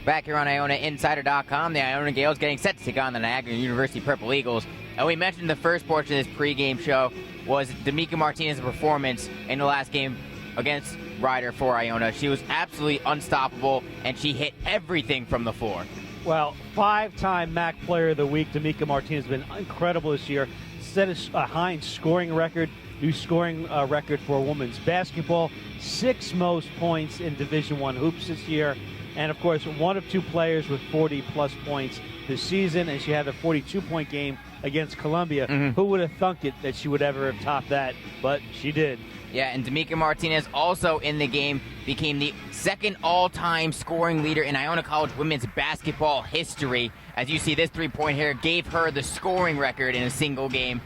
Back here on IonaInsider.com, the Iona Gales getting set to take on the Niagara University Purple Eagles. And we mentioned the first portion of this pregame show was D'Amica Martinez's performance in the last game against Ryder for Iona. She was absolutely unstoppable, and she hit everything from the floor. Well, 5-time MAC Player of the Week, D'Amica Martinez has been incredible this year. Set a high scoring record, new scoring record for women's basketball. 6 most points in Division I hoops this year. And, of course, one of 2 players with 40-plus points this season, and she had a 42-point game against Columbia. Who would have thunk it that she would ever have topped that? But she did. Yeah, and D'Amica Martinez also in the game became the second all-time scoring leader in Iona College women's basketball history. As you see, this three-point here gave her the scoring record in a single game.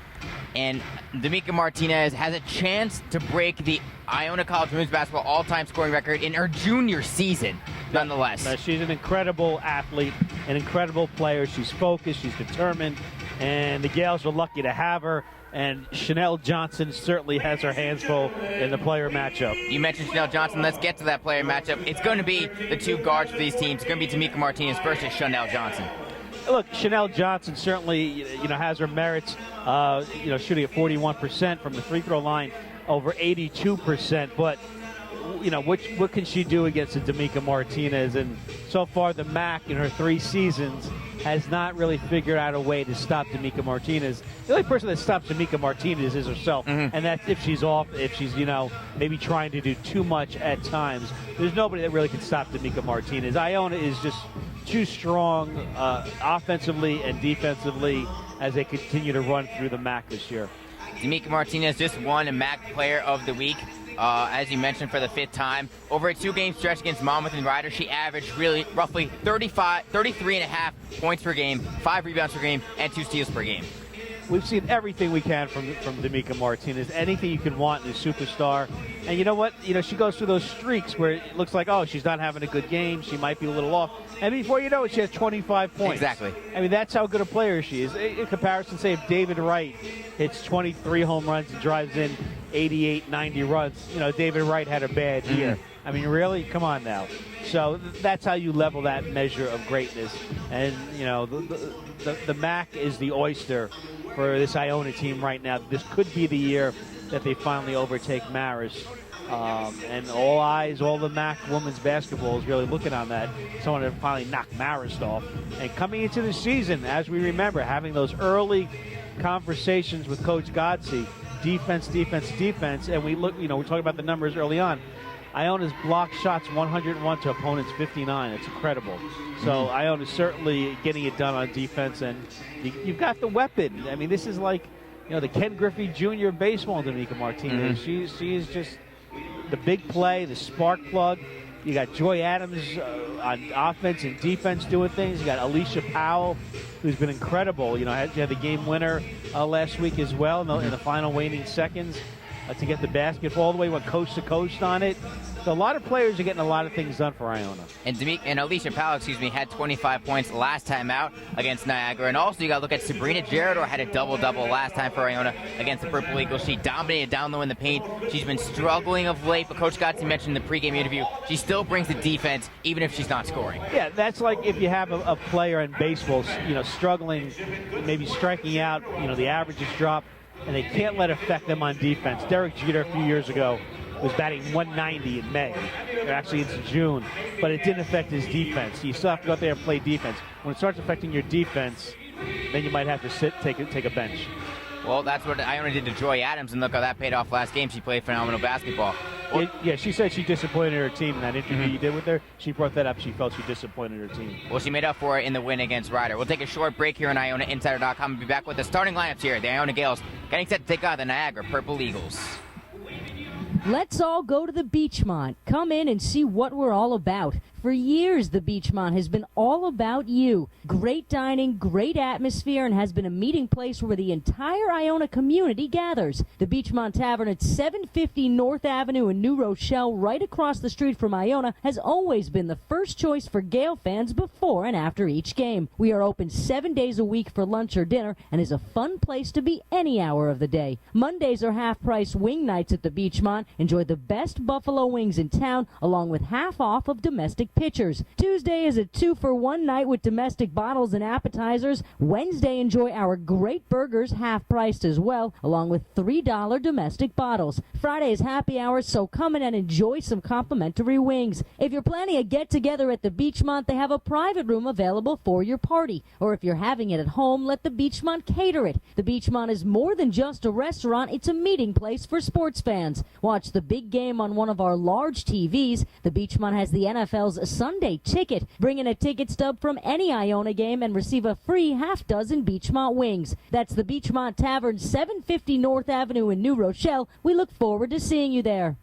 And D'Amica Martinez has a chance to break the Iona College women's basketball all-time scoring record in her junior season, nonetheless. She's an incredible athlete, an incredible player. She's focused, she's determined, and the Gales are lucky to have her. And Chanel Johnson certainly has her hands full in the player matchup. You mentioned Chanel Johnson. Let's get to that player matchup. It's going to be the 2 guards for these teams. It's going to be D'Amica Martinez versus Chanel Johnson. Look, Chanel Johnson certainly, has her merits, shooting at 41% from the free throw line, over 82%. But, what can she do against a D'Amica Martinez? And so far, the MAC in her 3 seasons has not really figured out a way to stop D'Amica Martinez. The only person that stops D'Amica Martinez is herself, and that's if she's off, if she's, maybe trying to do too much at times. There's nobody that really can stop D'Amica Martinez. Iona is just too strong offensively and defensively as they continue to run through the MAC this year. D'Amica Martinez just won a MAC Player of the Week, as you mentioned, for the 5th time. Over a 2-game stretch against Monmouth and Ryder, she averaged roughly 33.5 points per game, 5 rebounds per game, and 2 steals per game. We've seen everything we can from D'Amica Martinez, anything you can want in a superstar. And you know what? She goes through those streaks where it looks like, she's not having a good game. She might be a little off. And before you know it, she has 25 points. Exactly. I mean, that's how good a player she is. In comparison, say, if David Wright hits 23 home runs and drives in 88, 90 runs, David Wright had a bad year. I mean, really? Come on now. So that's how you level that measure of greatness. And, the MAC is the oyster for this Iona team right now. This could be the year that they finally overtake Marist. And all the MAC women's basketball is really looking on that. Someone to finally knock Marist off. And coming into the season, as we remember, having those early conversations with Coach Godsey, defense, and we look, we're talking about the numbers early on. Iona's blocked shots 101 to opponents 59. It's incredible. So Iona's certainly getting it done on defense, and you've got the weapon. I mean, this is like, the Ken Griffey Jr. of baseball, D'Amica Martinez. She is just the big play, the spark plug. You got Joy Adams on offense and defense doing things. You got Alicia Powell, who's been incredible. You had the game winner last week as well in the final waning seconds to get the basketball all the way, went coast to coast on it. So a lot of players are getting a lot of things done for Iona. And Alicia Powell, had 25 points last time out against Niagara. And also you got to look at Sabrina Gerador, had a double-double last time for Iona against the Purple Eagles. She dominated down low in the paint. She's been struggling of late, but Coach Godsey mentioned in the pregame interview, she still brings the defense even if she's not scoring. Yeah, that's like if you have a player in baseball, struggling, maybe striking out, the averages drop, and they can't let it affect them on defense. Derek Jeter a few years ago was batting 190 in May. Actually, it's June. But it didn't affect his defense. You still have to go out there and play defense. When it starts affecting your defense, then you might have to take a bench. Well, that's what Iona did to Joy Adams, and look how that paid off last game. She played phenomenal basketball. Well, yeah, she said she disappointed her team in that interview you did with her. She brought that up. She felt she disappointed her team. Well, she made up for it in the win against Ryder. We'll take a short break here on IonaInsider.com and be back with the starting lineups here. The Iona Gales getting set to take on the Niagara Purple Eagles. Let's all go to the Beachmont. Come in and see what we're all about. For years, the Beachmont has been all about you. Great dining, great atmosphere, and has been a meeting place where the entire Iona community gathers. The Beachmont Tavern at 750 North Avenue in New Rochelle, right across the street from Iona, has always been the first choice for Gale fans before and after each game. We are open 7 days a week for lunch or dinner and is a fun place to be any hour of the day. Mondays are half-price wing nights at the Beachmont. Enjoy the best buffalo wings in town, along with half off of domestic great pitchers. Tuesday is a 2-for-1 night with domestic bottles and appetizers. Wednesday, enjoy our great burgers, half-priced as well, along with $3 domestic bottles. Friday is happy hour, so come in and enjoy some complimentary wings. If you're planning a get-together at the Beachmont, they have a private room available for your party. Or if you're having it at home, let the Beachmont cater it. The Beachmont is more than just a restaurant, it's a meeting place for sports fans. Watch the big game on one of our large TVs. The Beachmont has the NFL's Sunday Ticket. Bring in a ticket stub from any Iona game and receive a free half-dozen Beachmont wings. That's the Beachmont Tavern, 750 North Avenue in New Rochelle. We look forward to seeing you there.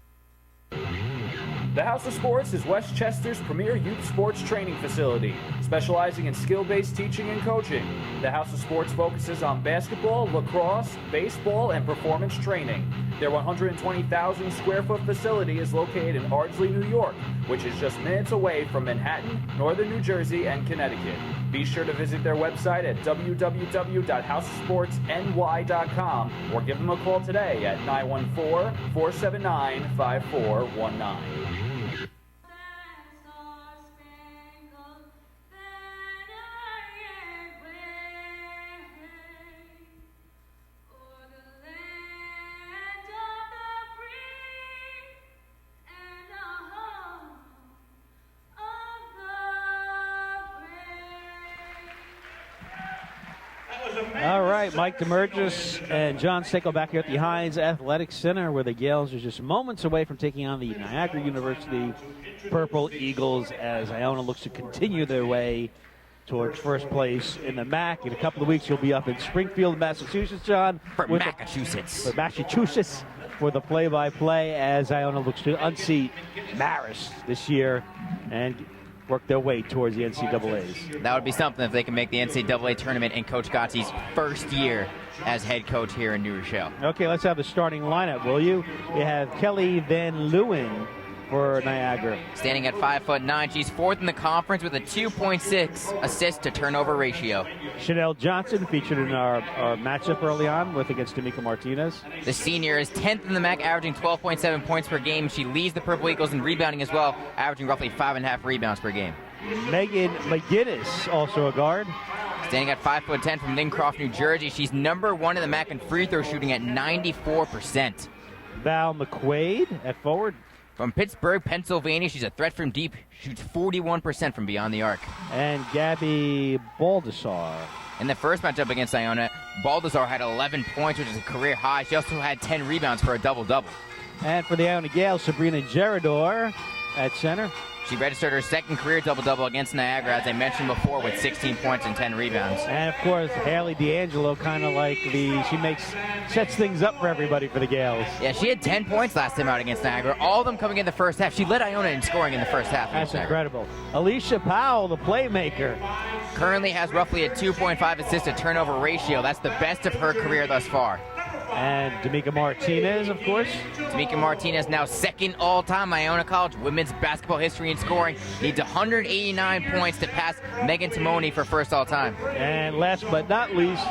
The House of Sports is Westchester's premier youth sports training facility, specializing in skill-based teaching and coaching. The House of Sports focuses on basketball, lacrosse, baseball, and performance training. Their 120,000 square foot facility is located in Ardsley, New York, which is just minutes away from Manhattan, Northern New Jersey, and Connecticut. Be sure to visit their website at www.houseofsportsny.com or give them a call today at 914-479-5419. All right, Mike Demergis and John Steckel back here at the Hines Athletic Center, where the Gales are just moments away from taking on the Niagara University Purple Eagles as Iona looks to continue their way towards first place in the MAC. In a couple of weeks, you'll be up in Springfield, Massachusetts, John. For Massachusetts. For the play-by-play as Iona looks to unseat Marist this year and work their way towards the NCAAs. That would be something if they can make the NCAA tournament in Coach Gotti's first year as head coach here in New Rochelle. Okay, let's have the starting lineup, will you? You have Kelly Van Leeuwen for Niagara. Standing at 5'9", she's fourth in the conference with a 2.6 assist to turnover ratio. Chanel Johnson featured in our matchup early on against D'Amica Martinez. The senior is 10th in the MAC, averaging 12.7 points per game. She leads the Purple Eagles in rebounding as well, averaging roughly 5.5 rebounds per game. Megan McGinnis, also a guard. Standing at 5'10" from Lincroft, New Jersey. She's number 1 in the MAC in free throw shooting at 94%. Val McQuaid at forward. From Pittsburgh, Pennsylvania, she's a threat from deep, shoots 41% from beyond the arc. And Gabby Baldessar. In the first matchup against Iona, Baldessar had 11 points, which is a career high. She also had 10 rebounds for a double-double. And for the Iona Gales, Sabrina Gerador at center. She registered her second career double-double against Niagara, as I mentioned before, with 16 points and 10 rebounds. And, of course, Haley D'Angelo kind of like sets things up for everybody for the Gales. Yeah, she had 10 points last time out against Niagara, all of them coming in the first half. She led Iona in scoring in the first half. That's incredible. Alicia Powell, the playmaker. Currently has roughly a 2.5 assist to turnover ratio. That's the best of her career thus far. And D'Amica Martinez, of course. D'Amica Martinez now second all-time Iona College women's basketball history in scoring. Needs 189 points to pass Megan Timoni for first all-time. And last but not least,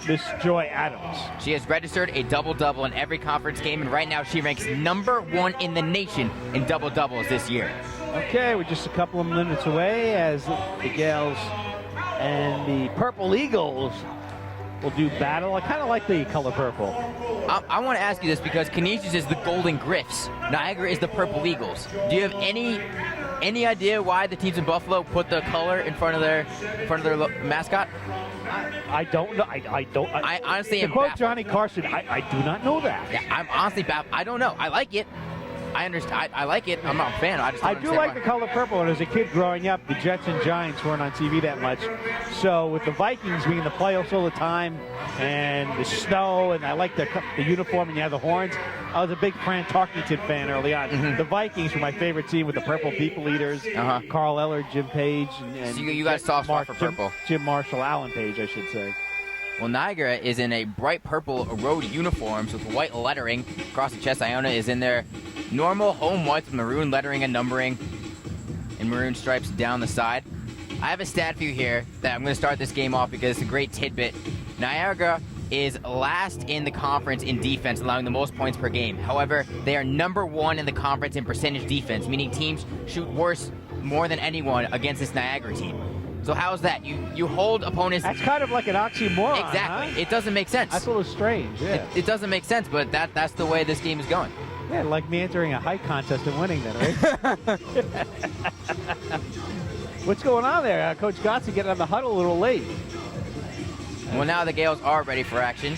Miss Joy Adams. She has registered a double-double in every conference game, and right now she ranks number 1 in the nation in double-doubles this year. Okay, we're just a couple of minutes away as the Gales and the Purple Eagles will do battle. I kind of like the color purple. I want to ask you this because Canisius is the Golden Griffs. Niagara is the Purple Eagles. Do you have any idea why the teams in Buffalo put the color in front of their mascot? I don't know. I honestly am to quote baffled. Johnny Carson, I do not know that. Yeah, I'm honestly baffled. I don't know. I like it. I understand. I like it. I'm not a fan. I do like the color purple. And as a kid growing up, the Jets and Giants weren't on TV that much. So with the Vikings being in the playoffs all the time, and the snow, and I like the uniform, and you have the horns. I was a big Fran Tarkington fan early on. Mm-hmm. The Vikings were my favorite team with the Purple People Eaters. Carl Eller, Jim Page, and so you got a soft spot for purple. Jim Marshall, Alan Page, I should say. Well, Niagara is in a bright purple road uniforms with white lettering across the chest. Iona is in their normal home whites with maroon lettering and numbering and maroon stripes down the side. I have a stat for you here that I'm going to start this game off because it's a great tidbit. Niagara is last in the conference in defense, allowing the most points per game. However, they are number 1 in the conference in percentage defense, meaning teams shoot more than anyone against this Niagara team. So how's that? You hold opponents. That's kind of like an oxymoron. Exactly. Huh? It doesn't make sense. That's a little strange. Yeah. It doesn't make sense, but that's the way this game is going. Yeah, like me entering a height contest and winning then, right? What's going on there? Coach Gotze getting on the huddle a little late. Well, now the Gales are ready for action.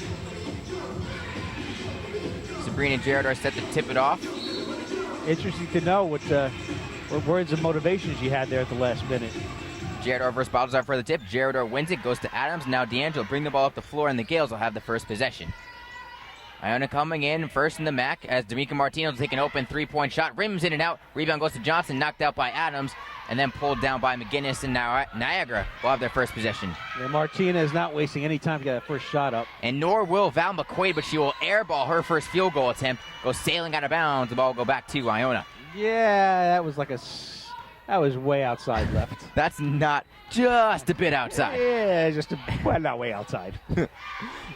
Sabrina and Jared are set to tip it off. Interesting to know what words of motivation she had there at the last minute. Jaredor versus Balthazar for the tip. Jaredor wins it, goes to Adams. Now D'Angelo bring the ball up the floor, and the Gales will have the first possession. Iona coming in first in the MAC as D'Amica Martinez will take an open three-point shot. Rims in and out. Rebound goes to Johnson, knocked out by Adams, and then pulled down by McGinnis, and now Niagara will have their first possession. Yeah, Martinez not wasting any time to get that first shot up. And nor will Val McQuaid, but she will airball her first field goal attempt. Goes sailing out of bounds. The ball will go back to Iona. Yeah, that was that was way outside left. That's not just a bit outside. Yeah, well, not way outside.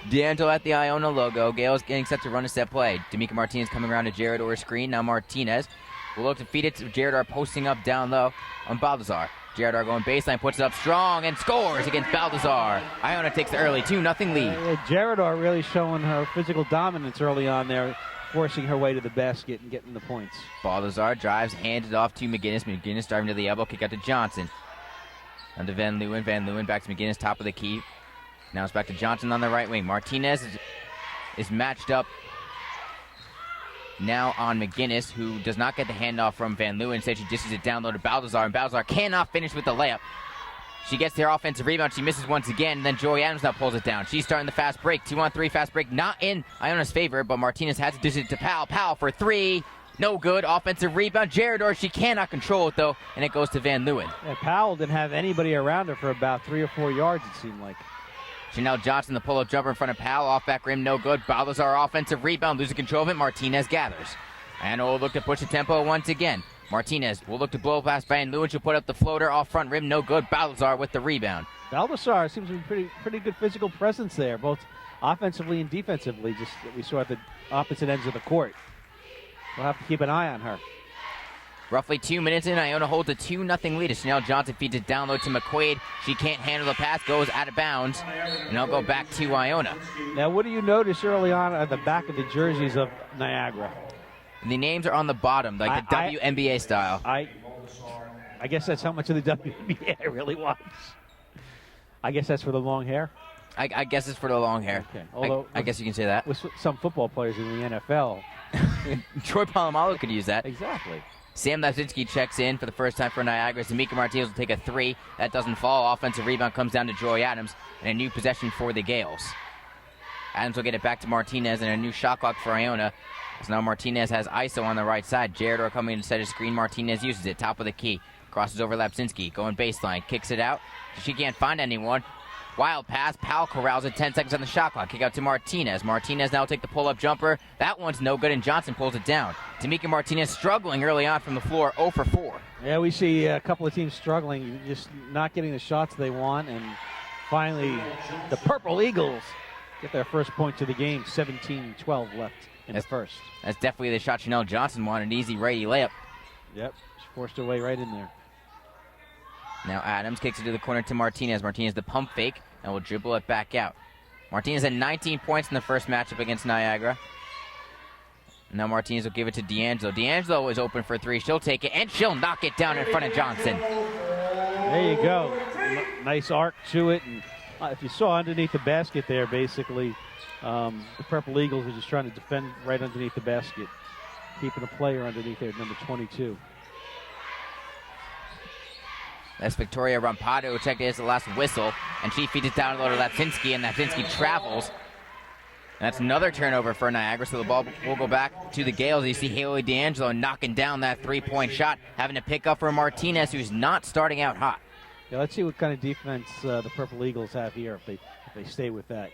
D'Angelo at the Iona logo. Gales getting set to run a set play. D'Amica Martinez coming around to Jaredor's screen. Now Martinez will look to feed it to Jaredor, posting up down low on Balthazar. Jaredor going baseline, puts it up strong, and scores against Balthazar. Iona takes the early 2-0 lead. Jaredor really showing her physical dominance early on there, forcing her way to the basket and getting the points. Balthazar drives, hands it off to McGinnis. McGinnis driving to the elbow, kick out to Johnson. On to Van Leeuwen. Van Leeuwen back to McGinnis, top of the key. Now it's back to Johnson on the right wing. Martinez is matched up now on McGinnis, who does not get the handoff from Van Leeuwen. Instead, she dishes it down low to Balthazar, and Balthazar cannot finish with the layup. She gets their offensive rebound. She misses once again, and then Joy Adams now pulls it down. She's starting the fast break. 2-on-3 fast break, not in Iona's favor, but Martinez has to dish it to Powell. Powell for three. No good. Offensive rebound. Jaredor, she cannot control it, though, and it goes to Van Leeuwen. Yeah, Powell didn't have anybody around her for about 3 or 4 yards, it seemed like. Chanel Johnson, the pull-up jumper in front of Powell. Off back rim, no good. Balthazar offensive rebound, losing control of it. Martinez gathers. And will look to push the tempo once again. Martinez will look to blow past Van Leeuwen. She'll put up the floater off front rim, no good. Balthazar with the rebound. Balthazar seems to be pretty good physical presence there, both offensively and defensively, just that we saw at the opposite ends of the court. We'll have to keep an eye on her. Roughly 2 minutes in, Iona holds a 2-0 lead. Chanel Johnson feeds it down low to McQuaid. She can't handle the pass, goes out of bounds, and they'll go back to Iona. Now, what do you notice early on at the back of the jerseys of Niagara? The names are on the bottom, like the WNBA style. I guess that's how much of the WNBA I really watch. I guess that's for the long hair. I guess it's for the long hair. Okay. Although I guess you can say that. With some football players in the NFL. Troy Polamalu could use that. Exactly. Sam Lasitsky checks in for the first time for Niagara. D'Amica Martinez will take a three. That doesn't fall. Offensive rebound comes down to Joy Adams, and a new possession for the Gales. Adams will get it back to Martinez, and a new shot clock for Iona. So now Martinez has ISO on the right side. Jaredor coming in to set a screen. Martinez uses it. Top of the key. Crosses over Lapsinski. Going baseline. Kicks it out. She can't find anyone. Wild pass. Powell corrals it. 10 seconds on the shot clock. Kick out to Martinez. Martinez now will take the pull-up jumper. That one's no good, and Johnson pulls it down. D'Amica Martinez struggling early on from the floor. 0 for 4. Yeah, we see a couple of teams struggling, just not getting the shots they want, and finally the Purple Eagles get their first point to the game. 17-12 left in the first. That's definitely the shot Chanel Johnson wanted. An easy, righty layup. Yep, she forced her way right in there. Now Adams kicks it to the corner to Martinez. Martinez the pump fake, and will dribble it back out. Martinez had 19 points in the first matchup against Niagara. Now Martinez will give it to D'Angelo. D'Angelo is open for three. She'll take it, and she'll knock it down in front of Johnson. There you go. Nice arc to it. And if you saw underneath the basket there, basically, the Purple Eagles are just trying to defend right underneath the basket, keeping a player underneath there, number 22. That's Victoria Rampado, who checked it as the last whistle, and she feeds it down low to Lapsinski, and Lapsinski travels. And that's another turnover for Niagara, so the ball will go back to the Gales. You see Haley D'Angelo knocking down that three-point shot, having to pick up for Martinez, who's not starting out hot. Yeah, let's see what kind of defense the Purple Eagles have here if they stay with that.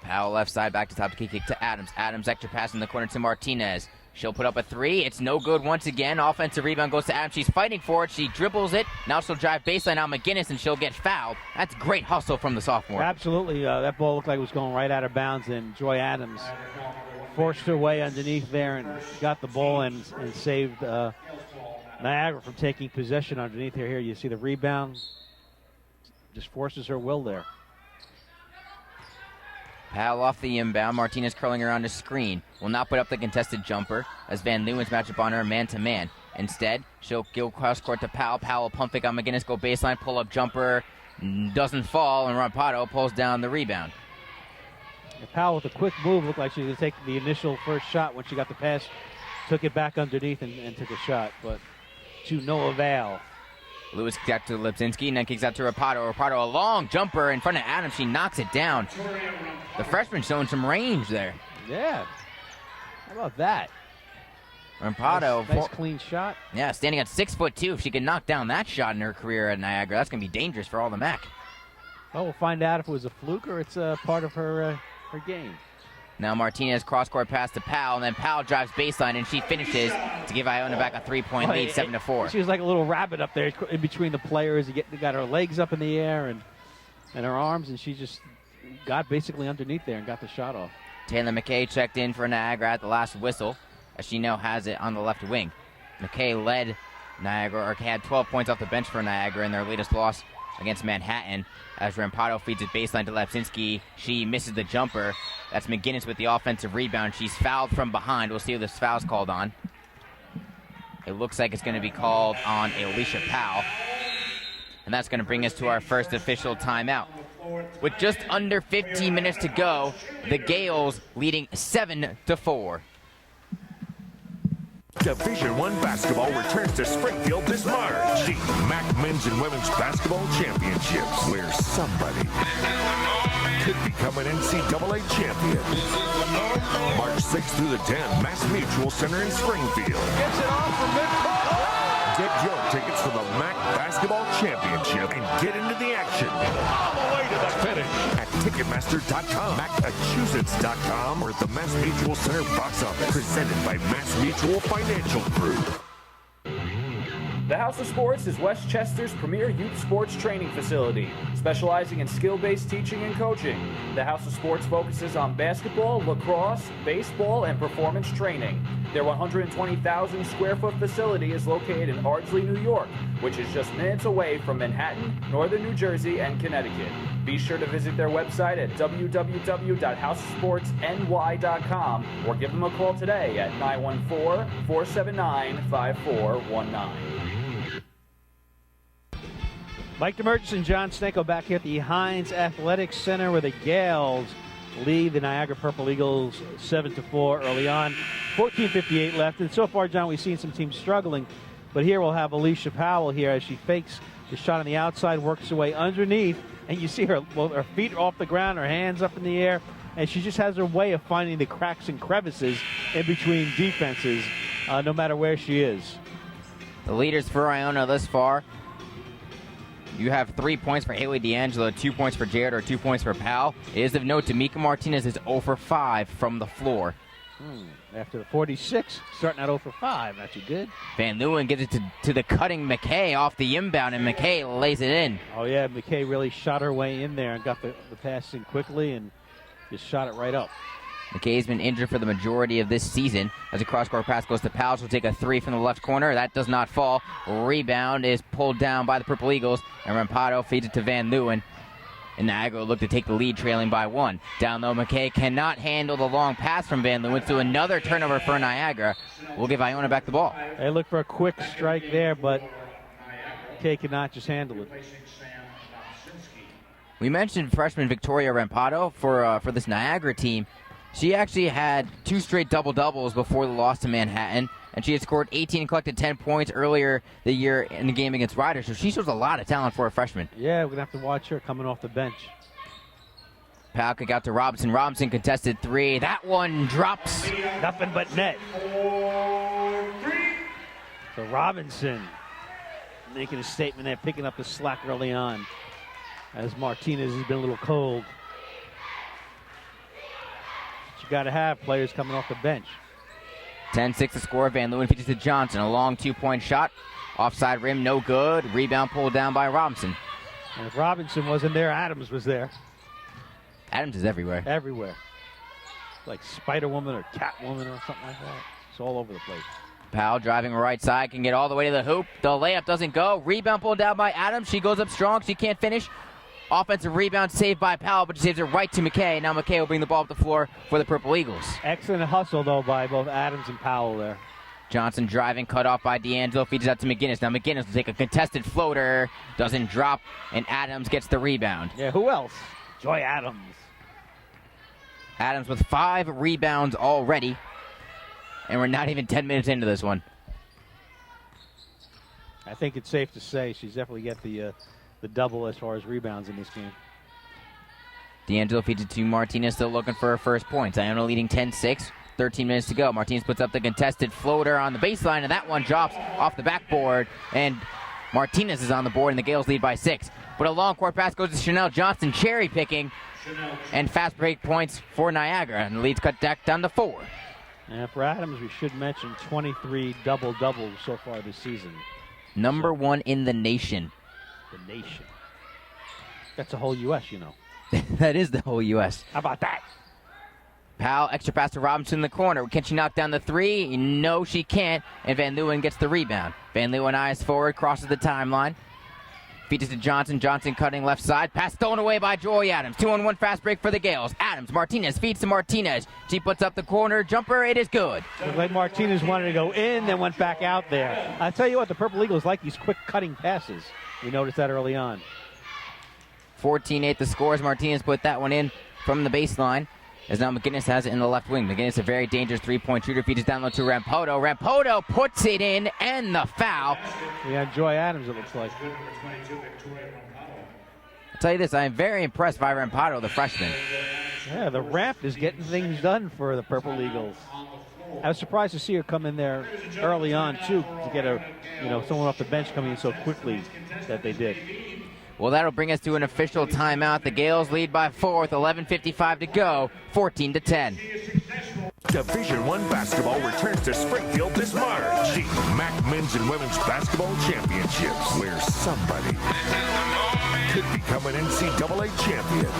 Powell left side, back to top, kick to Adams. Adams extra pass in the corner to Martinez. She'll put up a three. It's no good once again. Offensive rebound goes to Adams. She's fighting for it. She dribbles it. Now she'll drive baseline on McGinnis, and she'll get fouled. That's great hustle from the sophomore. Absolutely. That ball looked like it was going right out of bounds, and Joy Adams forced her way underneath there and got the ball and saved Niagara from taking possession underneath her. Here you see the rebound. Just forces her will there. Powell off the inbound. Martinez curling around the screen. Will not put up the contested jumper as Van Leeuwen's matchup on her man-to-man. Instead, she'll go cross-court to Powell. Powell pump fake on McGinnis, go baseline, pull-up jumper. Doesn't fall, and Rampado pulls down the rebound. Powell with a quick move. Looked like she was going to take the initial first shot when she got the pass. Took it back underneath and took a shot, but to no avail. Lewis kicks out to Lipzinski, and then kicks out to Rampado. Rampado, a long jumper in front of Adams. She knocks it down. The freshman showing some range there. Yeah. How about that? Rampado. Nice clean shot. Yeah, standing at 6'2". If she can knock down that shot in her career at Niagara, that's going to be dangerous for all the MAC. Well, we'll find out if it was a fluke or it's a part of her game. Now Martinez cross-court pass to Powell, and then Powell drives baseline, and she finishes to give Iona back a 3-point lead, 7-4. She was like a little rabbit up there in between the players. Got her legs up in the air and her arms, and she just got basically underneath there and got the shot off. Taylor McKay checked in for Niagara at the last whistle, as she now has it on the left wing. McKay led Niagara, or had 12 points off the bench for Niagara in their latest loss against Manhattan. As Rampado feeds it baseline to Lepsinski, she misses the jumper. That's McGinnis with the offensive rebound. She's fouled from behind. We'll see who this foul's called on. It looks like it's going to be called on Alicia Powell. And that's going to bring us to our first official timeout. With just under 15 minutes to go, the Gales leading 7-4. Division I basketball returns to Springfield this March. The MAC Men's and Women's Basketball Championships, where somebody could become an NCAA champion. March 6th through the 10th, Mass Mutual Center in Springfield. Gets it off from midcourt. Get your tickets for the MAC Basketball Championship and get into the action. All the way to the finish. At Ticketmaster.com, Massachusetts.com, or at the Mass Mutual Center box office. Presented by Mass Mutual Financial Group. The House of Sports is Westchester's premier youth sports training facility, specializing in skill-based teaching and coaching. The House of Sports focuses on basketball, lacrosse, baseball, and performance training. Their 120,000 square foot facility is located in Ardsley, New York, which is just minutes away from Manhattan, Northern New Jersey, and Connecticut. Be sure to visit their website at www.houseofsportsny.com or give them a call today at 914-479-5419. Mike DeMurgis and John Stanko back here at the Heinz Athletic Center where the Gales lead the Niagara Purple Eagles 7-4 early on. 14:58 left, and so far, John, we've seen some teams struggling, but here we'll have Alicia Powell here as she fakes the shot on the outside, works her way underneath, and you see her feet are off the ground, her hands up in the air, and she just has her way of finding the cracks and crevices in between defenses, no matter where she is. The leaders for Iona thus far, you have 3 points for Haley D'Angelo, 2 points for Jared, or 2 points for Powell. It is of note, Tamika Martinez is 0 for 5 from the floor. After the 46, starting at 0 for 5. Not too good. Van Leeuwen gives it to the cutting McKay off the inbound, and McKay lays it in. Oh, yeah, McKay really shot her way in there and got the pass in quickly and just shot it right up. McKay's been injured for the majority of this season. As a cross-court pass goes to Powell, she'll take a 3 from the left corner. That does not fall. Rebound is pulled down by the Purple Eagles, and Rampado feeds it to Van Leeuwen. And Niagara will look to take the lead, trailing by 1. Down low, McKay cannot handle the long pass from Van Leeuwen, so another turnover for Niagara. We'll give Iona back the ball. They look for a quick strike there, but McKay cannot just handle it. We mentioned freshman Victoria Rampado for this Niagara team. She actually had 2 straight double-doubles before the loss to Manhattan, and she had scored 18 and collected 10 points earlier the year in the game against Ryder, so she shows a lot of talent for a freshman. Yeah, we're going to have to watch her coming off the bench. Powell kick out to Robinson. Robinson contested 3. That one drops. Nothing but net. So Robinson making a statement there, picking up the slack early on, as Martinez has been a little cold. You got to have players coming off the bench. 10-6 to score. Van Leeuwen features to Johnson. A long 2-point shot. Offside rim, no good. Rebound pulled down by Robinson. And if Robinson wasn't there, Adams was there. Adams is everywhere. Everywhere. like Spider-Woman or Catwoman or something like that. It's all over the place. Powell driving right side, can get all the way to the hoop. The layup doesn't go. Rebound pulled down by Adams. She goes up strong. She can't finish. Offensive rebound saved by Powell, but she saves it right to McKay. Now McKay will bring the ball up the floor for the Purple Eagles. Excellent hustle, though, by both Adams and Powell there. Johnson driving, cut off by D'Angelo, feeds it out to McGinnis. Now McGinnis will take a contested floater, doesn't drop, and Adams gets the rebound. Yeah, who else? Joy Adams. Adams with 5 rebounds already, and we're not even 10 minutes into this one. I think it's safe to say she's definitely got the double as far as rebounds in this game. D'Angelo feeds it to Martinez, still looking for her first points. Iona leading 10-6. 13 minutes to go. Martinez puts up the contested floater on the baseline, and that one drops off the backboard, and Martinez is on the board, and the Gales lead by 6. But a long court pass goes to Chanel Johnson, cherry picking, and fast break points for Niagara, and the lead's cut back down to 4. And for Adams, we should mention 23 double-doubles so far this season. Number 1 in the nation. The nation. That's the whole U.S., you know. That is the whole U.S. How about that? Powell, extra pass to Robinson in the corner. Can she knock down the 3? No, she can't. And Van Leeuwen gets the rebound. Van Leeuwen eyes forward, crosses the timeline. Feeds it to Johnson. Johnson cutting left side. Pass stolen away by Joy Adams. 2-on-1 fast break for the Gales. Adams, Martinez feeds to Martinez. She puts up the corner jumper. It is good. Looks like Martinez wanted to go in, then went back out there. I tell you what, the Purple Eagles like these quick cutting passes. We noticed that early on. 14-8 the score as Martinez put that one in from the baseline. As now McGinnis has it in the left wing. McGinnis, a very dangerous three-point shooter, feeds it down low to Rampoto. Rampoto puts it in, and the foul. Yeah, Joy Adams, it looks like. I'll tell you this, I am very impressed by Rampoto, the freshman. Yeah, the ramp is getting things done for the Purple Eagles. I was surprised to see her come in there early on, too, to get someone off the bench coming in so quickly that they did. Well, that'll bring us to an official timeout. The Gales lead by 4 with 11:55 to go, 14-10. Division I basketball returns to Springfield this March. The MAC Men's and Women's Basketball Championships, where somebody could become an NCAA champion.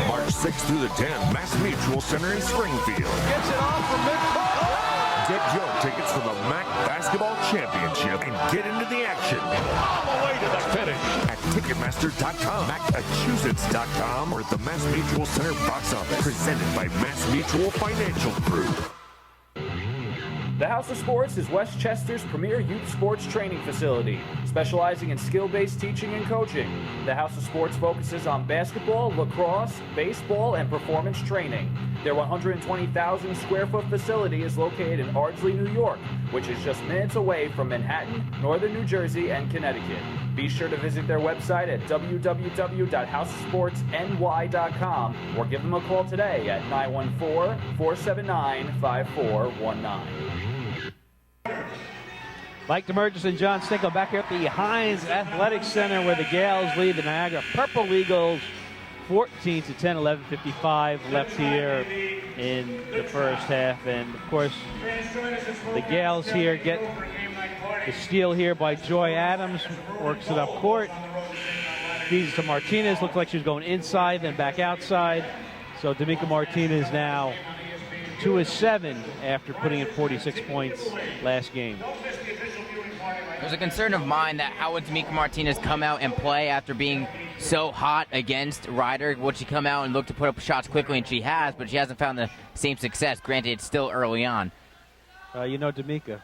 March 6th through the 10th, Mass Mutual Center in Springfield. Gets it off from midcourt. Get your tickets for the MAC Basketball Championship and get into the action. All the way to the finish. At Ticketmaster.com, Massachusetts.com, or the Mass Mutual Center box office. Presented by Mass Mutual Financial Group. The House of Sports is Westchester's premier youth sports training facility, specializing in skill-based teaching and coaching. The House of Sports focuses on basketball, lacrosse, baseball, and performance training. Their 120,000 square foot facility is located in Ardsley, New York, which is just minutes away from Manhattan, Northern New Jersey, and Connecticut. Be sure to visit their website at www.houseofsportsny.com or give them a call today at 914-479-5419. Mike DeMurgis and John Stinko back here at the Heinz Athletic Center where the Gales lead the Niagara Purple Eagles 14-10, 11:55 left here in the first half. And, of course, the Gales here get the steal here by Joy Adams, works it up court, feeds it to Martinez. Looks like she was going inside, then back outside. So D'Amica Martinez now 2-7 after putting in 46 points last game. There's a concern of mine that how would D'Amica Martinez come out and play after being so hot against Ryder? Would she come out and look to put up shots quickly? And she has, but she hasn't found the same success. Granted, it's still early on. D'Amica.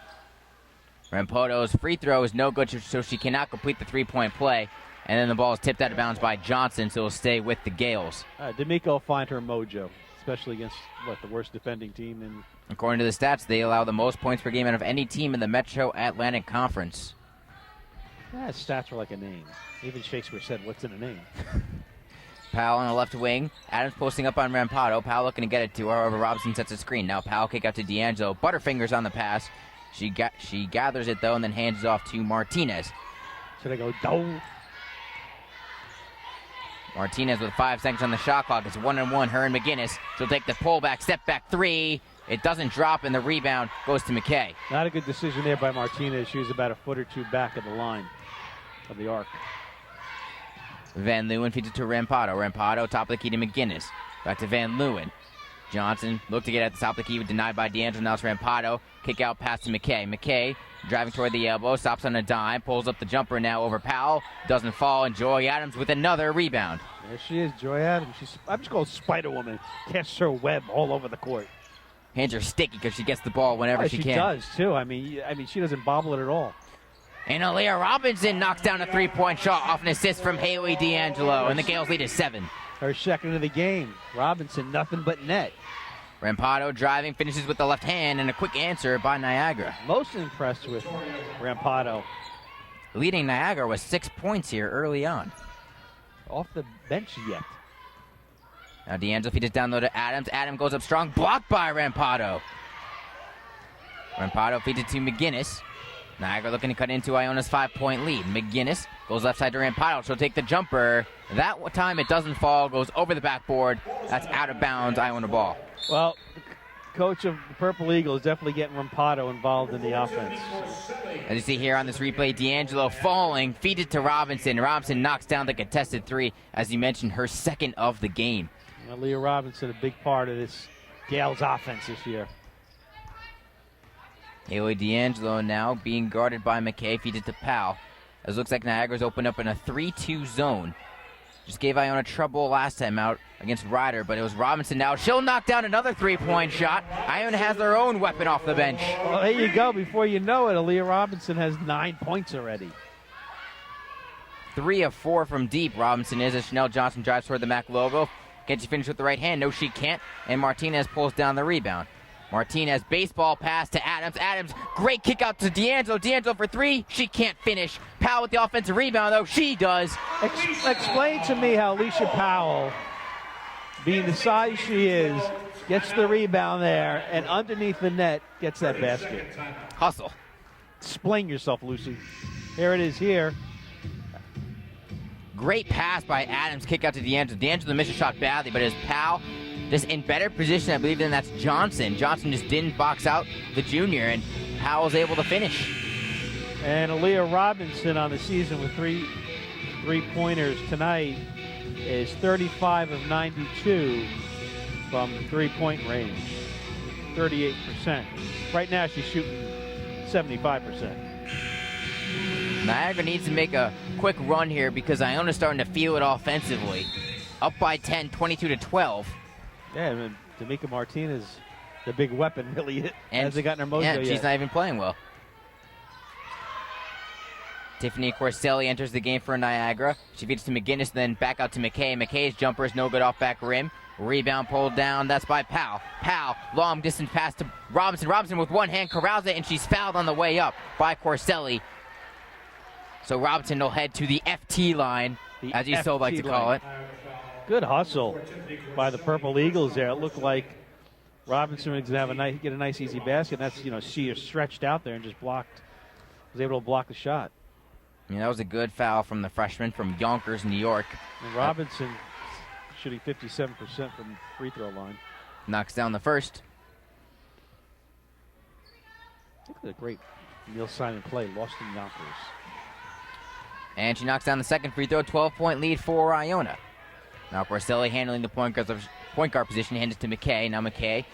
Rampoto's free throw is no good, so she cannot complete the three-point play. And then the ball is tipped out of bounds by Johnson, so it'll stay with the Gales. D'Amica will find her mojo, especially against, the worst defending team in. According to the stats, they allow the most points per game out of any team in the Metro Atlantic Conference. Stats are like a name. Even Shakespeare said, what's in a name? Powell on the left wing. Adams posting up on Rampoto. Powell looking to get it to her. However, Robinson sets a screen. Now Powell kick out to D'Angelo. Butterfingers on the pass. She gathers it, though, and then hands it off to Martinez. Should I go down? Martinez with 5 seconds on the shot clock. It's 1-on-1. Her and McGinnis. She'll take the pullback, step back three. It doesn't drop, and the rebound goes to McKay. Not a good decision there by Martinez. She was about a foot or two back of the line of the arc. Van Leeuwen feeds it to Rampoto. Rampoto, top of the key to McGinnis. Back to Van Leeuwen. Johnson looked to get at the top of the key, denied by D'Angelo. Now it's Rampado. Kick out pass to McKay. McKay driving toward the elbow, stops on a dime, pulls up the jumper now over Powell. Doesn't fall, and Joy Adams with another rebound. There she is, Joy Adams. I'm just called Spider-Woman. Casts her web all over the court. Hands are sticky because she gets the ball whenever she can. She does, too. I mean, she doesn't bobble it at all. And Aaliyah Robinson knocks down a three-point shot off an assist from Haley D'Angelo, and the Gales lead is 7. Her second of the game. Robinson, nothing but net. Rampado driving, finishes with the left hand, and a quick answer by Niagara. Most impressed with Rampado. Leading Niagara with 6 points here early on. Off the bench yet. Now D'Angelo feeds it down low to Adams. Adams goes up strong, blocked by Rampado. Rampado feeds it to McGinnis. Niagara looking to cut into Iona's 5-point lead. McGinnis goes left side to Rampado. She'll take the jumper. That time it doesn't fall, goes over the backboard. That's out of bounds, Iona ball. Well, the coach of the Purple Eagle is definitely getting Rampado involved in the offense. As you see here on this replay, D'Angelo falling, feeds it to Robinson. Robinson knocks down the contested three, as you mentioned, her second of the game. Leah Robinson, a big part of this Gales offense this year. Haley D'Angelo now being guarded by McKay, feeds it to Powell. As it looks like Niagara's opened up in a 3-2 zone. Just gave Iona trouble last time out against Ryder, but it was Robinson now. She'll knock down another three-point shot. Iona has their own weapon off the bench. Well, there you go. Before you know it, Aaliyah Robinson has 9 points already. 3 of 4 from deep, Robinson is, as Chanel Johnson drives toward the MAC logo. Can she finish with the right hand? No, she can't. And Martinez pulls down the rebound. Martinez, baseball pass to Adams. Adams, great kick out to D'Angelo. D'Angelo for 3. She can't finish. Powell with the offensive rebound, though. She does. Explain to me how Alicia Powell, being the size she is, gets the rebound there, and underneath the net gets that basket. Hustle. Explain yourself, Lucy. Here it is here. Great pass by Adams. Kick out to D'Angelo. D'Angelo missed a shot badly, but it was Powell just in better position, I believe, than that's Johnson. Johnson just didn't box out the junior, and Powell's able to finish. And Aaliyah Robinson on the season with three-pointers tonight is 35 of 92 from three-point range, 38%. Right now she's shooting 75%. Niagara needs to make a quick run here because Iona's starting to feel it offensively. Up by 10, 22-12. Yeah, I mean, Tamika Martinez, the big weapon, really hasn't gotten her mojo yet. She's not even playing well. Tiffany Corselli enters the game for Niagara. She feeds to McGinnis, then back out to McKay. McKay's jumper is no good off back rim. Rebound pulled down. That's by Powell. Powell, long distance pass to Robinson. Robinson with one hand corrals it, and she's fouled on the way up by Corselli. So Robinson will head to the FT line, as you so like to call it. Good hustle by the Purple Eagles there. It looked like Robinson was going to get a nice easy basket. That's, she stretched out there and just was able to block the shot. Yeah, that was a good foul from the freshman from Yonkers, New York. And Robinson shooting 57% from free throw line. Knocks down the first. Look at the great Neil Simon play, lost in Yonkers. And she knocks down the second free throw, 12-point lead for Iona. Now Corselli handling the point guard position, hands it to McKay. Now McKay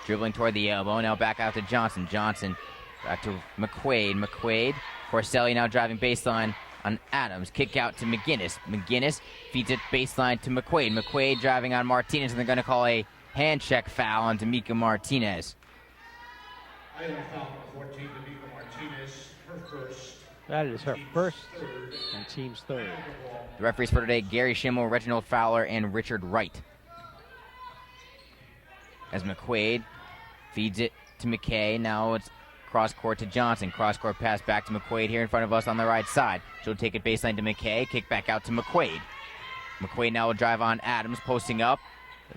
dribbling toward the elbow. Now back out to Johnson. Johnson back to McQuaid. McQuaid. Corselli now driving baseline on Adams. Kick out to McGinnis. McGinnis feeds it baseline to McQuaid. McQuaid driving on Martinez, and they're going to call a hand check foul on Tamika Martinez. Item foul 14, Tamika Martinez, her first. That is her first and team's third. The referees for today, Gary Schimmel, Reginald Fowler, and Richard Wright. As McQuaid feeds it to McKay. Now it's cross-court to Johnson. Cross-court pass back to McQuaid here in front of us on the right side. She'll take it baseline to McKay. Kick back out to McQuaid. McQuaid now will drive on Adams, posting up.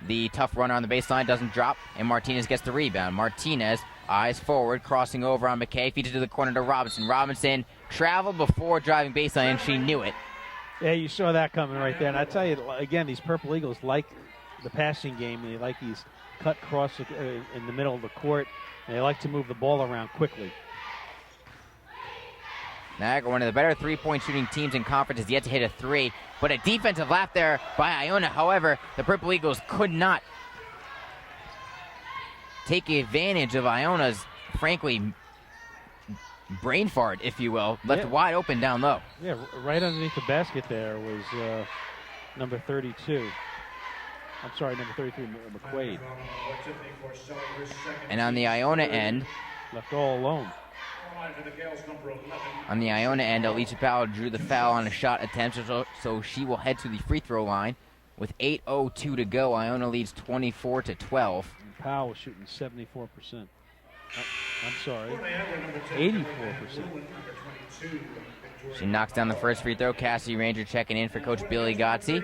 The tough runner on the baseline doesn't drop, and Martinez gets the rebound. Martinez, eyes forward, crossing over on McKay. Feeds it to the corner to Robinson. Robinson traveled before driving baseline, and she knew it. Yeah, you saw that coming right there. And I tell you, again, these Purple Eagles like the passing game. They like these cut cross in the middle of the court. And they like to move the ball around quickly. Niagara, one of the better three-point shooting teams in conference, has yet to hit a three. But a defensive lap there by Iona. However, the Purple Eagles could not take advantage of Iona's, frankly, brain fart, if you will, left wide open down low. Yeah, right underneath the basket there was number 32. I'm sorry, number 33, McQuaid. And on the Iona end, left all alone. On the Iona end, Alicia Powell drew the foul on a shot attempt, so she will head to the free throw line. With 8:02 to go, Iona leads 24-12. And Powell was shooting 74%. I'm sorry, 84%. She knocks down the first free throw. Cassidy Ranger checking in for Coach Billy Gotzi.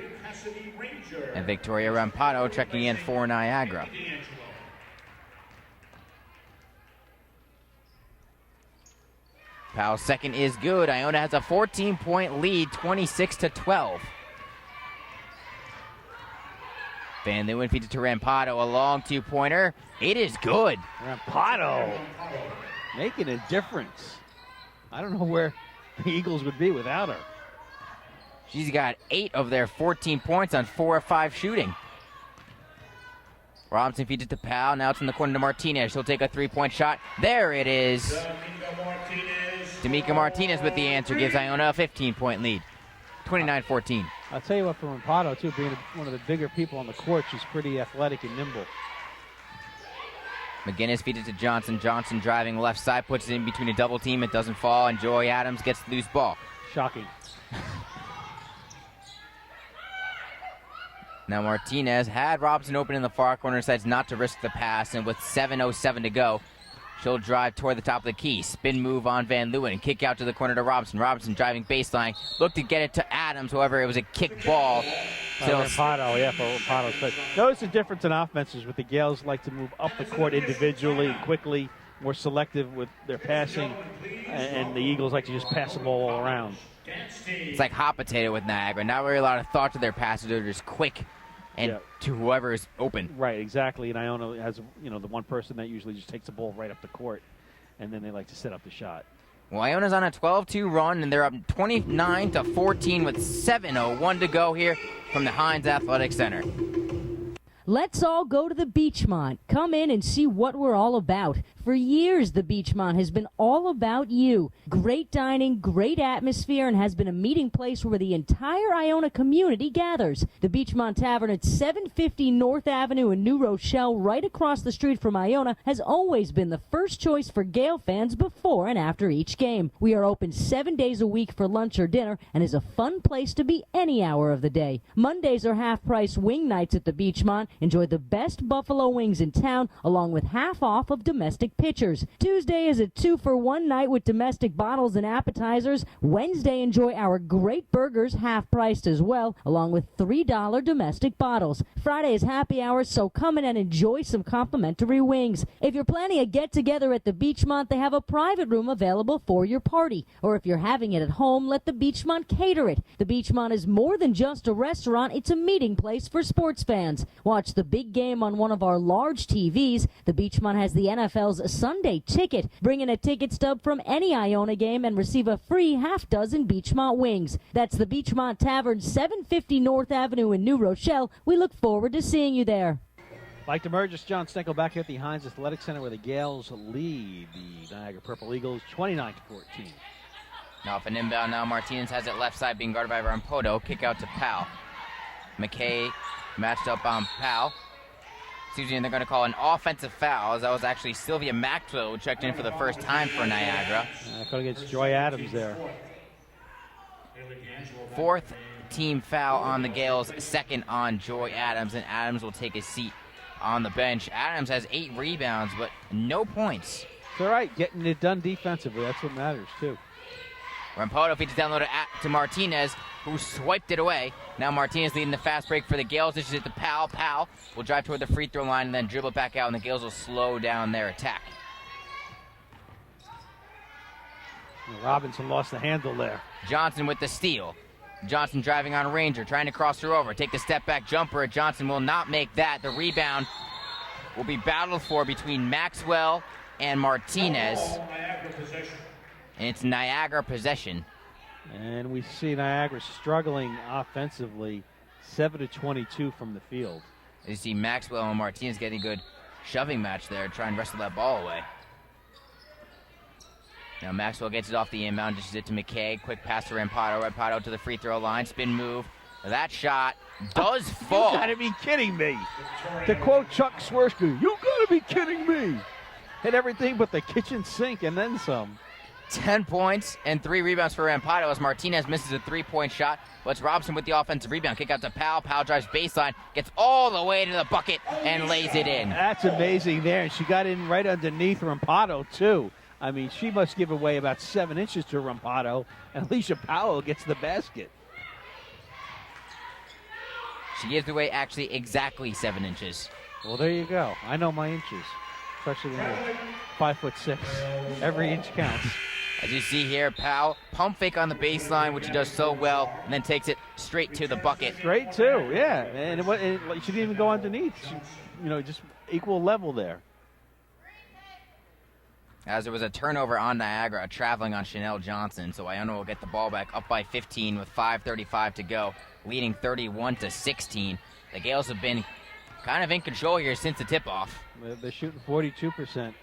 And Victoria Rampado checking in for Niagara. Powell's second is good. Iona has a 14-point lead, 26-12. Van Leeuwen feeds it to Rampado, a long two-pointer. It is good. Rampado making a difference. I don't know where the Eagles would be without her. She's got 8 of their 14 points on 4 of 5 shooting. Robinson feeds it to Powell. Now it's in the corner to Martinez. She'll take a three-point shot. There it is. D'Amica Martinez with the answer gives Iona a 15-point lead. 29-14. I'll tell you what, for Rampado, too, being one of the bigger people on the court, she's pretty athletic and nimble. McGinnis feeds it to Johnson. Johnson driving left side, puts it in between a double team. It doesn't fall, and Joy Adams gets the loose ball. Shocking. Now Martinez had Robinson open in the far corner, decides not to risk the pass, and with 7:07 to go, she'll drive toward the top of the key. Spin move on Van Leeuwen. Kick out to the corner to Robinson. Robinson driving baseline. Looked to get it to Adams. However, it was a kick ball. Rampado, for Rampado's play. Notice the difference in offenses with the Gales like to move up the court individually and quickly, more selective with their passing, and the Eagles like to just pass the ball all around. It's like hot potato with Niagara. Not really a lot of thought to their passes. They're just quick and to whoever is open. Right, exactly. And Iona has, the one person that usually just takes the ball right up the court, and then they like to set up the shot. Well, Iona's on a 12-2 run, and they're up 29-14 with 7:01 to go here from the Heinz Athletic Center. Let's all go to the Beachmont. Come in and see what we're all about. For years, the Beachmont has been all about you. Great dining, great atmosphere, and has been a meeting place where the entire Iona community gathers. The Beachmont Tavern at 750 North Avenue in New Rochelle, right across the street from Iona, has always been the first choice for Gale fans before and after each game. We are open 7 days a week for lunch or dinner and is a fun place to be any hour of the day. Mondays are half-price wing nights at the Beachmont. Enjoy the best buffalo wings in town, along with half off of domestic pitchers. Tuesday is a 2-for-1 night with domestic bottles and appetizers. Wednesday, enjoy our great burgers, half-priced as well, along with $3 domestic bottles. Friday is happy hour, so come in and enjoy some complimentary wings. If you're planning a get-together at the Beachmont, they have a private room available for your party. Or if you're having it at home, let the Beachmont cater it. The Beachmont is more than just a restaurant, it's a meeting place for sports fans. Watch the big game on one of our large TVs. The Beachmont has the NFL's Sunday Ticket. Bring in a ticket stub from any Iona game and receive a free half-dozen Beachmont wings. That's the Beachmont Tavern, 750 North Avenue in New Rochelle. We look forward to seeing you there. Like to merge us, John Steckel back here at the Heinz Athletic Center where the Gales lead the Niagara Purple Eagles 29-14. Now off an inbound now, Martinez has it left side being guarded by Rampoto. Kick out to Powell. McKay matched up on Powell. Excuse me, and they're going to call an offensive foul, as that was actually Sylvia Maxwell who checked in for the first time for Niagara. Going against Joy Adams there. Fourth team foul on the Gales, second on Joy Adams, and Adams will take his seat on the bench. Adams has 8 rebounds, but no points. It's all right, getting it done defensively. That's what matters, too. Rampoto feeds it down low to Martinez, who swiped it away. Now Martinez leading the fast break for the Gales. This is it to Powell. Powell will drive toward the free throw line and then dribble it back out, and the Gales will slow down their attack. Robinson lost the handle there. Johnson with the steal. Johnson driving on Ranger, trying to cross her over. Take the step back jumper. Johnson will not make that. The rebound will be battled for between Maxwell and Martinez. And it's Niagara possession. And we see Niagara struggling offensively, 7-22 from the field. You see Maxwell and Martinez getting good shoving match there, try and wrestle that ball away. Now Maxwell gets it off the inbound, dishes it to McKay. Quick pass to Rampado. Rampado to the free throw line. Spin move. That shot does fall. You gotta be kidding me. To quote Chuck Swirsky, you gotta be kidding me. Hit everything but the kitchen sink and then some. 10 points and 3 rebounds for Rampado as Martinez misses a 3-point shot. But it's Robson with the offensive rebound. Kick out to Powell. Powell drives baseline, gets all the way to the bucket and lays it in. That's amazing there. And she got in right underneath Rampado, too. I mean, she must give away about 7 inches to Rampado, and Alicia Powell gets the basket. She gives away actually exactly 7 inches. Well, there you go. I know my inches, especially when you're 5'6". Every inch counts. As you see here, Powell pump fake on the baseline, which he does so well, and then takes it straight to the bucket. Straight to, yeah. And she didn't even go underneath. She, just equal level there. As there was a turnover on Niagara, traveling on Chanel Johnson, so Iona will get the ball back up by 15 with 5:35 to go, leading 31-16. The Gales have been kind of in control here since the tip-off. They're shooting 42%.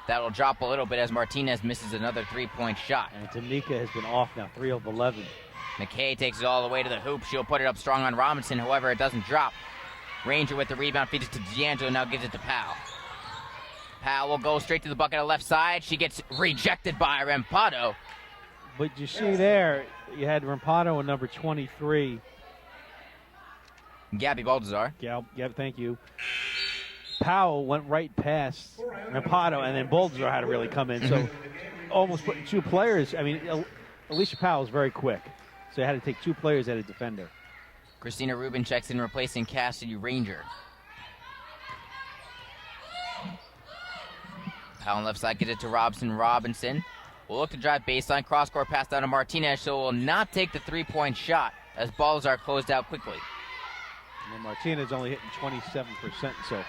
That'll drop a little bit as Martinez misses another 3-point shot. And Tanika has been off now, 3 of 11. McKay takes it all the way to the hoop. She'll put it up strong on Robinson, however, it doesn't drop. Ranger with the rebound, feeds it to D'Angelo, now gives it to Powell. Powell will go straight to the bucket on the left side. She gets rejected by Rampado. But you see there, you had Rampado in number 23. Gabby Baltazar. Yeah, thank you. Powell went right past Rampado, and then Baltazar had to really come in. So almost put 2 players. I mean, Alicia Powell is very quick. So you had to take 2 players at a defender. Christina Rubin checks in, replacing Cassidy Ranger. Powell on the left side gets it to Robinson will look to drive baseline. Cross-court pass down to Martinez, so will not take the 3-point shot as Baltazar closed out quickly. And Martinez only hitting 27% so far.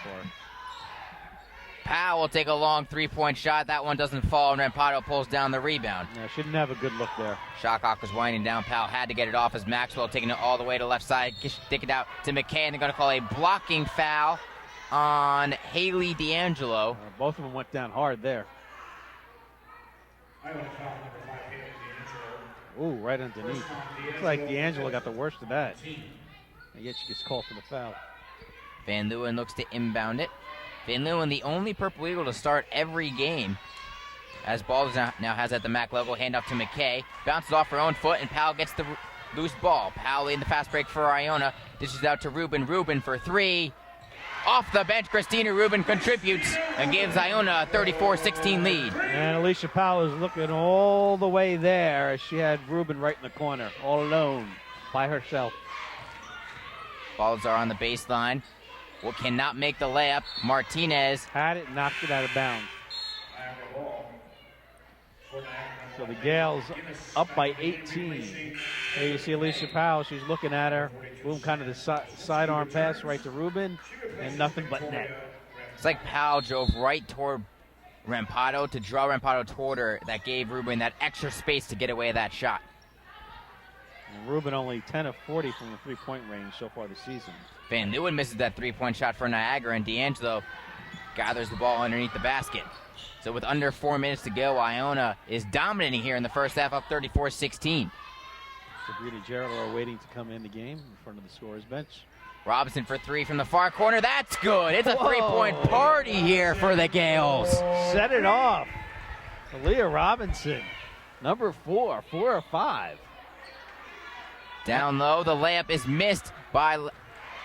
Powell will take a long 3-point shot. That one doesn't fall, and Rampado pulls down the rebound. Yeah, she didn't have a good look there. Shot clock was winding down. Powell had to get it off as Maxwell taking it all the way to left side. Stick it out to McKay, and they're going to call a blocking foul on Haley D'Angelo. Both of them went down hard there. Ooh, right underneath. Looks like D'Angelo got the worst of that. And yet she gets called for the foul. Van Leeuwen looks to inbound it. Van Leeuwen, the only Purple Eagle to start every game. As ball now has at the MAC logo, handoff to McKay. Bounces off her own foot, and Powell gets the loose ball. Powell in the fast break for Iona. Dishes out to Rubin. Rubin for 3. Off the bench, Christina Rubin contributes and gives Iona a 34-16 lead. And Alicia Powell is looking all the way there as she had Rubin right in the corner, all alone, by herself. Balls are on the baseline. Well, cannot make the layup. Martinez had it, knocked it out of bounds. So the Gales up by 18. There you see Alicia Powell. She's looking at her. Boom, kind of the sidearm pass right to Rubin, and nothing but net. It's like Powell drove right toward Rampado to draw Rampado toward her. That gave Rubin that extra space to get away that shot. And Rubin only 10 of 40 from the 3-point range so far this season. Van Leeuwen misses that 3-point shot for Niagara, and D'Angelo gathers the ball underneath the basket. So with under 4 minutes to go, Iona is dominating here in the first half, up 34-16. Sabrina Gerald are waiting to come in the game in front of the scorer's bench. Robinson for 3 from the far corner. That's good. It's a 3-point party here for the Gales. Set it off. Aaliyah Robinson, number 4 or 5. Down low, the layup is missed by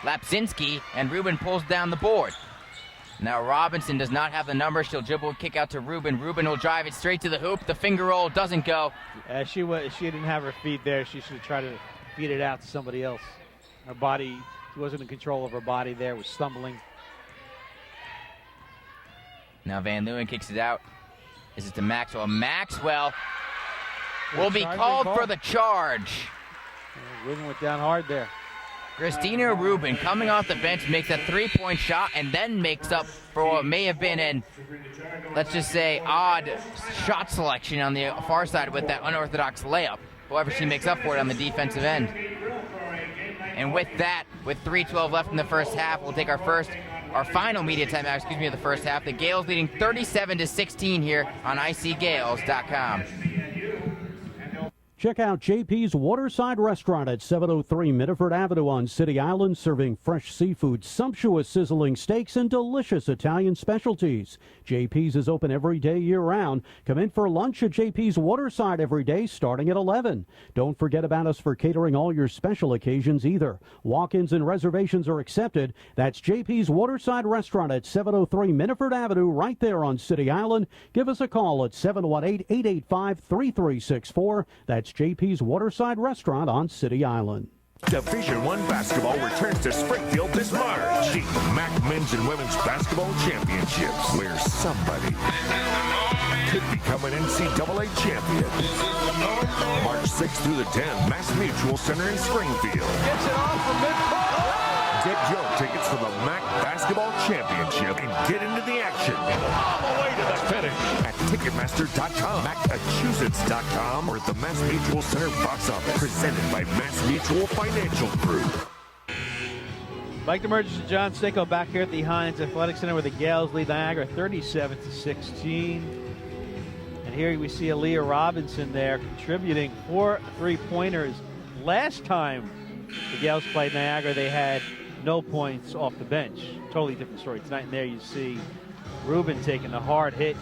Lapsinski, and Rubin pulls down the board. Now Robinson does not have the number. She'll dribble and kick out to Rubin. Rubin will drive it straight to the hoop. The finger roll doesn't go. She didn't have her feet there. She should have tried to feed it out to somebody else. Her body, she wasn't in control of her body there, was stumbling. Now Van Leeuwen kicks it out. This is to Maxwell. Maxwell will be called for the charge. Rubin went down hard there. Christina Rubin coming off the bench makes a 3-point shot and then makes up for what may have been an, let's just say, odd shot selection on the far side with that unorthodox layup. However, she makes up for it on the defensive end. And with that, with 3:12 left in the first half, we'll take our first our final media timeout, of the first half. The Gales leading 37-16 here on icgales.com. Check out JP's Waterside Restaurant at 703 Mitterford Avenue on City Island, serving fresh seafood, sumptuous sizzling steaks, and delicious Italian specialties. JP's is open every day year-round. Come in for lunch at JP's Waterside every day, starting at 11. Don't forget about us for catering all your special occasions either. Walk-ins and reservations are accepted. That's JP's Waterside Restaurant at 703 Mitterford Avenue, right there on City Island. Give us a call at 718-885-3364. That's JP's Waterside Restaurant on City Island. Division I basketball returns to Springfield this March. The MAC Men's and Women's Basketball Championships, where somebody could become an NCAA champion. March 6th through the 10th, Mass Mutual Center in Springfield. Gets it off from midcourt. Get your tickets for the MAC Basketball Championship and get into the action. All the way to the finish. At Ticketmaster.com, Massachusetts.com, or the Mass Mutual Center box office. Presented by Mass Mutual Financial Group. Mike Demergis and John Sicko back here at the Heinz Athletic Center where the Gales lead Niagara 37-16. And here we see Aaliyah Robinson there contributing 4 3-pointers. Last time the Gales played Niagara, they had no points off the bench. Totally different story tonight. And there you see Rubin taking a hard hit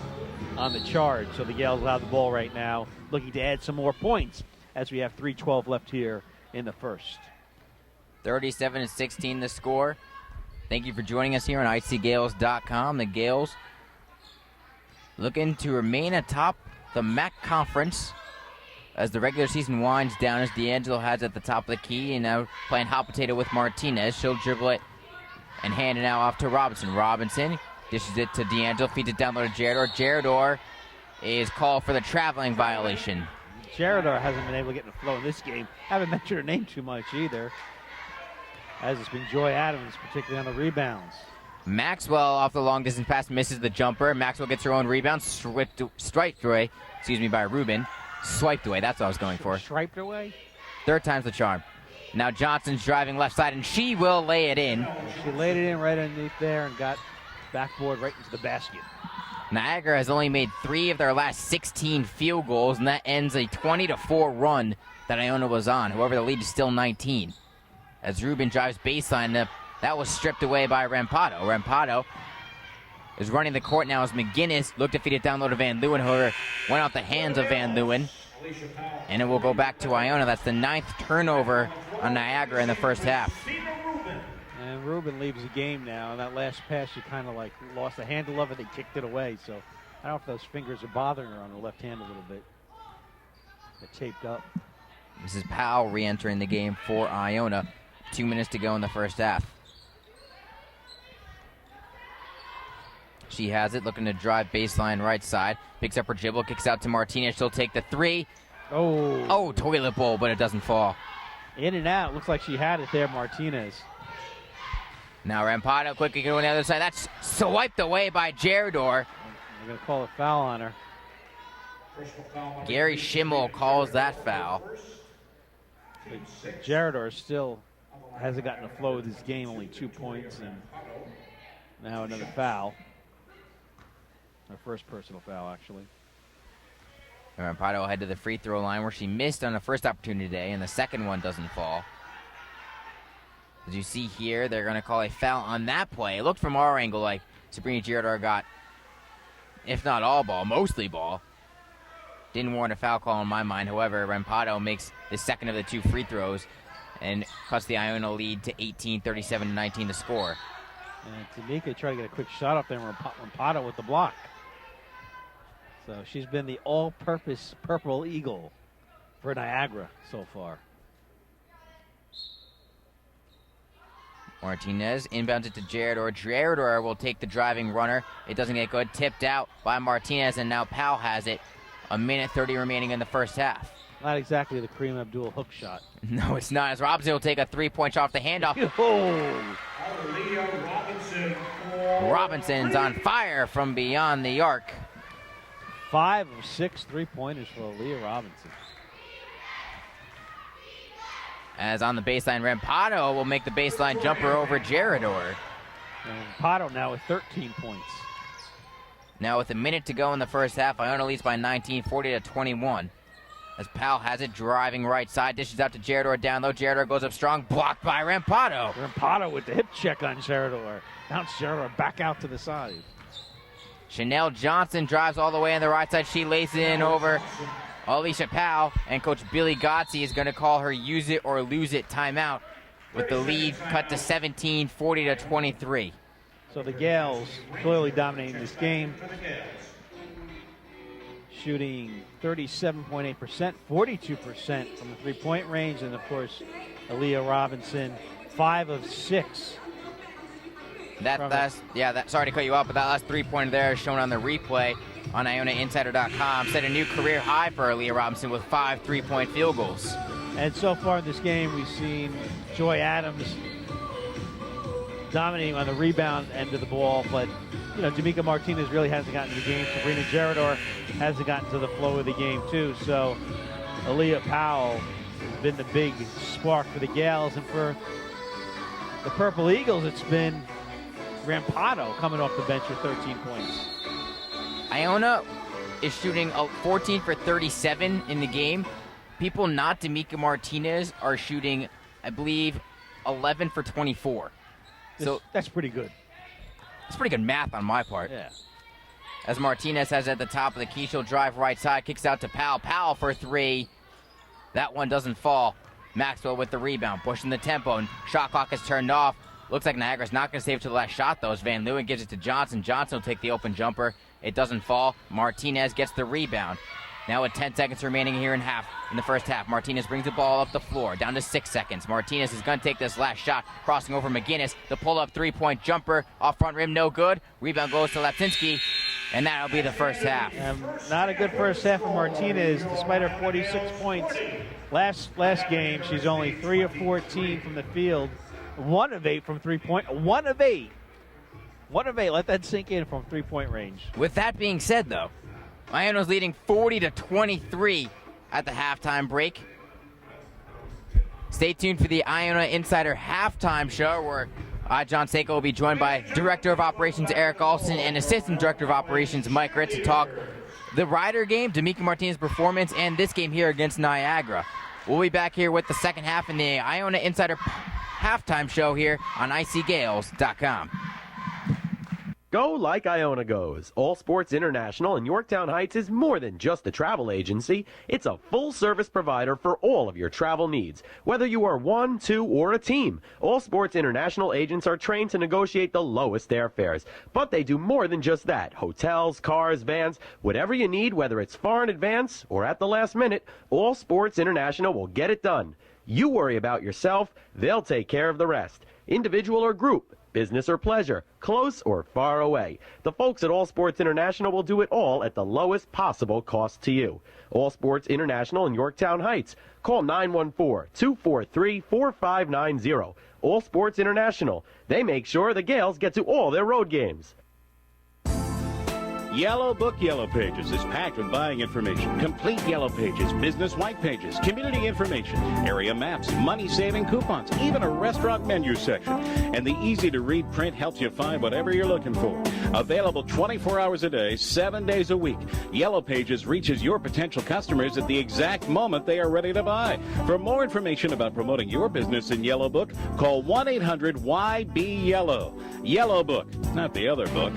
on the charge. So the Gales have the ball right now, looking to add some more points as we have 3:12 left here in the first. 37-16 the score. Thank you for joining us here on icgales.com. The Gales looking to remain atop the MAC Conference as the regular season winds down, as D'Angelo has at the top of the key, and now playing hot potato with Martinez. She'll dribble it and hand it now off to Robinson. Robinson dishes it to D'Angelo, feeds it down low to Jaredor. Jaredor is called for the traveling violation. Jaredor hasn't been able to get in the flow in this game. Haven't mentioned her name too much either, as it's been Joy Adams, particularly on the rebounds. Maxwell off the long distance pass misses the jumper. Maxwell gets her own rebound, swiped away by Rubin. Swiped away, that's what I was going for. Swiped away? Third time's the charm. Now Johnson's driving left side, and she will lay it in. She laid it in right underneath there and got backboard right into the basket. Niagara has only made 3 of their last 16 field goals, and that ends a 20-4 run that Iona was on. However, the lead is still 19. As Rubin drives baseline, that was stripped away by Rampado. Rampado is running the court now as McGinnis looked to feed it down low to Van Leeuwen. However, went off the hands of Van Leeuwen. And it will go back to Iona. That's the 9th turnover on Niagara in the first half. And Rubin leaves the game now. And that last pass, she kind of like lost the handle of it. They kicked it away. So I don't know if those fingers are bothering her on her left hand a little bit. They're taped up. This is Powell re-entering the game for Iona. 2 minutes to go in the first half. She has it, looking to drive baseline right side. Picks up her dribble, kicks out to Martinez. She'll take the 3. Oh, toilet bowl, but it doesn't fall. In and out. Looks like she had it there, Martinez. Now Rampado quickly going to the other side. That's swiped away by Jaredor. They're going to call a foul on her. Gary Schimmel calls that foul. Jaredor still hasn't gotten a flow of this game, only 2 points, and now another foul. Her first personal foul, actually. Rampado will head to the free throw line where she missed on the first opportunity today, and the second one doesn't fall. As you see here, they're going to call a foul on that play. It looked from our angle like Sabrina Giardar got, if not all ball, mostly ball. Didn't warrant a foul call in my mind. However, Rampado makes the second of the 2 free throws and cuts the Iona lead to 18, 37-19 to score. And Tanika tried to get a quick shot up there, and Rampado with the block. So she's been the all-purpose Purple Eagle for Niagara so far. Martinez inbounds it to Jaredor. Jaredor will take the driving runner. It doesn't get good. Tipped out by Martinez, and now Powell has it. 1:30 remaining in the first half. Not exactly the Kareem Abdul hook shot. No, it's not. As Robinson will take a 3-point shot off the handoff. Robinson's on fire from beyond the arc. 5 of 6 3-pointers for Aaliyah Robinson. As on the baseline, Rampado will make the baseline jumper over Jaredor. And Pato now with 13 points. Now with a minute to go in the first half, Iona leads by 19, 40-21. As Powell has it driving right side, dishes out to Gerador down low. Gerador goes up strong, blocked by Rampado. Rampado with the hip check on Gerador. Bounce Gerador back out to the side. Chanel Johnson drives all the way on the right side. She lays it in over Alicia Powell, and Coach Billy Gotzi is going to call her use it or lose it timeout with the lead cut to 17, 40-23. So the Gales clearly dominating this game. Shooting 37.8%, 42% from the three-point range, and of course, Aaliyah Robinson, 5 of 6. Sorry to cut you off, but that last three-pointer there is shown on the replay on IonaInsider.com. Set a new career high for Aaliyah Robinson with 5 three-point field goals. And so far in this game, we've seen Joy Adams dominating on the rebound end of the ball, but D'Amica Martinez really hasn't gotten to the game. Sabrina Gerador hasn't gotten to the flow of the game too. So Aaliyah Powell has been the big spark for the Gales, and for the Purple Eagles, it's been Rampado coming off the bench with 13 points. Iona is shooting 14 for 37 in the game. People not D'Amica Martinez are shooting, I believe, 11 for 24. So that's pretty good. It's pretty good math on my part. Yeah. As Martinez has at the top of the key, she'll drive right side, kicks out to Powell. Powell for 3. That one doesn't fall. Maxwell with the rebound, pushing the tempo, and shot clock is turned off. Looks like Niagara's not going to save it to the last shot, though, as Van Leeuwen gives it to Johnson. Johnson will take the open jumper. It doesn't fall. Martinez gets the rebound. Now with 10 seconds remaining here in the first half, Martinez brings the ball up the floor, down to 6 seconds. Martinez is going to take this last shot, crossing over McGinnis. The pull-up three-point jumper off front rim, no good. Rebound goes to Lapsinski, and that'll be the first half. Not a good first half for Martinez, despite her 46 points. Last game, she's only 3 of 14 from the field, 1 of 8 from three-point. 1 of 8. 1 of 8. Let that sink in from three-point range. With that being said, though, Iona's leading 40-23 at the halftime break. Stay tuned for the Iona Insider halftime show, where John Seiko will be joined by Director of Operations Eric Olson and Assistant Director of Operations Mike Ritz to talk the Rider game, D'Amica Martinez's performance, and this game here against Niagara. We'll be back here with the second half in the Iona Insider halftime show here on ICGales.com. Go like Iona goes. All Sports International in Yorktown Heights is more than just a travel agency. It's a full-service provider for all of your travel needs. Whether you are one, two, or a team, All Sports International agents are trained to negotiate the lowest airfares. But they do more than just that. Hotels, cars, vans, whatever you need, whether it's far in advance or at the last minute, All Sports International will get it done. You worry about yourself, they'll take care of the rest. Individual or group, business or pleasure, close or far away. The folks at All Sports International will do it all at the lowest possible cost to you. All Sports International in Yorktown Heights. Call 914-243-4590. All Sports International. They make sure the Gales get to all their road games. Yellow Book Yellow Pages is packed with buying information, complete Yellow Pages, business white pages, community information, area maps, money-saving coupons, even a restaurant menu section. And the easy-to-read print helps you find whatever you're looking for. Available 24 hours a day, 7 days a week. Yellow Pages reaches your potential customers at the exact moment they are ready to buy. For more information about promoting your business in Yellow Book, call 1-800-YB-YELLOW. Yellow Book, not the other book.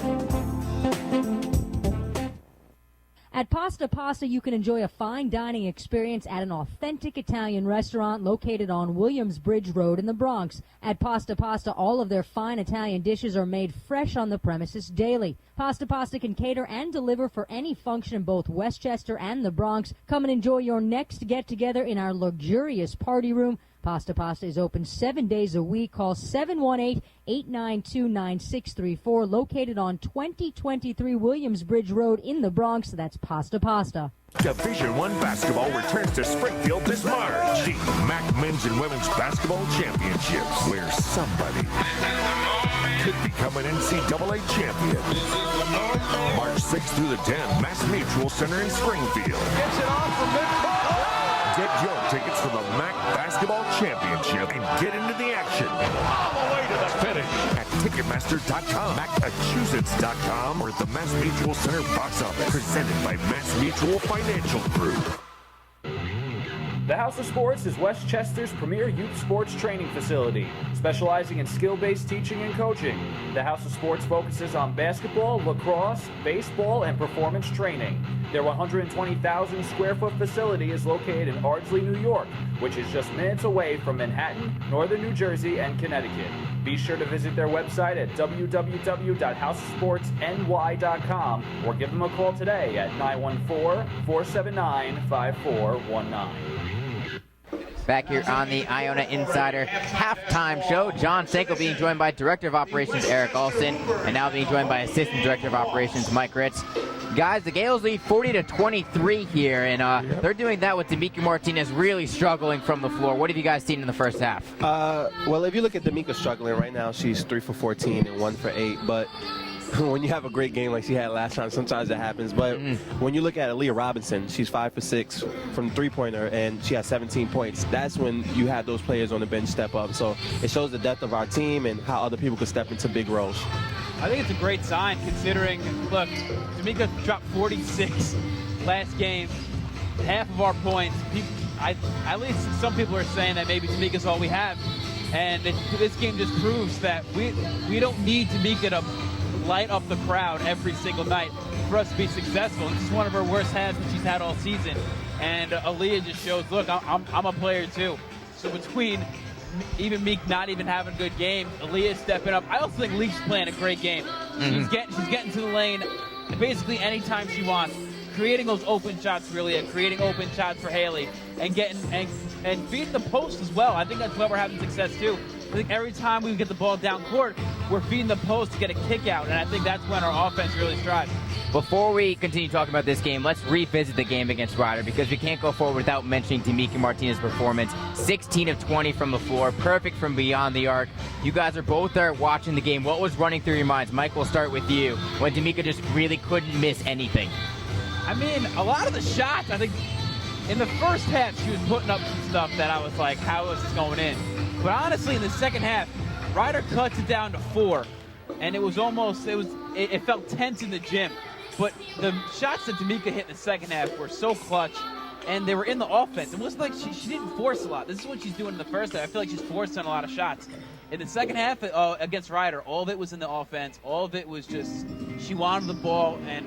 At Pasta Pasta, you can enjoy a fine dining experience at an authentic Italian restaurant located on Williamsbridge Road in the Bronx. At Pasta Pasta, all of their fine Italian dishes are made fresh on the premises daily. Pasta Pasta can cater and deliver for any function in both Westchester and the Bronx. Come and enjoy your next get-together in our luxurious party room. Pasta Pasta is open 7 days a week. Call 718-892-9634, located on 2023 Williamsbridge Road in the Bronx. That's Pasta Pasta. Division I basketball returns to Springfield this March. The MAC Men's and Women's Basketball Championships, where somebody could become an NCAA champion. March 6th through the 10th, Mass Mutual Center in Springfield. Gets it off from midcourt. Get your tickets for the MAC Basketball Championship and get into the action. All the way to the finish. At Ticketmaster.com, Massachusetts.com, or at the Mass Mutual Center box office. Presented by Mass Mutual Financial Group. The House of Sports is Westchester's premier youth sports training facility, specializing in skill-based teaching and coaching. The House of Sports focuses on basketball, lacrosse, baseball, and performance training. Their 120,000 square foot facility is located in Ardsley, New York, which is just minutes away from Manhattan, Northern New Jersey, and Connecticut. Be sure to visit their website at www.houseofsportsny.com or give them a call today at 914-479-5419. Back here on the Iona Insider halftime show, John Sanko being joined by Director of Operations Eric Olson, and now being joined by Assistant Director of Operations Mike Ritz. Guys, the Gales lead 40-23 here, and they're doing that with D'Amica Martinez really struggling from the floor. What have you guys seen in the first half? Well, if you look at D'Amica struggling right now, she's 3 for 14 and 1 for 8, but when you have a great game like she had last time, sometimes that happens. But when you look at Aaliyah Robinson, she's 5 for 6 from the three-pointer, and she has 17 points. That's when you have those players on the bench step up. So it shows the depth of our team and how other people can step into big roles. I think it's a great sign considering, look, D'Amica dropped 46 last game, half of our points. At least some people are saying that maybe D'Amica's all we have. And this game just proves that we don't need D'Amica to light up the crowd every single night for us to be successful. This is one of her worst halves that she's had all season. And Aaliyah just shows, look, I'm a player too. So between even Meek not even having a good game, Aaliyah stepping up. I also think Leaf's playing a great game. She's getting to the lane basically anytime she wants, creating those open shots for Aaliyah, creating open shots for Haley, and getting and feeding the post as well. I think that's why we're having success too. I think every time we get the ball down court, we're feeding the post to get a kick out, and I think that's when our offense really strives. Before we continue talking about this game, let's revisit the game against Ryder, because we can't go forward without mentioning D'Amica Martinez's performance. 16 of 20 from the floor, perfect from beyond the arc. You guys are both there watching the game. What was running through your minds? Mike, we'll start with you. When D'Amica just really couldn't miss anything. I mean, a lot of the shots, I think, in the first half, she was putting up some stuff that I was like, how is this going in? But honestly, in the second half, Ryder cuts it down to 4. And it felt tense in the gym. But the shots that D'Amica hit in the second half were so clutch, and they were in the offense. It wasn't like she didn't force a lot. This is what she's doing in the first half. I feel like she's forcing a lot of shots. In the second half against Ryder, all of it was in the offense. All of it was just she wanted the ball, and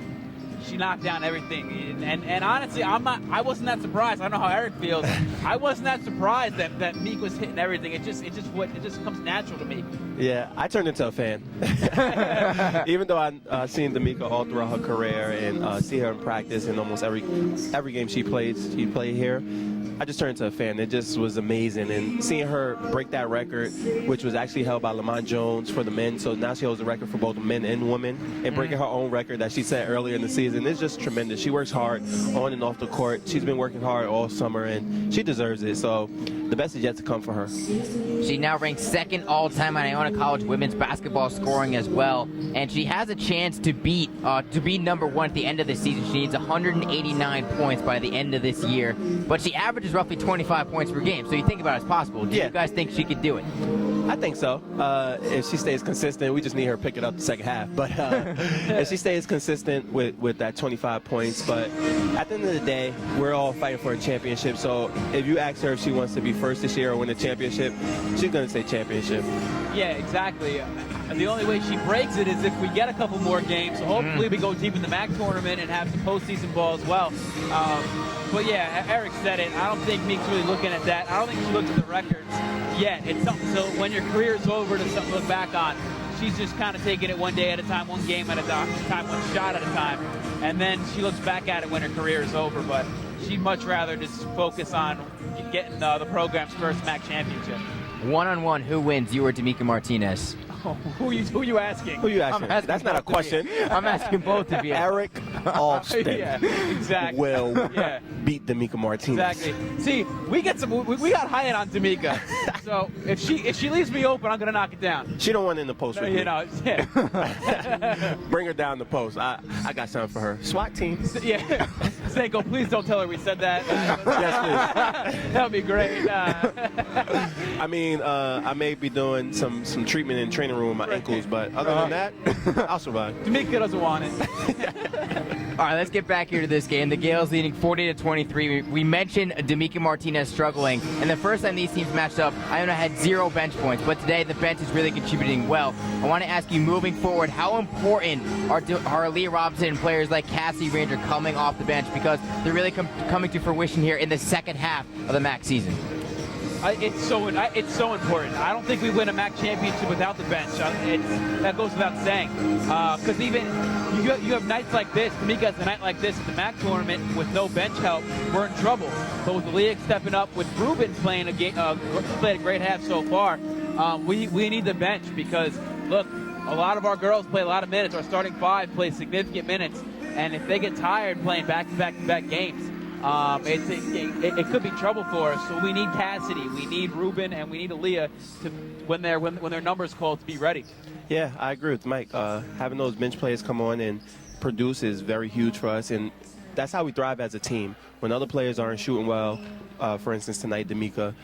she knocked down everything. And honestly, I wasn't that surprised. I don't know how Eric feels. I wasn't that surprised that Meek was hitting everything. It just comes natural to me. Yeah, I turned into a fan. Even though I've seen D'Amica all throughout her career and see her in practice in almost every game she played here, I just turned into a fan. It just was amazing. And seeing her break that record, which was actually held by Lamont Jones for the men, so now she holds the record for both men and women, and breaking her own record that she set earlier in the season, it's just tremendous. She works hard on and off the court. She's been working hard all summer, and she deserves it. So the best is yet to come for her. She now ranks second all-time on Iona College women's basketball scoring as well, and she has a chance to be number 1 at the end of the season. She needs 189 points by the end of this year, but she averages roughly 25 points per game, so you think about it as possible. Do you guys think she could do it? I think so. If she stays consistent, we just need her to pick it up the second half. But if she stays consistent with that 25 points, but at the end of the day, we're all fighting for a championship. So if you ask her if she wants to be first this year or win a championship, she's going to say championship. Yeah, exactly. The only way she breaks it is if we get a couple more games. So hopefully we go deep in the MAC tournament and have some postseason ball as well. But yeah, Eric said it. I don't think Meek's really looking at that. I don't think she looks at the records yet. It's something. So when your career's over, to something to look back on. She's just kind of taking it one day at a time, one game at a time, one shot at a time, and then she looks back at it when her career is over. But she'd much rather just focus on getting the program's first MAC championship. One-on-one, who wins, you or D'Amica Martinez? Who are you asking? Who are you asking? That's not a question. I'm asking both of you. Eric Alston Yeah, exactly. will beat D'Amica Martinez. Exactly. See, we got high on D'Amica. So if she leaves me open, I'm gonna knock it down. She don't want in the post with me. You know, yeah. Bring her down the post. I got something for her. SWAT team. Yeah. Sanko, please don't tell her we said that. Yes, please. That would be great. I mean, I may be doing some treatment in training room with my ankles, but other than that, I'll survive. D'Amica doesn't want it. All right, let's get back here to this game. The Gales leading 40-23. We mentioned D'Amica Martinez struggling, and the first time these teams matched up, Iona had 0 bench points, but today the bench is really contributing well. I want to ask you, moving forward, how important are Leah Robinson and players like Cassie Ranger coming off the bench, because they're really coming to fruition here in the second half of the MAC season? It's so important. I don't think we win a MAC championship without the bench. That goes without saying. Because even you have nights like this. D'Amica has a night like this at the MAC tournament with no bench help. We're in trouble. But with Leah stepping up, with Ruben playing played a great half so far, we need the bench, because look, a lot of our girls play a lot of minutes. Our starting 5 play significant minutes, and if they get tired playing back-to-back games, it could be trouble for us. So we need Cassidy, we need Ruben, and we need Aaliyah to when their numbers called to be ready. Yeah, I agree with Mike. Having those bench players come on and produce is very huge for us, and that's how we thrive as a team. When other players aren't shooting well, for instance tonight, D'Amica,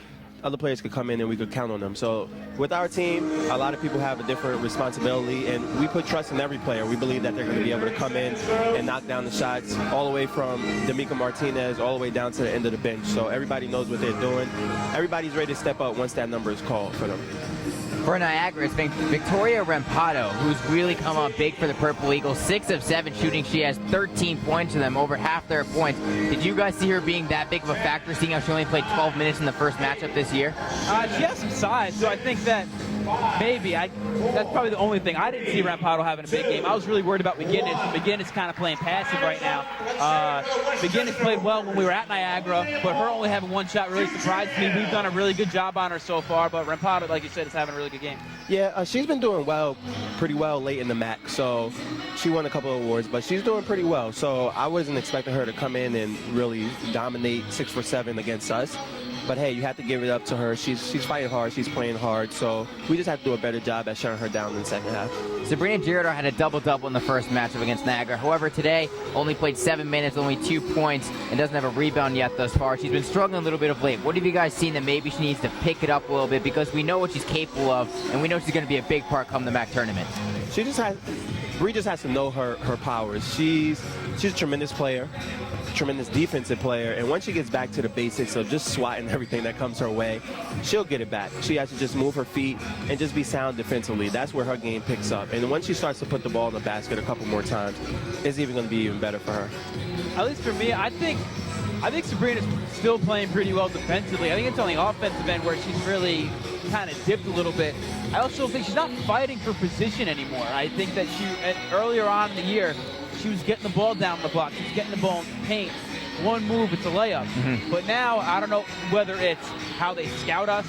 other players could come in and we could count on them. So with our team, a lot of people have a different responsibility, and we put trust in every player. We believe that they're going to be able to come in and knock down the shots all the way from D'Amica Martinez all the way down to the end of the bench. So everybody knows what they're doing. Everybody's ready to step up once that number is called for them. For Niagara, it's been Victoria Rampado, who's really come on big for the Purple Eagles. 6 of 7 shooting. She has 13 points to them, over half their points. Did you guys see her being that big of a factor, seeing how she only played 12 minutes in the first matchup this year? She has some size, so I think that maybe that's probably the only thing. I didn't see Rampado having a big game. I was really worried about McGinnis. McGinnis kind of playing passive right now. McGinnis played well when we were at Niagara, but her only having 1 shot really surprised me. We've done a really good job on her so far, but Rampado, like you said, is having a really good game. Yeah, she's been doing pretty well late in the MAC. So she won a couple of awards, but she's doing pretty well. So I wasn't expecting her to come in and really dominate 6 for 7 against us. But hey, you have to give it up to her. She's fighting hard. She's playing hard. So we just have to do a better job at shutting her down in the second half. Sabrina Girardot had a double-double in the first matchup against Niagara. However, today only played 7 minutes, only 2 points, and doesn't have a rebound yet thus far. She's been struggling a little bit of late. What have you guys seen that maybe she needs to pick it up a little bit, because we know what she's capable of, and we know she's going to be a big part come the MAC tournament? Bree just has to know her powers. She's a tremendous player, tremendous defensive player, and once she gets back to the basics of just swatting everything that comes her way, she'll get it back. She has to just move her feet and just be sound defensively. That's where her game picks up. And once she starts to put the ball in the basket a couple more times, it's even going to be even better for her. At least for me, I think Sabrina's still playing pretty well defensively. I think it's on the offensive end where she's really kind of dipped a little bit. I also think she's not fighting for position anymore. I think that earlier on in the year, she was getting the ball down the block. She was getting the ball in the paint. One move, it's a layup. Mm-hmm. But now, I don't know whether it's how they scout us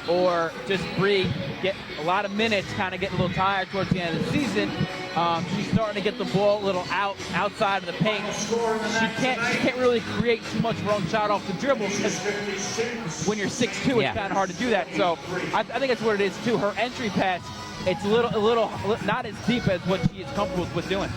or just Bree get a lot of minutes, kind of getting a little tired towards the end of the season. She's starting to get the ball a little outside of the paint. She can't really create too much her own shot off the dribble, because when you're 6'2", it's kind of hard to do that. So I think that's what it is too. Her entry pass, it's a little not as deep as what she is comfortable with doing.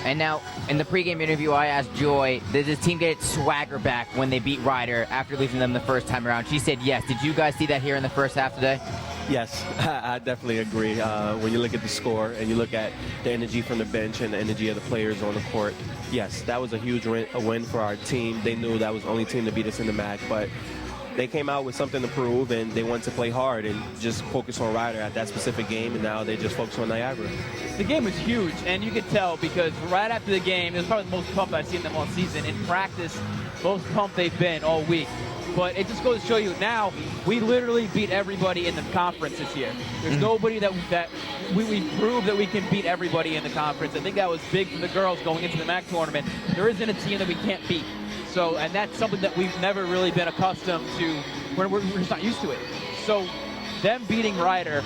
And now, in the pregame interview, I asked Joy, did this team get its swagger back when they beat Ryder after losing them the first time around? She said yes. Did you guys see that here in the first half today? Yes, I definitely agree. When you look at the score and you look at the energy from the bench and the energy of the players on the court, yes, that was a huge win for our team. They knew that was the only team to beat us in the MAC, but they came out with something to prove, and they wanted to play hard and just focus on Ryder at that specific game, and now they just focus on Niagara. The game was huge, and you could tell, because right after the game, it was probably the most pumped I've seen them all season. In practice, most pumped they've been all week. But it just goes to show you now, we literally beat everybody in the conference this year. There's nobody that we proved that we can beat everybody in the conference. I think that was big for the girls going into the MAC tournament. There isn't a team that we can't beat. So, and that's something that we've never really been accustomed to. We're just not used to it. So, them beating Ryder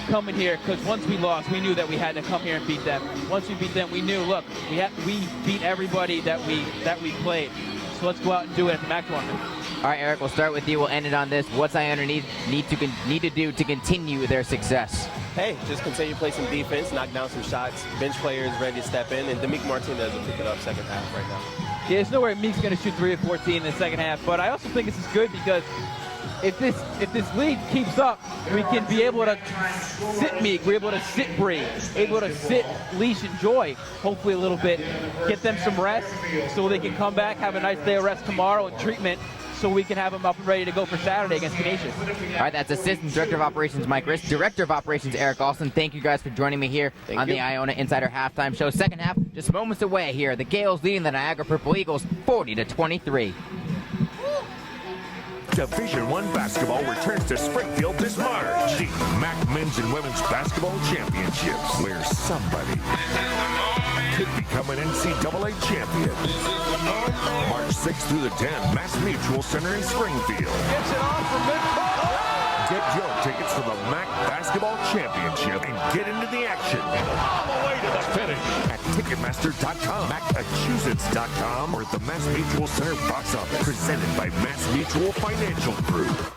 coming here because once we lost, we knew that we had to come here and beat them. Once we beat them, we knew, look, we beat everybody that we played. So let's go out and do it at the MAC tournament. All right, Eric, we'll start with you. We'll end it on this. What's Iona need to do to continue their success? Hey, just continue to play some defense, knock down some shots. Bench players ready to step in, and D'Amico Martinez will pick it up second half right now. Yeah, there's no way Meek's going to shoot 3 of 14 in the second half, but I also think this is good because if this lead keeps up, we can be able to sit Meek, we're able to sit Bree, able to sit Leash and Joy, hopefully a little bit, get them some rest so they can come back, have a nice day of rest tomorrow and treatment so we can have them up and ready to go for Saturday against Canisius. All right, that's Assistant Director of Operations Mike Riss, Director of Operations Eric Alston. Thank you guys for joining me here on the Iona Insider Halftime Show. Second half, just moments away here. The Gales leading the Niagara Purple Eagles 40-23. Division I basketball returns to Springfield this March. The MAC Men's and Women's Basketball Championships, where somebody could become an NCAA champion. March 6th through the 10th, Mass Mutual Center in Springfield. Gets it off from midcourt. Get your tickets for the MAC Basketball Championship and get into the action. All the way to the finish. At Ticketmaster.com, Massachusetts.com, or at the Mass Mutual Center box office. Presented by Mass Mutual Financial Group.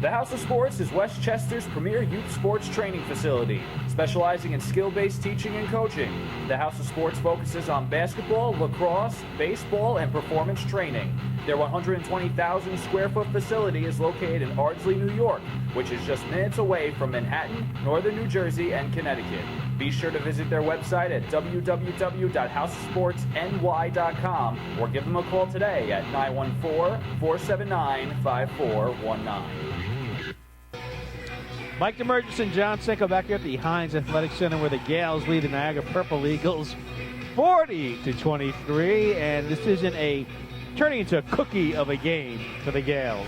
The House of Sports is Westchester's premier youth sports training facility, specializing in skill-based teaching and coaching. The House of Sports focuses on basketball, lacrosse, baseball, and performance training. Their 120,000 square foot facility is located in Ardsley, New York, which is just minutes away from Manhattan, Northern New Jersey, and Connecticut. Be sure to visit their website at www.houseofsportsny.com or give them a call today at 914-479-5419. Mike Demergis, John Senko back here at the Heinz Athletic Center where the Gales lead the Niagara Purple Eagles 40-23, and this isn't turning into a cookie of a game for the Gales.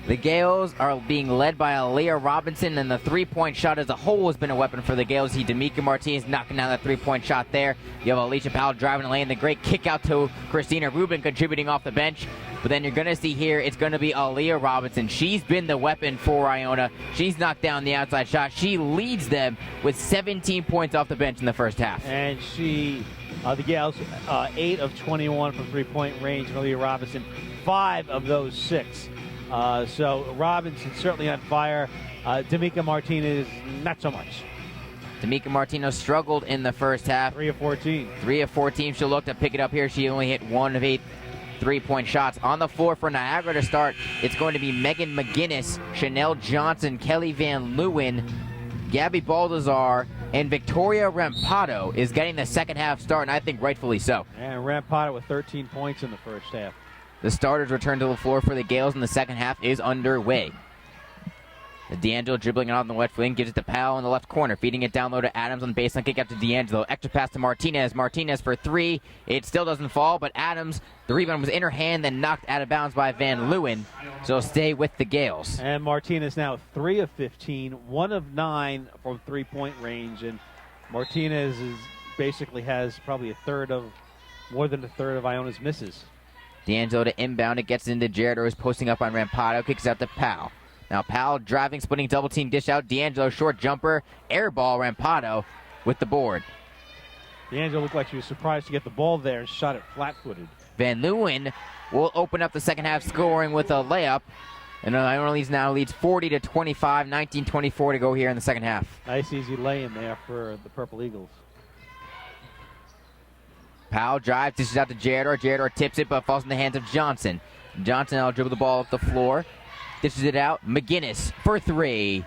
The Gales are being led by Aaliyah Robinson, and the three-point shot as a whole has been a weapon for the Gales. D'Amico Martinez knocking down that three-point shot there. You have Alicia Powell driving the lane. The great kick out to Christina Rubin contributing off the bench. But then you're going to see here, it's going to be Aaliyah Robinson. She's been the weapon for Iona. She's knocked down the outside shot. She leads them with 17 points off the bench in the first half. And the Gales, 8 of 21 from three-point range. And Aaliyah Robinson, 5 of those 6. So Robinson certainly on fire. D'Amico Martinez, not so much. D'Amico Martinez struggled in the first half. 3 of 14. 3 of 14. She'll look to pick it up here. She only hit 1 of 8 three-point shots. On the floor for Niagara to start, it's going to be Megan McGinnis, Chanel Johnson, Kelly Van Leeuwen, Gabby Baldazar, and Victoria Rampado is getting the second half start, and I think rightfully so. And Rampado with 13 points in the first half. The starters return to the floor for the Gales, and the second half is underway. D'Angelo dribbling it on the left wing, gives it to Powell in the left corner, feeding it down low to Adams on the baseline, kick out to D'Angelo. Extra pass to Martinez. Martinez for 3. It still doesn't fall, but Adams, the rebound was in her hand, then knocked out of bounds by Van Leeuwen. So stay with the Gales. And Martinez now 3 of 15, 1 of 9 from three-point range, and Martinez basically has probably more than a third of Iona's misses. D'Angelo to inbound. It gets into Jared, who's posting up on Rampado. Kicks out to Powell. Now Powell driving, splitting double team, dish out. D'Angelo, short jumper, air ball. Rampado with the board. D'Angelo looked like she was surprised to get the ball there and shot it flat-footed. Van Leeuwen will open up the second half scoring with a layup. And Iona now leads 40-25, 19-24 to go here in the second half. Nice easy lay-in there for the Purple Eagles. Powell drives, dishes out to Jaredor. Jaredor tips it, but falls in the hands of Johnson. Johnson now dribble the ball up the floor. Dishes it out. McGinnis for 3.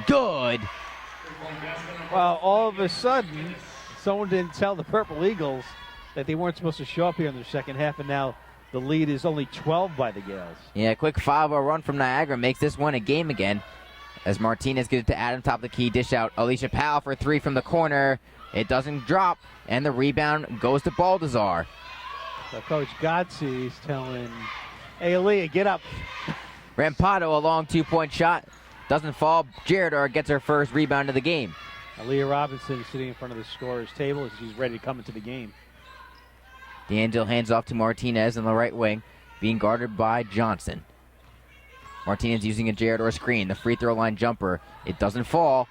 Good. Well, all of a sudden, someone didn't tell the Purple Eagles that they weren't supposed to show up here in the second half, and now the lead is only 12 by the Gales. Yeah, a quick 5-0 run from Niagara makes this one a game again. As Martinez gives it to Adam, top of the key, dish out. Alicia Powell for 3 from the corner. It doesn't drop, and the rebound goes to Baldazar. So Coach Godsey is telling, hey, Aaliyah, get up. Rampado, a long 2-point shot. Doesn't fall. Jaredor gets her first rebound of the game. Aaliyah Robinson is sitting in front of the scorer's table as she's ready to come into the game. D'Angelo hands off to Martinez on the right wing, being guarded by Johnson. Martinez using a Gerador screen. The free throw line jumper. It doesn't fall.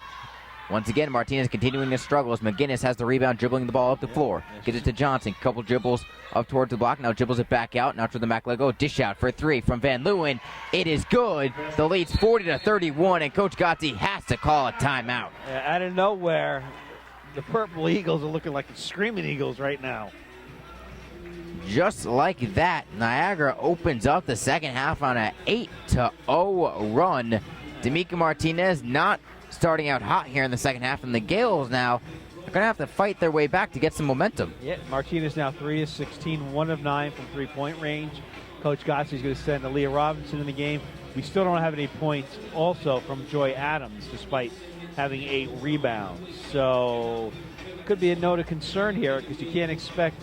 Once again, Martinez continuing to struggle as McGinnis has the rebound, dribbling the ball up the floor. Gives it to Johnson. Couple dribbles up towards the block. Now dribbles it back out. Now to the Mac Lego. Dish out for 3 from Van Leeuwen. It is good. The lead's 40-31, and Coach Gotze has to call a timeout. Out of nowhere, the Purple Eagles are looking like the Screaming Eagles right now. Just like that, Niagara opens up the second half on an 8-0 run. D'Amica Martinez not starting out hot here in the second half, and the Gales now are going to have to fight their way back to get some momentum. Yeah, Martinez now 3 of 16, 1 of 9 from three-point range. Coach Gotze is going to send Aaliyah Robinson in the game. We still don't have any points also from Joy Adams, despite having 8 rebounds. So could be a note of concern here, because you can't expect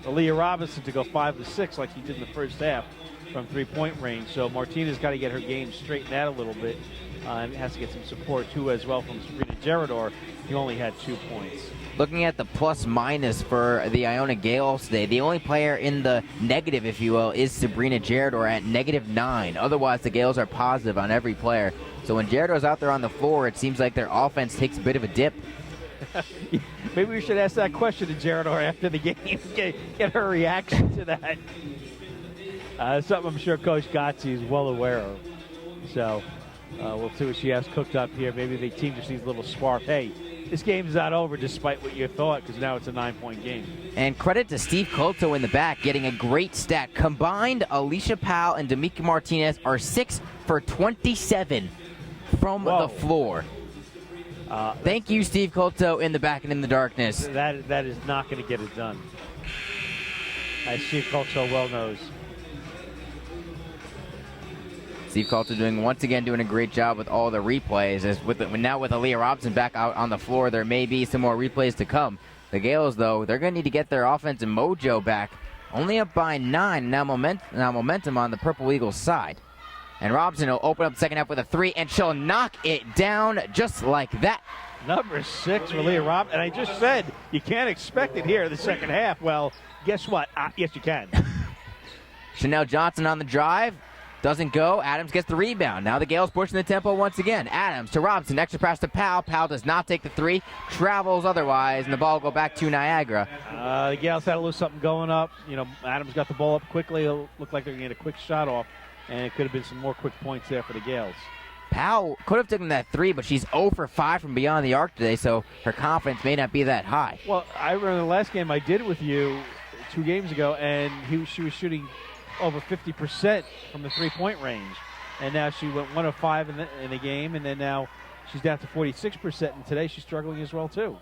Aaliyah Robinson to go 5 of 6 like he did in the first half from three-point range. So Martinez got to get her game straightened out a little bit. And has to get some support, too, as well from Sabrina Gerador. He only had 2 points. Looking at the plus-minus for the Iona Gales today, the only player in the negative, if you will, is Sabrina Gerador at -9. Otherwise, the Gales are positive on every player. So when Gerador's out there on the floor, it seems like their offense takes a bit of a dip. Maybe we should ask that question to Gerador after the game. Get her reaction to that. Something I'm sure Coach Gotze is well aware of. So we'll see what she has cooked up here. Maybe the team just needs a little spark. Hey, this game's not over despite what you thought, because now it's a 9-point game. And credit to Steve Colto in the back, getting a great stat. Combined, Alicia Powell and D'Amica Martinez are 6 for 27 from the floor. Thank you, Steve Colto, in the back and in the darkness. That is not going to get it done, as Steve Colto well knows. Steve Colto once again doing a great job with all the replays. Now with Aaliyah Robinson back out on the floor, there may be some more replays to come. The Gales, though, they're going to need to get their offensive mojo back. Only up by 9. Now momentum on the Purple Eagles side. And Robinson will open up the second half with a 3, and she'll knock it down just like that. Number 6 for Leah Robinson. And I just said you can't expect it here in the second half. Well, guess what? Yes, you can. Chanel Johnson on the drive. Doesn't go. Adams gets the rebound. Now the Gales pushing the tempo once again. Adams to Robinson. Extra pass to Powell. Powell does not take the 3. Travels otherwise, and the ball will go back to Niagara. The Gales had a little something going up. Adams got the ball up quickly. It looked like they're going to get a quick shot off, and it could have been some more quick points there for the Gales. Powell could have taken that 3, but she's 0 for 5 from beyond the arc today, so her confidence may not be that high. Well, I remember the last game I did with you 2 games ago, and she was shooting over 50% from the three-point range. And now she went 1 of 5 in the game, and then now she's down to 46%, and today she's struggling as well, too.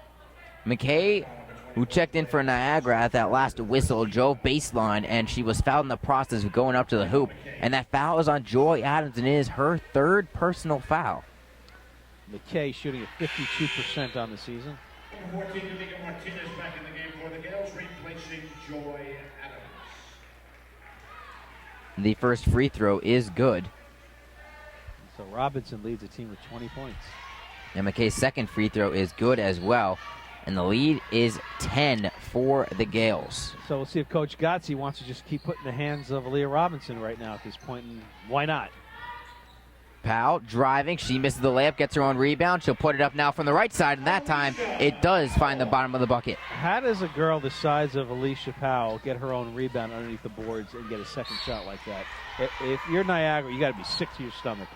McKay, who checked in for Niagara at that last whistle, drove baseline, and she was fouled in the process of going up to the hoop. And that foul is on Joy Adams, and it is her 3rd personal foul. McKay shooting at 52% on the season. 14, D'Amica Martinez back in the game for the Gales, replacing Joy Adams. The first free throw is good. So Robinson leads the team with 20 points. And McKay's second free throw is good as well. And the lead is 10 for the Gales. So we'll see if Coach Gotze wants to just keep putting the hands of Aaliyah Robinson right now at this point, and why not? Powell driving. She misses the layup, gets her own rebound. She'll put it up now from the right side, and that time it does find the bottom of the bucket. How does a girl the size of Alicia Powell get her own rebound underneath the boards and get a second shot like that? If you're Niagara, you got to be sick to your stomach.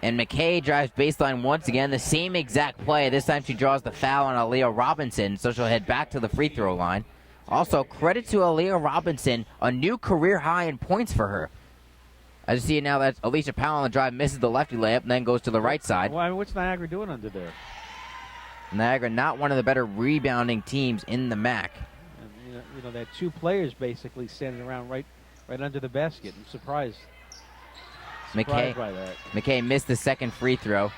And McKay drives baseline once again, the same exact play. This time she draws the foul on Aaliyah Robinson, so she'll head back to the free throw line. Also, credit to Aaliyah Robinson, a new career high in points for her. As you see now, that's Alicia Powell on the drive, misses the lefty layup, and then goes to the right side. Well, what's Niagara doing under there? Niagara not one of the better rebounding teams in the MAC. And, they had 2 players basically standing around right under the basket. I'm surprised by that. McKay missed the second free throw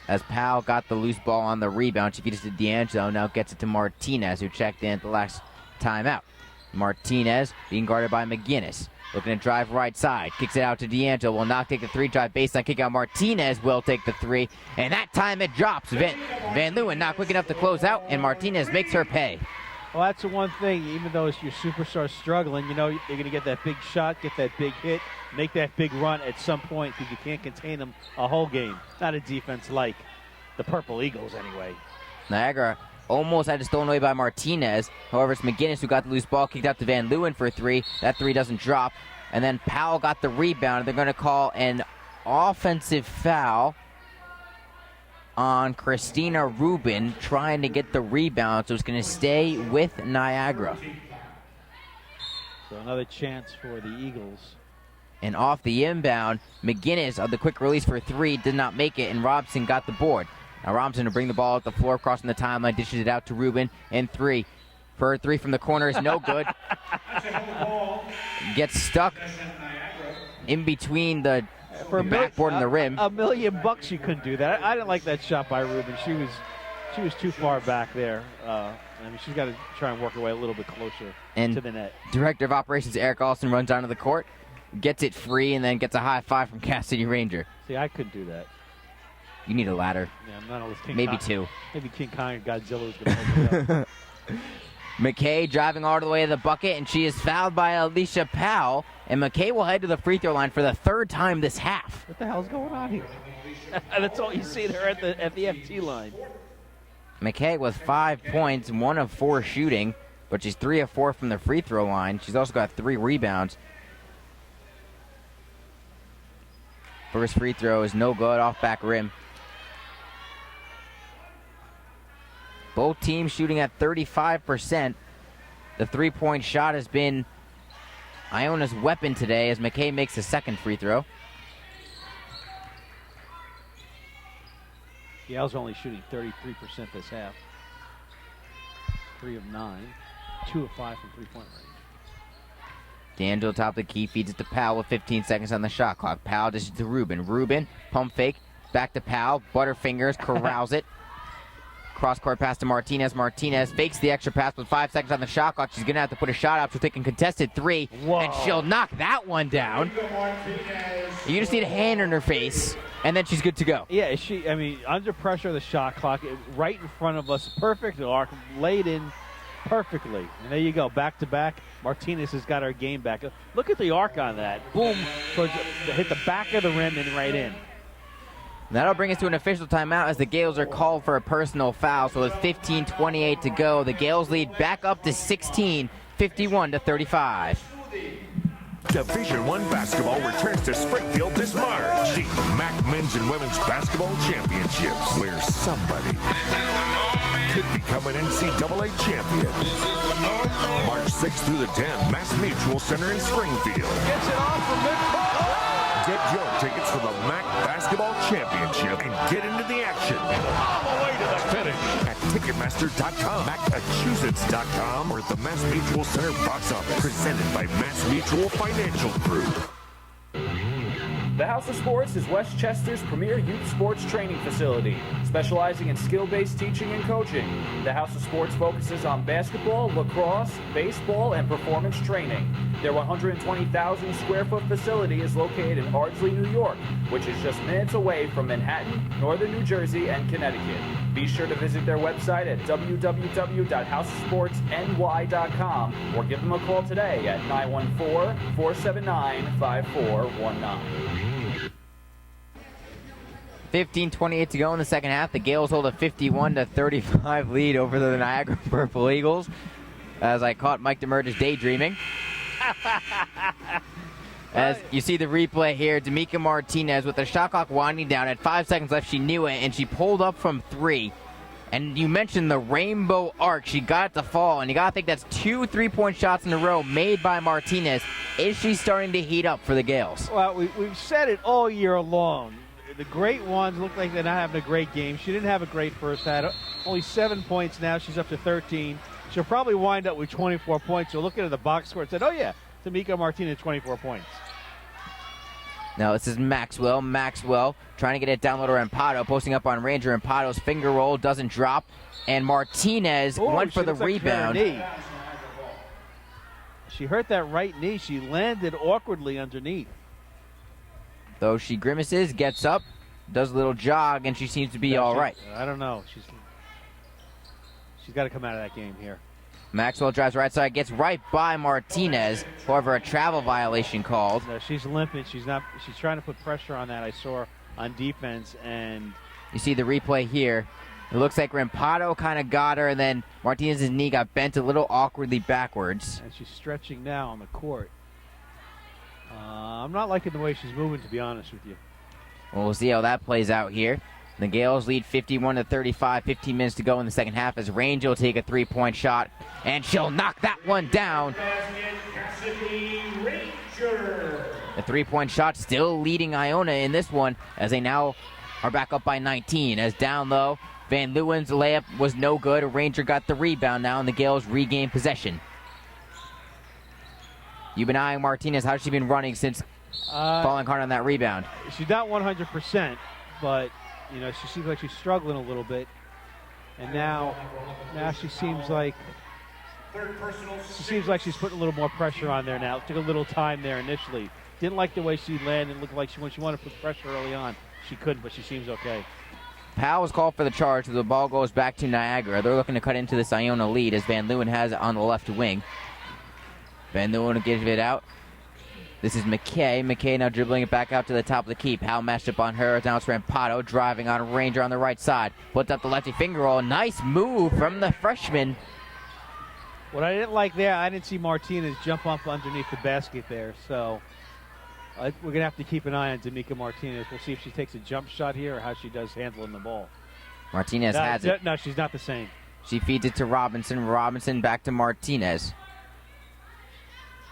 as Powell got the loose ball on the rebound. She feeds it to D'Angelo, now gets it to Martinez, who checked in at the last timeout. Martinez being guarded by McGinnis. Looking to drive right side. Kicks it out to D'Angelo. Will not take the 3. Drive baseline. Kick out. Martinez will take the 3. And that time it drops. Van Leeuwen not quick enough to close out. And Martinez makes her pay. Well, that's the one thing. Even though your superstar's struggling, you know they're going to get that big shot, get that big hit, make that big run at some point because you can't contain them a whole game. Not a defense like the Purple Eagles, anyway. Niagara almost had it stolen away by Martinez. However, it's McGinnis who got the loose ball, kicked out to Van Leeuwen for 3. That 3 doesn't drop. And then Powell got the rebound. They're going to call an offensive foul on Christina Rubin trying to get the rebound. So it's going to stay with Niagara. So another chance for the Eagles. And off the inbound, McGinnis of the quick release for 3 did not make it, and Robson got the board. Now Robson to bring the ball up the floor, crossing the timeline, dishes it out to Rubin, and 3. For 3 from the corner is no good. Gets stuck in between the backboard and the rim. $1 million you couldn't do that. I didn't like that shot by Rubin. She was too far back there. I mean, she's got to try and work her way a little bit closer to the net. Director of Operations Eric Austin runs onto the court, gets it free, and then gets a high five from Cass City Ranger. See, I couldn't do that. You need a ladder. Yeah, I'm not always King Maybe Kong. 2. Maybe King Kong and Godzilla is going to hold me up. McKay driving all the way to the bucket, and she is fouled by Alicia Powell. And McKay will head to the free throw line for the 3rd time this half. What the hell's going on here? That's all you see there at the FT line. McKay with 5 points, 1 of 4 shooting, but she's 3 of 4 from the free throw line. She's also got 3 rebounds. First free throw is no good, off back rim. Both teams shooting at 35%. The 3-point shot has been Iona's weapon today as McKay makes the 2nd free throw. Yale's only shooting 33% this half. 3 of 9. 2 of 5 from 3-point range. D'Angelo top of the key, feeds it to Powell with 15 seconds on the shot clock. Powell dishes to Rubin. Rubin, pump fake, back to Powell. Butterfingers, corrals it. Cross-court pass to Martinez. Martinez fakes the extra pass with 5 seconds on the shot clock. She's going to have to put a shot up. She'll take a contested 3, and she'll knock that one down. You just need a hand in her face, and then she's good to go. Yeah, I mean, under pressure of the shot clock, right in front of us, perfect arc, laid in perfectly. And there you go, back-to-back. Martinez has got her game back. Look at the arc on that. Boom, hit the back of the rim and right in. That'll bring us to an official timeout as the Gales are called for a personal foul. So with 15:28 to go, the Gales lead back up to 16, 51-35. Division I basketball returns to Springfield this March. The MAC Men's and Women's Basketball Championships, where somebody could become an NCAA champion. March 6th through the 10th, Mass Mutual Center in Springfield. Gets it off from midcourt. Get your tickets for the MAC Basketball Championship and get into the action. All the way to the finish. At Ticketmaster.com, Massachusetts.com, or the Mass Mutual Center box office. Presented by Mass Mutual Financial Group. The House of Sports is Westchester's premier youth sports training facility, specializing in skill-based teaching and coaching. The House of Sports focuses on basketball, lacrosse, baseball, and performance training. Their 120,000 square foot facility is located in Ardsley, New York, which is just minutes away from Manhattan, Northern New Jersey, and Connecticut. Be sure to visit their website at www.houseofsportsny.com or give them a call today at 914-479-5419. 15:28 to go in the second half. The Gales hold a 51-35 lead over the Niagara Purple Eagles. As I caught Mike DeMurtis daydreaming. As you see the replay here, D'Amica Martinez with the shot clock winding down. At 5 seconds left, she knew it, and she pulled up from 3. And you mentioned the rainbow arc. She got it to fall, and you got to think that's 2 3-point shots in a row made by Martinez. Is she starting to heat up for the Gales? Well, we've said it all year long. The great ones look like they're not having a great game. She didn't have a great first half. Only 7 points now. She's up to 13. She'll probably wind up with 24 points. So looking at the box score and said, oh, yeah, D'Amica Martinez, 24 points. Now this is Maxwell. Maxwell trying to get it down low to Rampado, posting up on Ranger. Rampado's finger roll doesn't drop. And Martinez went for the rebound. She hurt that right knee. She landed awkwardly underneath. Though she grimaces, gets up, does a little jog, and she seems to be all right. I don't know. She's got to come out of that game here. Maxwell drives right side, gets right by Martinez. However, a travel violation called. No, she's limping. She's trying to put pressure on that. I saw her on defense, and you see the replay here. It looks like Rampado kind of got her, and then Martinez's knee got bent a little awkwardly backwards. And she's stretching now on the court. I'm not liking the way she's moving, to be honest with you. Well, we'll see how that plays out here. The Gales lead 51-35, 15 minutes to go in the second half as Ranger will take a three-point shot, and she'll knock that one down. The three-point shot still leading Iona in this one as they now are back up by 19. As down low, Van Leeuwen's layup was no good. Ranger got the rebound now, and the Gales regain possession. You've been eyeing Martinez. How's she been running since falling hard on that rebound? She's not 100%, but you know, she seems like she's struggling a little bit. And now she seems like she's putting a little more pressure on there now. It took a little time there initially. Didn't like the way she landed. Looked like when she wanted to put pressure early on, she couldn't, but she seems okay. Powell was called for the charge, so the ball goes back to Niagara. They're looking to cut into this Iona lead as Van Leeuwen has it on the left wing. Van Leeuwen will give it out. This is McKay. McKay now dribbling it back out to the top of the key. Powell matched up on her. Now it's Rampado driving on Ranger on the right side. Puts up the lefty finger roll. Nice move from the freshman. What I didn't like there, I didn't see Martinez jump up underneath the basket there. So we're going to have to keep an eye on D'Amica Martinez. We'll see if she takes a jump shot here or how she does handling the ball. Martinez has it. No, she's not the same. She feeds it to Robinson. Robinson back to Martinez.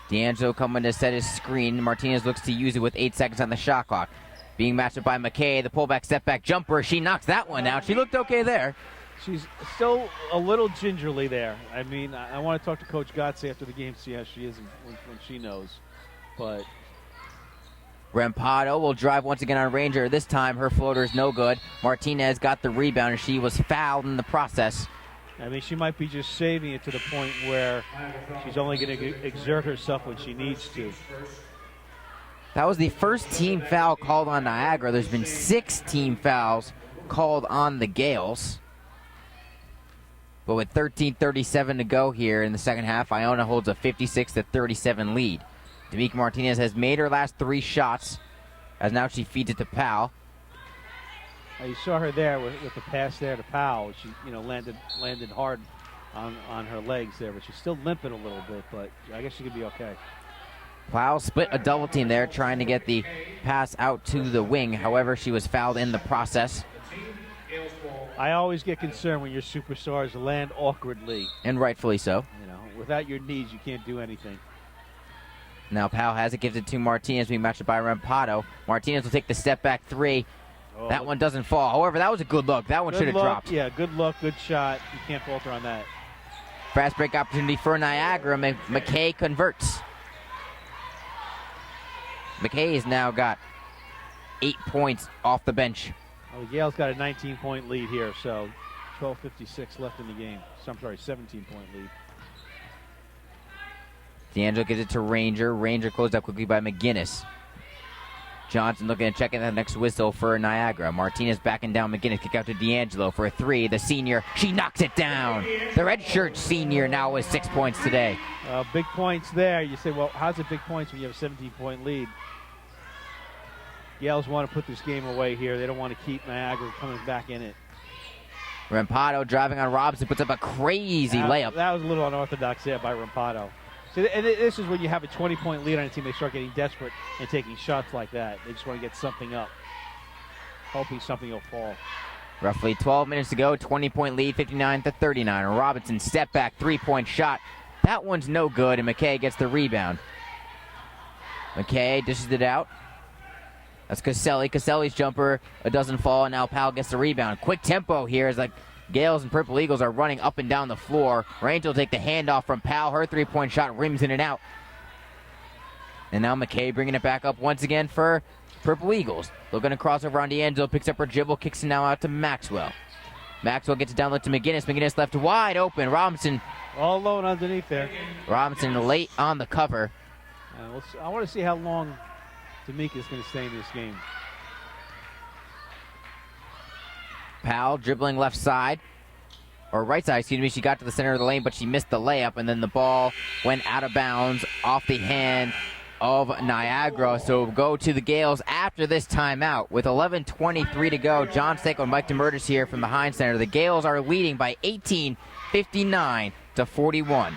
D'Angelo coming to set his screen. Martinez looks to use it with 8 seconds on the shot clock. Being matched up by McKay. The pullback step back jumper. She knocks that one out. She looked okay there. She's still a little gingerly there. I mean, I want to talk to Coach Gotze after the game, see how she is when she knows. But Rampado will drive once again on Ranger. This time her floater is no good. Martinez got the rebound and she was fouled in the process. I mean, she might be just saving it to the point where she's only going to exert herself when she needs to. That was the first team foul called on Niagara. There's been 6 team fouls called on the Gales. But with 13:37 to go here in the second half, Iona holds a 56-37 lead. D'Amica Martinez has made her last 3 shots, as now she feeds it to Powell. You saw her there with the pass there to Powell. She, landed hard on her legs there, but she's still limping a little bit. But I guess she could be okay. Powell split a double team there, trying to get the pass out to the wing. However, she was fouled in the process. I always get concerned when your superstars land awkwardly. And rightfully so. Without your knees, you can't do anything. Now Powell has it, gives it to Martinez, being matched up by Rampado. Martinez will take the step back 3. Oh. That one doesn't fall. However, that was a good look. That one should have dropped. Yeah, good look, good shot. You can't falter on that. Fast break opportunity for Niagara. McKay converts. McKay has now got 8 points off the bench. Oh, Yale's got a 19-point lead here, so 12:56 left in the game. So, I'm sorry, 17-point lead. D'Angelo gives it to Ranger. Ranger closed up quickly by McGinnis. Johnson looking to check in the next whistle for Niagara. Martinez backing down McGinnis. Kick out to D'Angelo for a 3. The senior, she knocks it down. The redshirt senior now with 6 points today. Big points there. You say, well, how's it big points when you have a 17-point lead? Yales want to put this game away here. They don't want to keep Niagara coming back in it. Rampado driving on Robinson, puts up a crazy layup. That was a little unorthodox there by Rampado. So, and this is when you have a 20-point lead on a team, they start getting desperate and taking shots like that. They just want to get something up, hoping something will fall. Roughly 12 minutes to go, 20-point lead, 59-39. Robinson step back, 3-point shot. That one's no good, and McKay gets the rebound. McKay dishes it out. That's Caselli. Caselli's jumper doesn't fall, and now Powell gets the rebound. Quick tempo here as like Gales and Purple Eagles are running up and down the floor. Ranger will take the handoff from Powell. Her 3-point shot rims in and out. And now McKay bringing it back up once again for Purple Eagles. Looking to cross over on D'Angelo, picks up her dribble, kicks it now out to Maxwell. Maxwell gets it down low to McGinnis. McGinnis left wide open. Robinson. All alone underneath there. Robinson late on the cover. I want to see how long D'Amica is going to stay in this game. Powell dribbling left side. or right side, excuse me. She got to the center of the lane, but she missed the layup, and then the ball went out of bounds off the hand of Niagara. So we'll go to the Gales after this timeout with 11:23 to go. John Stanko and Mike DeMurtis here from the Heinz Center. The Gales are leading by 18, 59-41.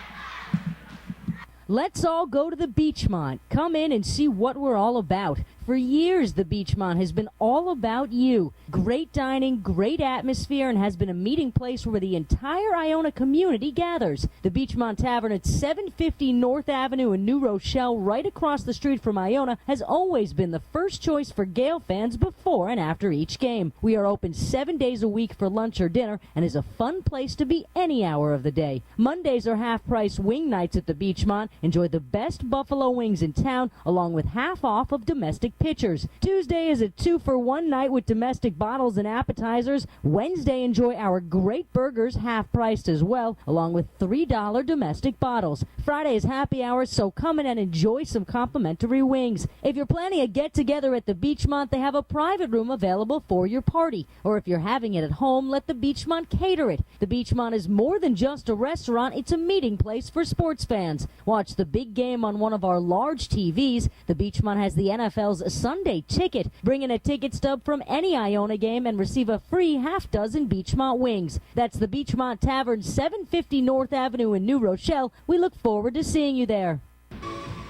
Let's all go to the Beachmont. Come in and see what we're all about. For years, the Beachmont has been all about you. Great dining, great atmosphere, and has been a meeting place where the entire Iona community gathers. The Beachmont Tavern at 750 North Avenue in New Rochelle, right across the street from Iona, has always been the first choice for Gale fans before and after each game. We are open 7 days a week for lunch or dinner and is a fun place to be any hour of the day. Mondays are half-price wing nights at the Beachmont. Enjoy the best buffalo wings in town, along with half off of domestic pitchers. Tuesday is a 2-for-1 night with domestic bottles and appetizers. Wednesday, enjoy our great burgers, half-priced as well, along with $3 domestic bottles. Friday is happy hour, so come in and enjoy some complimentary wings. If you're planning a get-together at the Beachmont, they have a private room available for your party. Or if you're having it at home, let the Beachmont cater it. The Beachmont is more than just a restaurant, it's a meeting place for sports fans. Watch the big game on one of our large TVs. The Beachmont has the NFL's Sunday Ticket. Bring in a ticket stub from any Iona game and receive a free half-dozen Beachmont wings. That's the Beachmont Tavern, 750 North Avenue in New Rochelle. We look forward to seeing you there.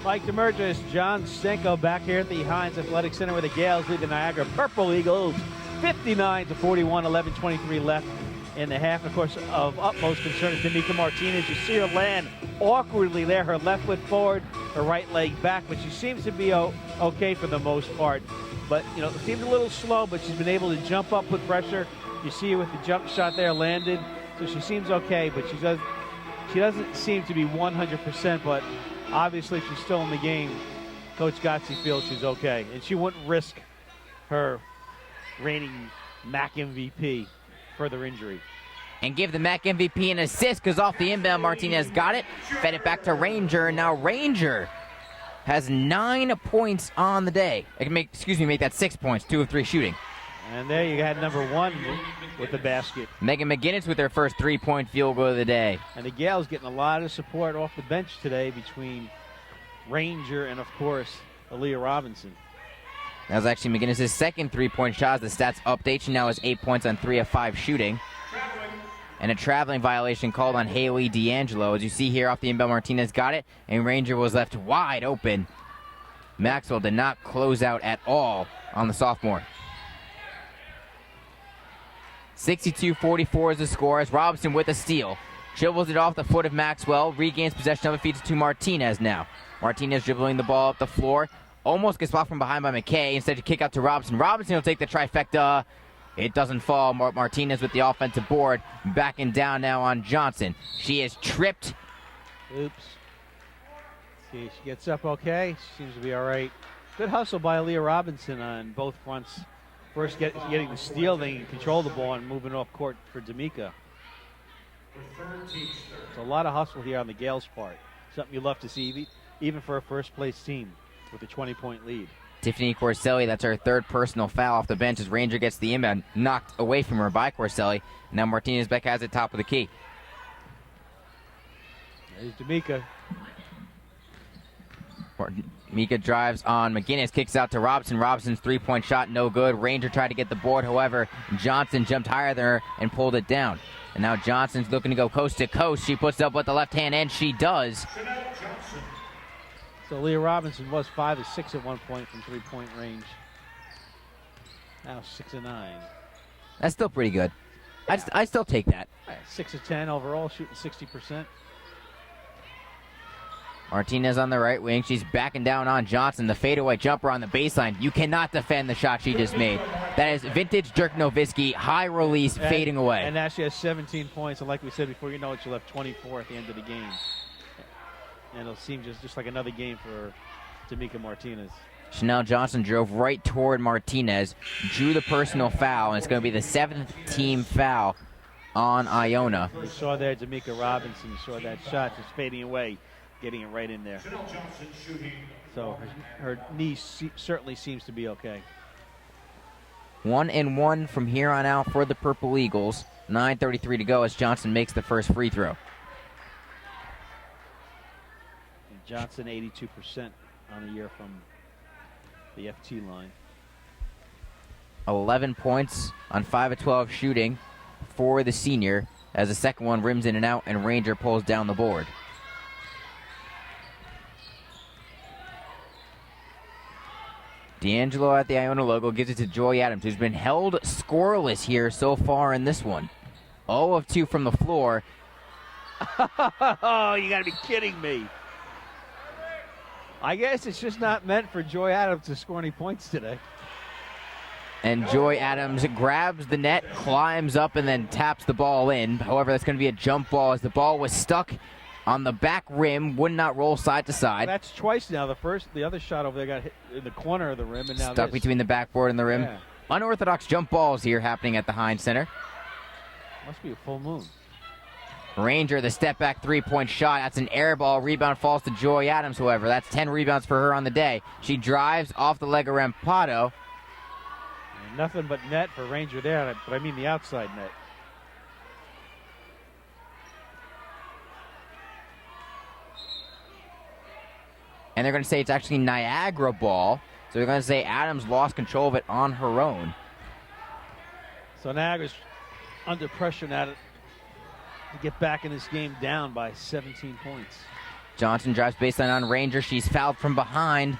Mike DeMurtis, John Stanko back here at the Heinz Athletic Center where the Gales lead the Niagara Purple Eagles 59-41, 11:23 left in the half. Of course, of utmost concern is D'Amica Martinez. You see her land awkwardly there, her left foot forward, her right leg back, but she seems to be okay for the most part. But, you know, it seems a little slow, but she's been able to jump up with pressure. You see her with the jump shot there landed, so she seems okay, but she doesn't seem to be 100%, but obviously she's still in the game. Coach Gotze feels she's okay, and she wouldn't risk her reigning MAC MVP further injury. And give the MAC MVP an assist because off the inbound, Martinez got it, fed it back to Ranger, and now Ranger has 9 points on the day. It can make that 6 points, 2 of 3 shooting. And there you had number 1 with the basket. Megan McGinnis with her first 3-point field goal of the day. And the Gales getting a lot of support off the bench today between Ranger and, of course, Aaliyah Robinson. That was actually McGinnis' second 3-point shot. The stats update. She now has 8 points on 3 of 5 shooting. And a traveling violation called on Haley D'Angelo. As you see here off the inbound, Martinez got it, and Ranger was left wide open. Maxwell did not close out at all on the sophomore. 62-44 is the score as Robinson with a steal. Dribbles it off the foot of Maxwell, regains possession of it, feeds it to Martinez now. Martinez dribbling the ball up the floor. Almost gets blocked from behind by McKay. Instead, to kick out to Robinson. Robinson will take the trifecta. It doesn't fall. Martinez with the offensive board. Backing down now on Johnson. She is tripped. Oops. See, she gets up okay. She seems to be all right. Good hustle by Aaliyah Robinson on both fronts. First getting the steal, then control the ball and moving off court for D'Amica. It's a lot of hustle here on the Gales' part. Something you love to see, even for a first-place team with a 20-point lead. Tiffany Corselli, that's her third personal foul off the bench as Ranger gets the inbound knocked away from her by Corselli. Now Martinez Beck has it top of the key. There's D'Amica. Mika drives on McGinnis, kicks out to Robinson. Robinson's 3-point shot, no good. Ranger tried to get the board, however, Johnson jumped higher than her and pulled it down. And now Johnson's looking to go coast to coast. She puts it up with the left hand, and she does. So Leah Robinson was 5 of 6 at one point from 3-point range. Now 6 of 9. That's still pretty good. I still take that. 6 of 10 overall, shooting 60%. Martinez on the right wing. She's backing down on Johnson. The fadeaway jumper on the baseline. You cannot defend the shot she just made. That is vintage Dirk Nowitzki, high release, fading away. And now she has 17 points, and like we said before, you know it, she'll have 24 at the end of the game. And it'll seem just like another game for D'Amica Martinez. Chanel Johnson drove right toward Martinez, drew the personal foul, and it's going to be the 7th team foul on Iona. You saw there D'Amica Robinson. You saw that shot just fading away, getting it right in there. So her knee certainly seems to be okay. 1-1 from here on out for the Purple Eagles. 9:33 to go as Johnson makes the first free throw. And Johnson 82% on the year from the FT line. 11 points on 5 of 12 shooting for the senior as the second one rims in and out and Ranger pulls down the board. D'Angelo at the Iona logo gives it to Joy Adams, who's been held scoreless here so far in this one. 0 of 2 from the floor. Oh, you got to be kidding me. I guess it's just not meant for Joy Adams to score any points today. And Joy Adams grabs the net, climbs up, and then taps the ball in. However, that's going to be a jump ball as the ball was stuck on the back rim, would not roll side to side. That's twice now. The other shot over there got hit in the corner of the rim, and now Stuck between the backboard and the rim. Yeah. Unorthodox jump balls here happening at the Heinz Center. Must be a full moon. Ranger, the step-back three-point shot. That's an air ball. Rebound falls to Joy Adams, however. That's 10 rebounds for her on the day. She drives off the leg of Rampado. And nothing but net for Ranger there, but I mean the outside net. And they're going to say it's actually Niagara ball. So they're going to say Adams lost control of it on her own. So Niagara's under pressure now to get back in this game down by 17 points. Johnson drives baseline on Ranger. She's fouled from behind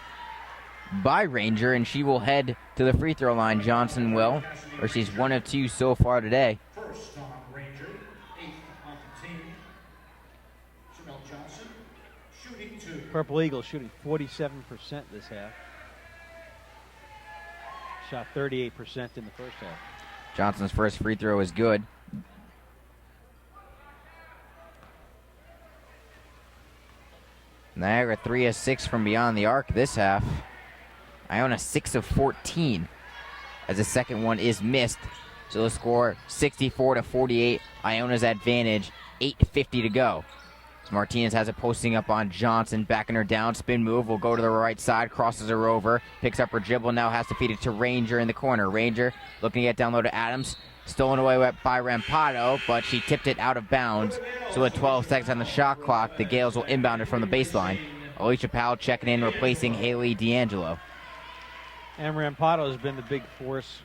by Ranger, and she will head to the free throw line. Johnson will, or she's 1 of 2 so far today. First on Ranger, 8th on the team. Chanel Johnson, shooting 2. Purple Eagles shooting 47% this half. Shot 38% in the first half. Johnson's first free throw is good. Niagara 3 of 6 from beyond the arc this half. Iona 6 of 14 as the second one is missed. So the score 64-48. Iona's advantage, 8:50 to go. So Martinez has it posting up on Johnson, backing her down. Spin move will go to the right side, crosses her over, picks up her dribble, now has to feed it to Ranger in the corner. Ranger looking to get down low to Adams. Stolen away by Rampado, but she tipped it out of bounds. So with 12 seconds on the shot clock, the Gales will inbound it from the baseline. Alicia Powell checking in, replacing Haley D'Angelo. And Rampado has been the big force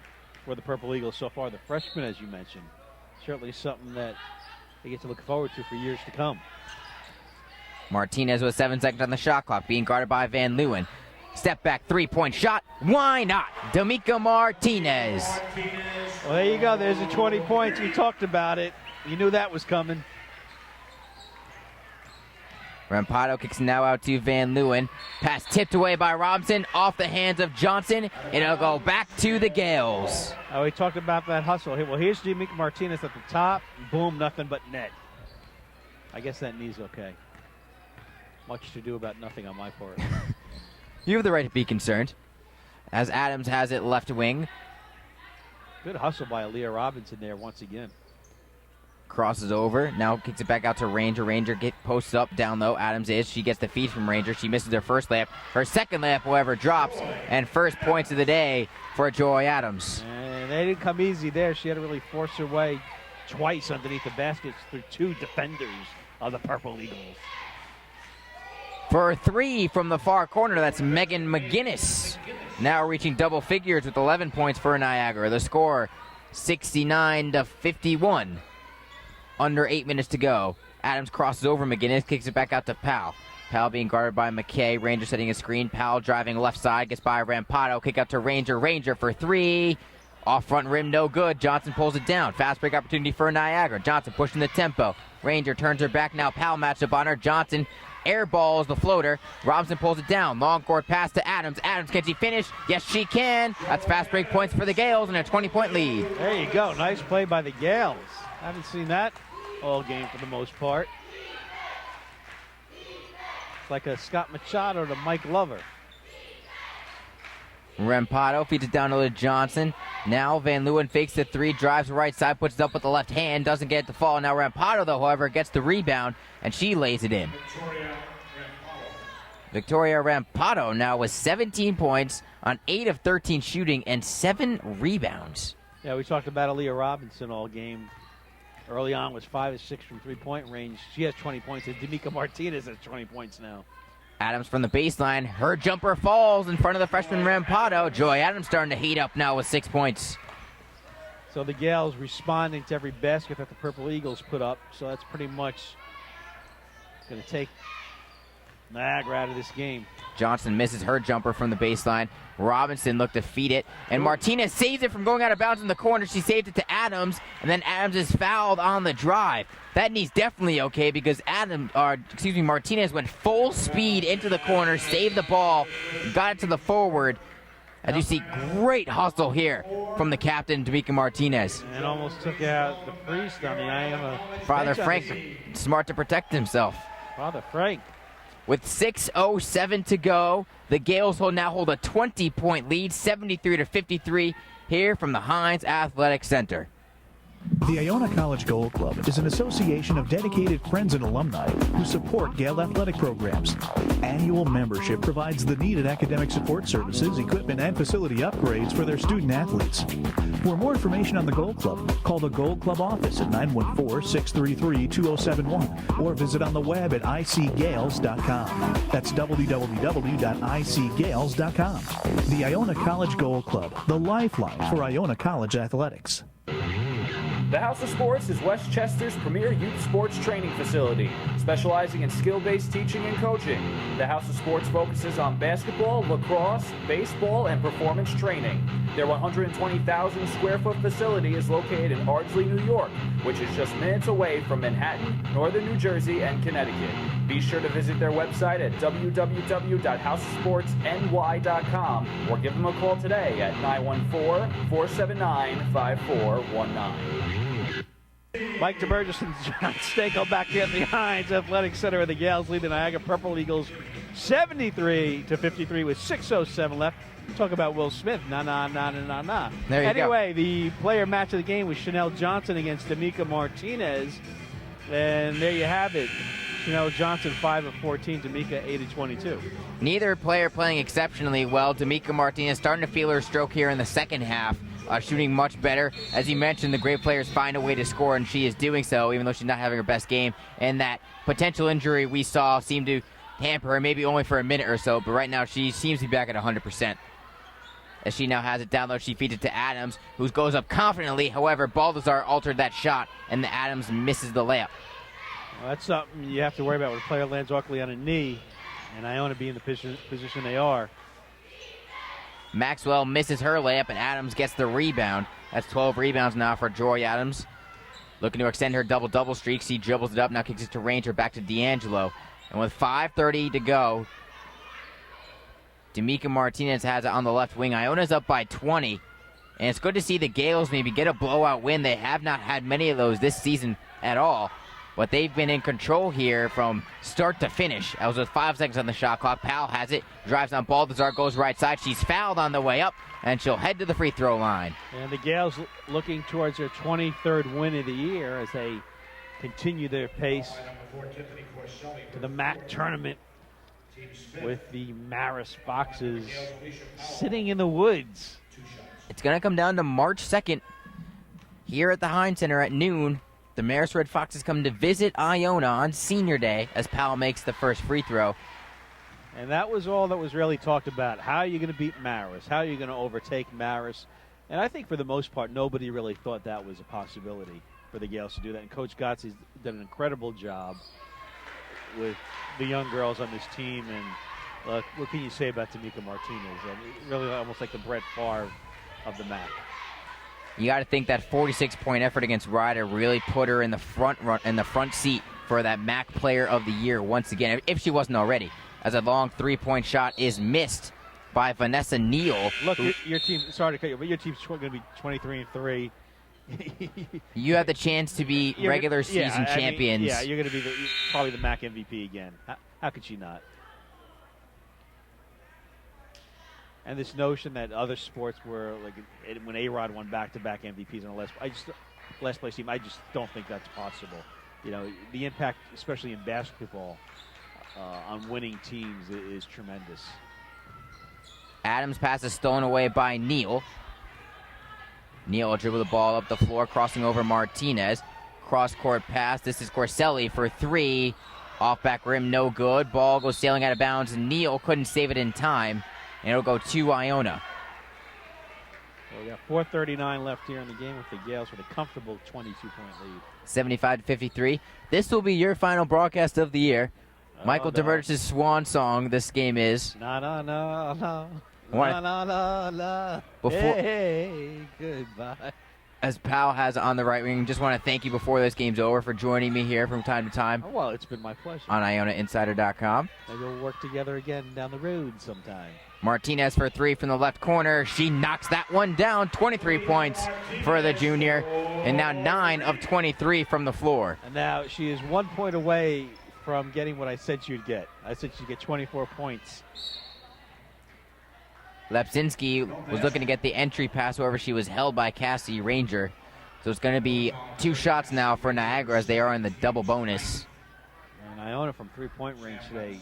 for the Purple Eagles so far. The freshman, as you mentioned, certainly something that they get to look forward to for years to come. Martinez with 7 seconds on the shot clock, being guarded by Van Leeuwen. Step back three-point shot. Why not? D'Amica Martinez. Well, there you go. There's the 20 points. You talked about it. You knew that was coming. Rampado kicks now out to Van Leeuwen. Pass tipped away by Robinson, off the hands of Johnson. It'll go back to the Gales. Oh, we talked about that hustle. Well, here's D'Amica Martinez at the top. Boom, nothing but net. I guess that knee's okay. Much to do about nothing on my part. You have the right to be concerned. As Adams has it left wing. Good hustle by Aaliyah Robinson there once again. Crosses over. Now kicks it back out to Ranger. Ranger posts up down low. Adams is. She gets the feed from Ranger. She misses her first layup. Her second layup, however, drops. And first points of the day for Joy Adams. And they didn't come easy there. She had to really force her way twice underneath the baskets through 2 defenders of the Purple Eagles. For 3 from the far corner, that's Megan McGinnis. Now reaching double figures with 11 points for Niagara. The score, 69-51. Under 8 minutes to go. Adams crosses over McGinnis, kicks it back out to Powell. Powell being guarded by McKay. Ranger setting a screen. Powell driving left side, gets by Rampado. Kick out to Ranger. Ranger for 3. Off front rim, no good. Johnson pulls it down. Fast break opportunity for Niagara. Johnson pushing the tempo. Ranger turns her back now. Powell matched up on her. Johnson airballs the floater. Robinson pulls it down. Long court pass to Adams. Adams, can she finish? Yes, she can. That's fast break points for the Gales and a 20-point lead. There you go. Nice play by the Gales. Haven't seen that all game for the most part. It's like a Scott Machado to Mike Lover. Rampado feeds it down to Johnson. Now Van Leeuwen fakes the 3, drives the right side, puts it up with the left hand, doesn't get it to fall. Now Rampado, though, however, gets the rebound, and she lays it in. Victoria Rampado now with 17 points on 8 of 13 shooting and 7 rebounds. Yeah, we talked about Aaliyah Robinson all game. Early on was 5 of 6 from three-point range. She has 20 points, and D'Amica Martinez has 20 points now. Adams from the baseline. Her jumper falls in front of the freshman Rampado. Joy Adams starting to heat up now with 6 points. So the Gales responding to every basket that the Purple Eagles put up. So that's pretty much going to take Niagara out of this game. Johnson misses her jumper from the baseline. Robinson looked to feed it, and Martinez saves it from going out of bounds in the corner. She saved it to Adams, and then Adams is fouled on the drive. That knee's definitely okay because Martinez went full speed into the corner, saved the ball, got it to the forward. As you see, great hustle here from the captain, D'Amica Martinez. And almost took out the priest on the Iona. Father Frank, smart to protect himself. Father Frank. With 6:07 to go, the Gales now hold a 20-point lead, 73-53, here from the Heinz Athletic Center. The Iona College Goal Club is an association of dedicated friends and alumni who support Gale athletic programs. Annual membership provides the needed academic support services, equipment, and facility upgrades for their student athletes. For more information on the Goal Club, call the Goal Club office at 914-633-2071 or visit on the web at icgales.com. That's www.icgales.com. The Iona College Goal Club, the lifeline for Iona College athletics. The House of Sports is Westchester's premier youth sports training facility, specializing in skill-based teaching and coaching. The House of Sports focuses on basketball, lacrosse, baseball, and performance training. Their 120,000 square foot facility is located in Ardsley, New York, which is just minutes away from Manhattan, northern New Jersey, and Connecticut. Be sure to visit their website at www.houseofsportsny.com or give them a call today at 914-479-5419. Mike DeBurgess and John Stanko back here at the Heinz Athletic Center, of the Gales lead the Niagara Purple Eagles 73-53 with 6:07 left. Talk about Will Smith. Nah. There you go. Anyway, the player match of the game was Chanel Johnson against D'Amica Martinez. And there you have it. Chanel Johnson 5 of 14, D'Amica 8 of 22. Neither player playing exceptionally well. D'Amica Martinez starting to feel her stroke here in the second half. Shooting much better. As you mentioned, the great players find a way to score, and she is doing so, even though she's not having her best game. And that potential injury we saw seemed to hamper her, maybe only for a minute or so, but right now she seems to be back at 100%. As she now has it down low, she feeds it to Adams, who goes up confidently. However, Balthazar altered that shot, and the Adams misses the layup. Well, that's something you have to worry about when a player lands awkwardly on a knee, and Iona be in the position they are. Maxwell misses her layup, and Adams gets the rebound. That's 12 rebounds now for Joy Adams. Looking to extend her double-double streak. She dribbles it up, now kicks it to Ranger, back to D'Angelo. And with 5:30 to go, D'Amica Martinez has it on the left wing. Iona's up by 20. And it's good to see the Gales maybe get a blowout win. They have not had many of those this season at all. But they've been in control here from start to finish. That was with 5 seconds on the shot clock. Powell has it, drives on Balthazar, goes right side. She's fouled on the way up, and she'll head to the free throw line. And the Gales looking towards their 23rd win of the year as they continue their pace to the MAC tournament with the Marist Foxes sitting in the woods. It's going to come down to March 2nd here at the Heinz Center at noon. The Marist Red Foxes come to visit Iona on Senior Day as Powell makes the first free throw. And that was all that was really talked about. How are you going to beat Marist? How are you going to overtake Marist? And I think for the most part, nobody really thought that was a possibility for the Gales to do that. And Coach Gotzi's done an incredible job with the young girls on this team. And what can you say about D'Amica Martinez? I mean, really almost like the Brett Favre of the MAC. You got to think that 46-point effort against Ryder really put her in the front seat for that MAC Player of the Year once again, if she wasn't already, as a long three-point shot is missed by Vanessa Neal. Look, your team. Sorry to cut you, but your team's going to be 23-3. You have the chance to be regular season champions. You're going to be probably the MAC MVP again. How could she not? And this notion that other sports were like when A-Rod won back-to-back MVPs in the last place team, I just don't think that's possible. You know, the impact, especially in basketball, on winning teams is tremendous. Adams' pass is stolen away by Neal. Neal will dribble the ball up the floor, crossing over Martinez. Cross-court pass. This is Corselli for three. Off back rim, no good. Ball goes sailing out of bounds. Neal couldn't save it in time, and it'll go to Iona. Well, we got 4:39 left here in the game with the Gales with a comfortable 22-point lead. 75-53. This will be your final broadcast of the year. Michael no. DeVertis' swan song this game is. Na na na na. What? Na na na na. Before- Hey, goodbye. As Powell has on the right wing, just want to thank you before this game's over for joining me here from time to time Oh, well, it's been my pleasure. on IonaInsider.com. Maybe we'll work together again down the road sometime. Martinez for three from the left corner. She knocks that one down. 23 points for the junior. And now 9 of 23 from the floor. And now she is 1 point away from getting what I said she'd get. I said she'd get 24 points. Lepsinski was looking to get the entry pass, however, she was held by Cassie Ranger. So it's going to be 2 shots now for Niagara as they are in the double bonus. And Iona from three-point range today,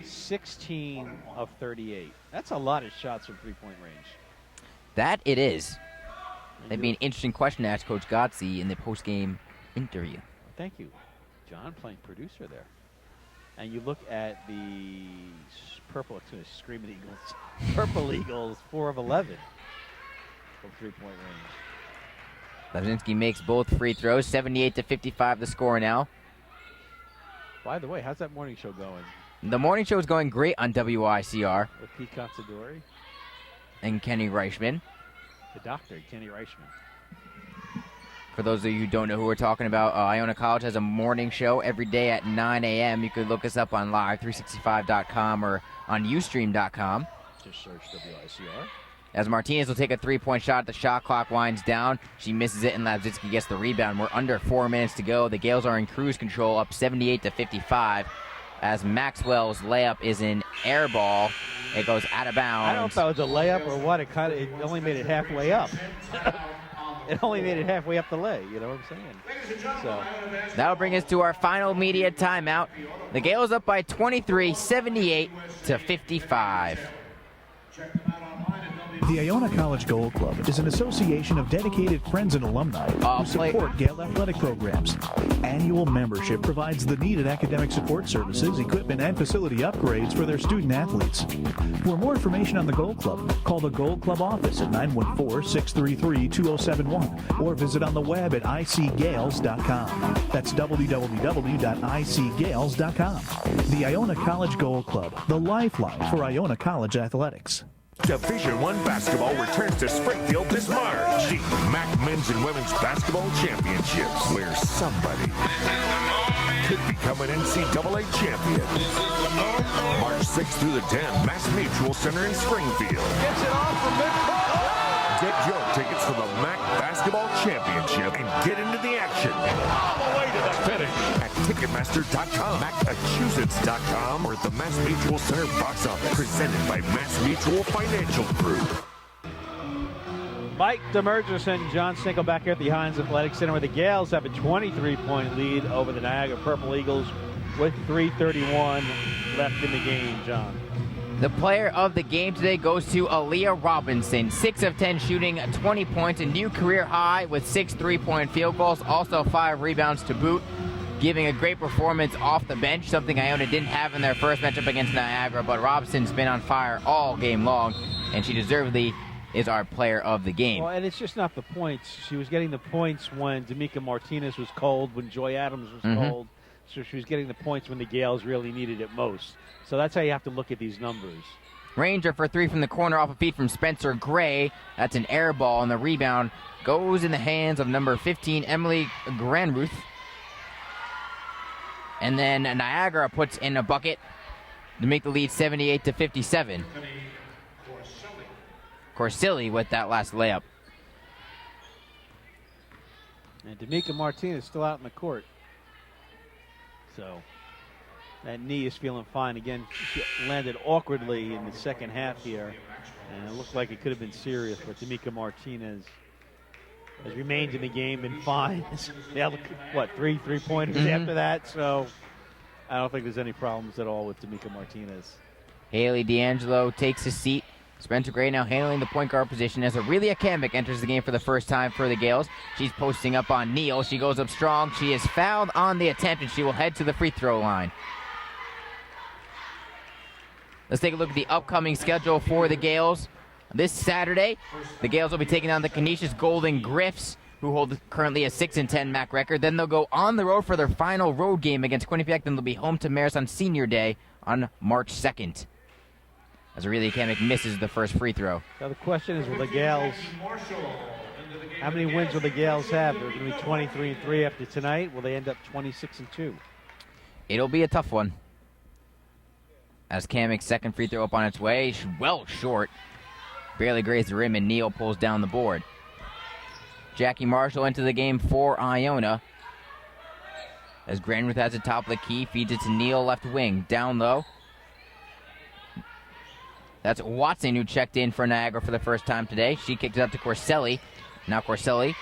16 of 38. That's a lot of shots from three-point range. That it is. That'd be an interesting question to ask Coach Gotze in the post-game interview. Thank you, John, playing producer there. And you look at the purple, Screaming Eagles, Purple Eagles, 4 of 11 from three-point range. Lepsinski makes both free throws. 78-55 the score now. By the way, how's that morning show going? The morning show is going great on WICR. With Pete Considori, And Kenny Reichman. the doctor, Kenny Reichman. For those of you who don't know who we're talking about, Iona College has a morning show every day at 9 a.m. You can look us up on live365.com or on ustream.com. Just search WICR. As Martinez will take a three-point shot, the shot clock winds down. She misses it, and Lepsinski gets the rebound. We're under 4 minutes to go. The Gales are in cruise control, up 78-55. As Maxwell's layup is an air ball. It goes out of bounds. I don't know if that was a layup or what. It only made it halfway up. It only made it halfway up the lay. You know what I'm saying? So that'll bring us to our final media timeout. The Gales up by 23, 78-55. The Iona College Gold Club is an association of dedicated friends and alumni who support Gale athletic programs. Annual membership provides the needed academic support services, equipment, and facility upgrades for their student athletes. For more information on the Gold Club, call the Gold Club office at 914-633-2071 or visit on the web at icgales.com. That's www.icgales.com. The Iona College Gold Club, the lifeline for Iona College athletics. Division I basketball returns to Springfield this March. The MAC Men's and Women's Basketball Championships, where somebody could become an NCAA champion. March 6th through the 10th, Mass Mutual Center in Springfield. Gets it off from midcourt. Get your tickets for the MAC Basketball Championship and get into the action. All the way to the finish. At Ticketmaster.com, Massachusetts.com, or at the Mass Mutual Center box office. Presented by Mass Mutual Financial Group. Mike DeMurgis and John Stinkel back here at the Heinz Athletic Center, where the Gales have a 23-point lead over the Niagara Purple Eagles with 3:31 left in the game, John. The player of the game today goes to Aaliyah Robinson. 6 of 10 shooting, 20 points, a new career high with 6 3-point field goals, also 5 rebounds to boot, giving a great performance off the bench, something Iona didn't have in their first matchup against Niagara, but Robinson's been on fire all game long, and she deservedly is our player of the game. Well, and it's just not the points. She was getting the points when D'Amica Martinez was cold, when Joy Adams was cold, so she was getting the points when the Gales really needed it most. So that's how you have to look at these numbers. Ranger for 3 from the corner off a feed from Spencer Gray. That's an air ball, and the rebound goes in the hands of number 15, Emily Granruth. And then Niagara puts in a bucket to make the lead 78-57. Corsilli with that last layup. And D'Amica Martinez still out in the court. So that knee is feeling fine. Again, she landed awkwardly in the second half here, and it looked like it could have been serious, but D'Amica Martinez has remained in the game and fine. Yeah, look, what, three-pointers after that? So I don't think there's any problems at all with Tamika Martinez. Haley D'Angelo takes a seat. Spencer Gray now handling the point guard position as Aurelia Kamek enters the game for the first time for the Gales. She's posting up on Neal. She goes up strong. She is fouled on the attempt, and she will head to the free throw line. Let's take a look at the upcoming schedule for the Gales. This Saturday, the Gales will be taking on the Canisius Golden Griffs, who hold currently a 6-10 MAC record. Then they'll go on the road for their final road game against Quinnipiac. Then they'll be home to Marist on Senior Day on March 2nd. As Aurelia Kamek misses the first free throw. Now the question is, will the Gales, how many wins will the Gales have? They're going to be 23-3 after tonight. Will they end up 26-2? It'll be a tough one. As Kamek's second free throw up on its way, well short. Barely grazed the rim, and Neal pulls down the board. Jackie Marshall into the game for Iona. As Granruth has the top of the key, feeds it to Neal, left wing. Down low. That's Watson, who checked in for Niagara for the first time today. She kicked it up to Corselli. Now Corselli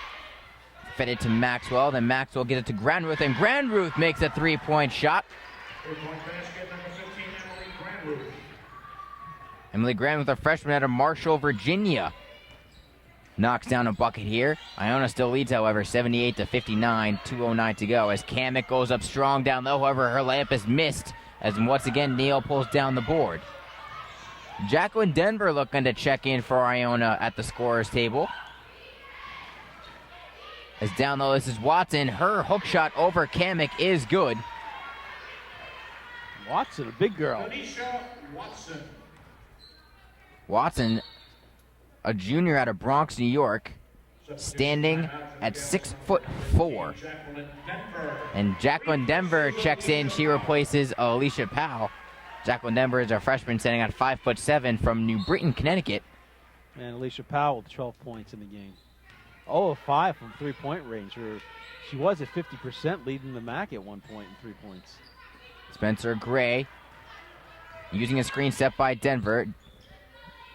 fed it to Maxwell. Then Maxwell gets it to Granruth, and Granruth makes a three-point shot. Three-point basket, number 15, Emily Granruth. Emily Granruth, a freshman out of Marshall, Virginia, knocks down a bucket here. Iona still leads, however, 78-59, 2:09 to go. As Kamek goes up strong down low, however, her layup is missed. As once again, Neal pulls down the board. Jacqueline Denver looking to check in for Iona at the scorer's table. As down low, this is Watson. Her hook shot over Kamek is good. Watson, a big girl. Anisha Watson. Watson, a junior out of Bronx, New York, standing at 6'4". And Jacqueline Denver checks in. She replaces Alicia Powell. Jacqueline Denver is a freshman standing at 5'7" from New Britain, Connecticut. And Alicia Powell with 12 points in the game. 0 of 5 from three-point range. She was at 50%, leading the MAC at one point in 3 points. Spencer Gray using a screen set by Denver.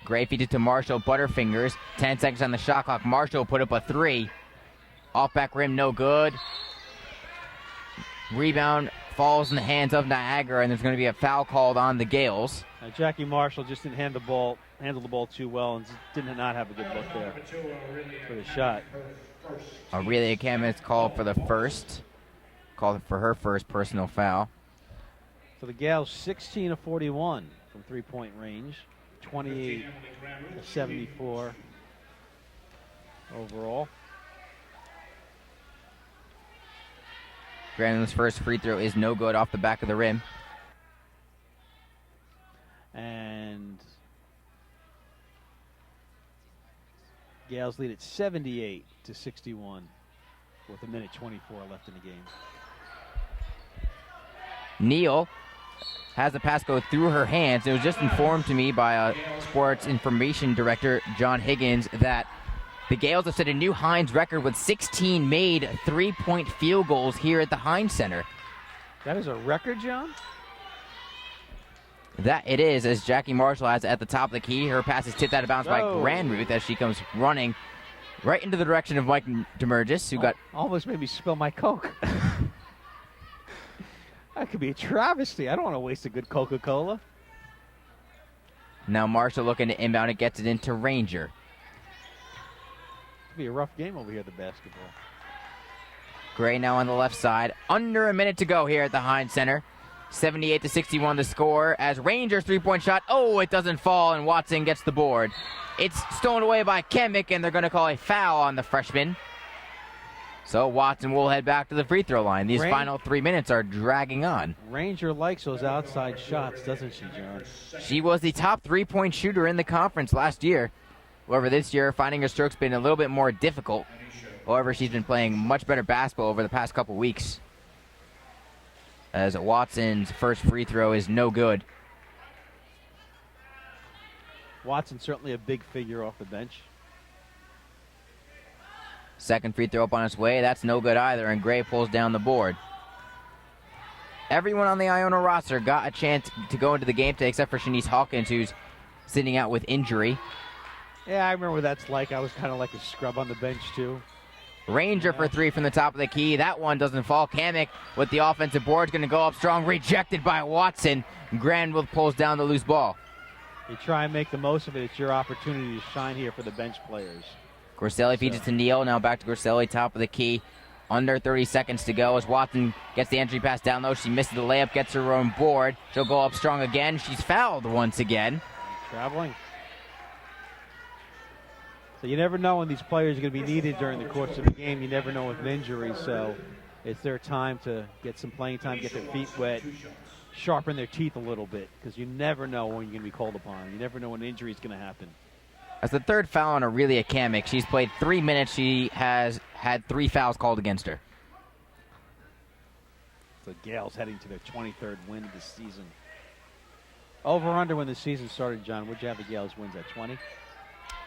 Gray feeds it to Marshall, Butterfingers. 10 seconds on the shot clock. Marshall put up a three. Off back rim, no good. Rebound falls in the hands of Niagara, and there's going to be a foul called on the Gales. Jackie Marshall just didn't handle the ball too well and did not have a good look there for the shot. Aurelia Kamek called for her first personal foul. So the Gales 16 of 41 from three-point range, 28 of 74 overall. Granul's first free throw is no good off the back of the rim. And Gales lead at 78-61 with 1:24 left in the game. Neal has the pass go through her hands. It was just informed to me by sports information director John Higgins that the Gales have set a new Hines record with 16 made three-point field goals here at the Hines Center. That is a record, John? That it is, as Jackie Marshall has at the top of the key. Her pass is tipped out of bounds by Granruth as she comes running right into the direction of Mike Demergis, who got... Almost made me spill my Coke. That could be a travesty. I don't want to waste a good Coca-Cola. Now Marshall looking to inbound. It gets it into Ranger. Be a rough game over here at the basketball. Gray now on the left side. Under a minute to go here at the Hines Center. 78-61 the score as Rangers three-point shot. Oh, it doesn't fall, and Watson gets the board. It's stolen away by Kamek, and they're going to call a foul on the freshman. So Watson will head back to the free throw line. These final 3 minutes are dragging on. Ranger likes those outside shots, doesn't she, John? She was the top three-point shooter in the conference last year. However, this year, finding her stroke's been a little bit more difficult. However, she's been playing much better basketball over the past couple weeks. As Watson's first free throw is no good. Watson certainly a big figure off the bench. Second free throw up on its way. That's no good either, and Gray pulls down the board. Everyone on the Iona roster got a chance to go into the game today except for Shanice Hawkins, who's sitting out with injury. Yeah, I remember what that's like. I was kind of like a scrub on the bench, too. Ranger for three from the top of the key. That one doesn't fall. Kamek with the offensive board is going to go up strong. Rejected by Watson. Granville pulls down the loose ball. You try and make the most of it. It's your opportunity to shine here for the bench players. Gorselli feeds it to Neal. Now back to Gorselli, top of the key. Under 30 seconds to go as Watson gets the entry pass down low. She misses the layup, gets her own board. She'll go up strong again. She's fouled once again. Traveling. So you never know when these players are going to be needed during the course of the game. You never know with an injury, so it's their time to get some playing time, get their feet wet, sharpen their teeth a little bit, because you never know when you're going to be called upon. You never know when an injury is going to happen. As the third foul on Aurelia Kamek, she's played 3 minutes. She has had 3 fouls called against her. The Gales heading to their 23rd win of the season. Over under when the season started, John, would you have the Gales wins at 20?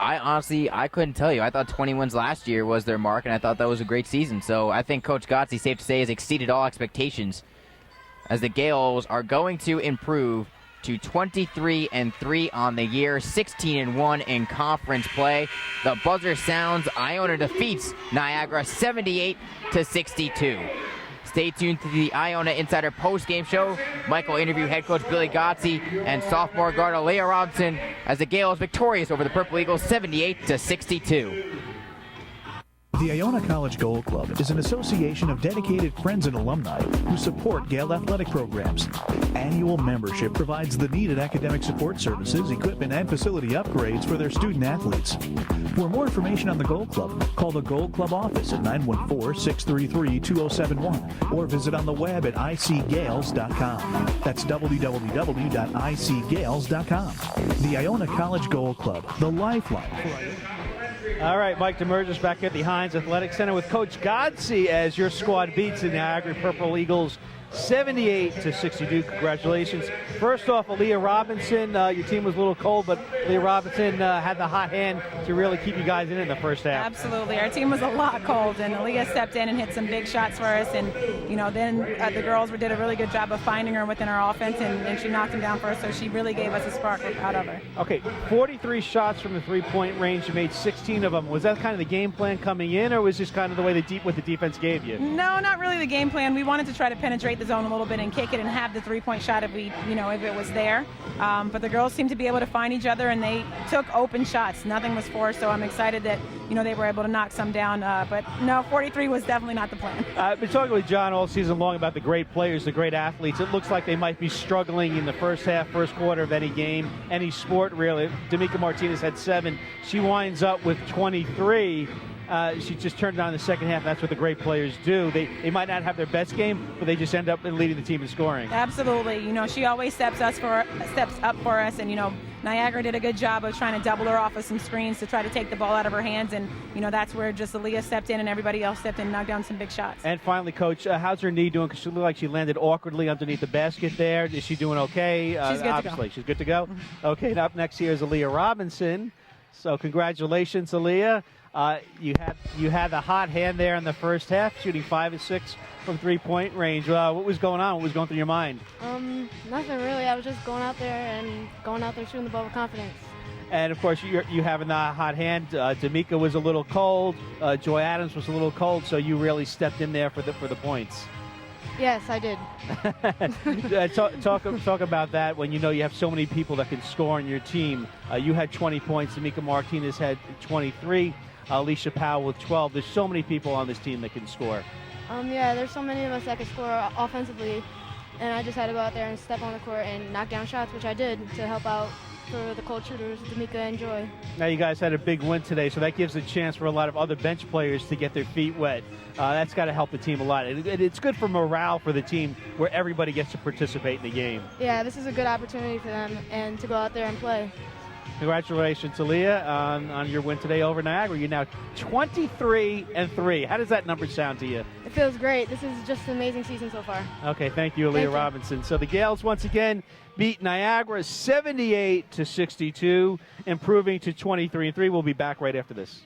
I couldn't tell you. I thought 20 wins last year was their mark, and I thought that was a great season. So I think Coach Gotze, safe to say, has exceeded all expectations as the Gales are going to improve to 23-3 on the year, 16-1 in conference play. The buzzer sounds. Iona defeats Niagara 78-62. Stay tuned to the Iona Insider post-game show. Michael interview head coach Billy Gotze and sophomore guard Leah Robinson as the Gales victorious over the Purple Eagles 78-62. The Iona College Gold Club is an association of dedicated friends and alumni who support Gale athletic programs. Annual membership provides the needed academic support services, equipment, and facility upgrades for their student athletes. For more information on the Gold Club, call the Gold Club office at 914-633-2071 or visit on the web at icgales.com. That's www.icgales.com. The Iona College Gold Club, the lifeline for Iona. All right, Mike Demergis back at the Heinz Athletic Center with Coach Gotze as your squad beats the Niagara Purple Eagles 78-62. Congratulations. First off, Aaliyah Robinson, your team was a little cold, but Aaliyah Robinson had the hot hand to really keep you guys in the first half. Absolutely. Our team was a lot cold, and Aaliyah stepped in and hit some big shots for us. And, then the girls did a really good job of finding her within our offense, and she knocked them down for us. So she really gave us a spark. We're proud of her. Okay, 43 shots from the three-point range. You made 16 of them. Was that kind of the game plan coming in, or was this kind of the way what the defense gave you? No, not really the game plan. We wanted to try to penetrate the zone a little bit and kick it and have the three-point shot if it was there. But the girls seemed to be able to find each other, and they took open shots. Nothing was forced, so I'm excited that they were able to knock some down. But no, 43 was definitely not the plan. I've been talking with John all season long about the great players, the great athletes. It looks like they might be struggling in the first quarter of any game, any sport really. D'Amica Martinez had 7. She winds up with 23. She just turned it on in the second half. That's what the great players do. They might not have their best game, but they just end up leading the team in scoring. Absolutely. She always steps up for us, and Niagara did a good job of trying to double her off with some screens to try to take the ball out of her hands, and that's where just Aaliyah stepped in and everybody else stepped in and knocked down some big shots. And finally, Coach, how's her knee doing? Because she looked like she landed awkwardly underneath the basket there. Is she doing okay? She's good obviously. to go. She's good to go? Mm-hmm. Okay, and up next here is Aaliyah Robinson. So congratulations, Aaliyah. You had the hot hand there in the first half, shooting 5 of 6 from three-point range. What was going on? What was going through your mind? Nothing really. I was just going out there shooting the ball with confidence. And of course, you having the hot hand. D'Amica was a little cold. Joy Adams was a little cold. So you really stepped in there for the points. Yes, I did. Talk about that when you have so many people that can score on your team. You had 20 points. D'Amica Martinez had 23. Alicia Powell with 12. There's so many people on this team that can score. Yeah, there's so many of us that can score offensively, and I just had to go out there and step on the court and knock down shots, which I did to help out for the cold shooters, D'Amica and Joy. Now you guys had a big win today, so that gives a chance for a lot of other bench players to get their feet wet. That's got to help the team a lot. It's good for morale for the team where everybody gets to participate in the game. Yeah, this is a good opportunity for them and to go out there and play. Congratulations, Aaliyah, on your win today over Niagara. You're now 23-3. How does that number sound to you? It feels great. This is just an amazing season so far. Okay, thank you, Aaliyah Robinson. So the Gales once again beat Niagara 78-62, improving to 23-3. We'll be back right after this.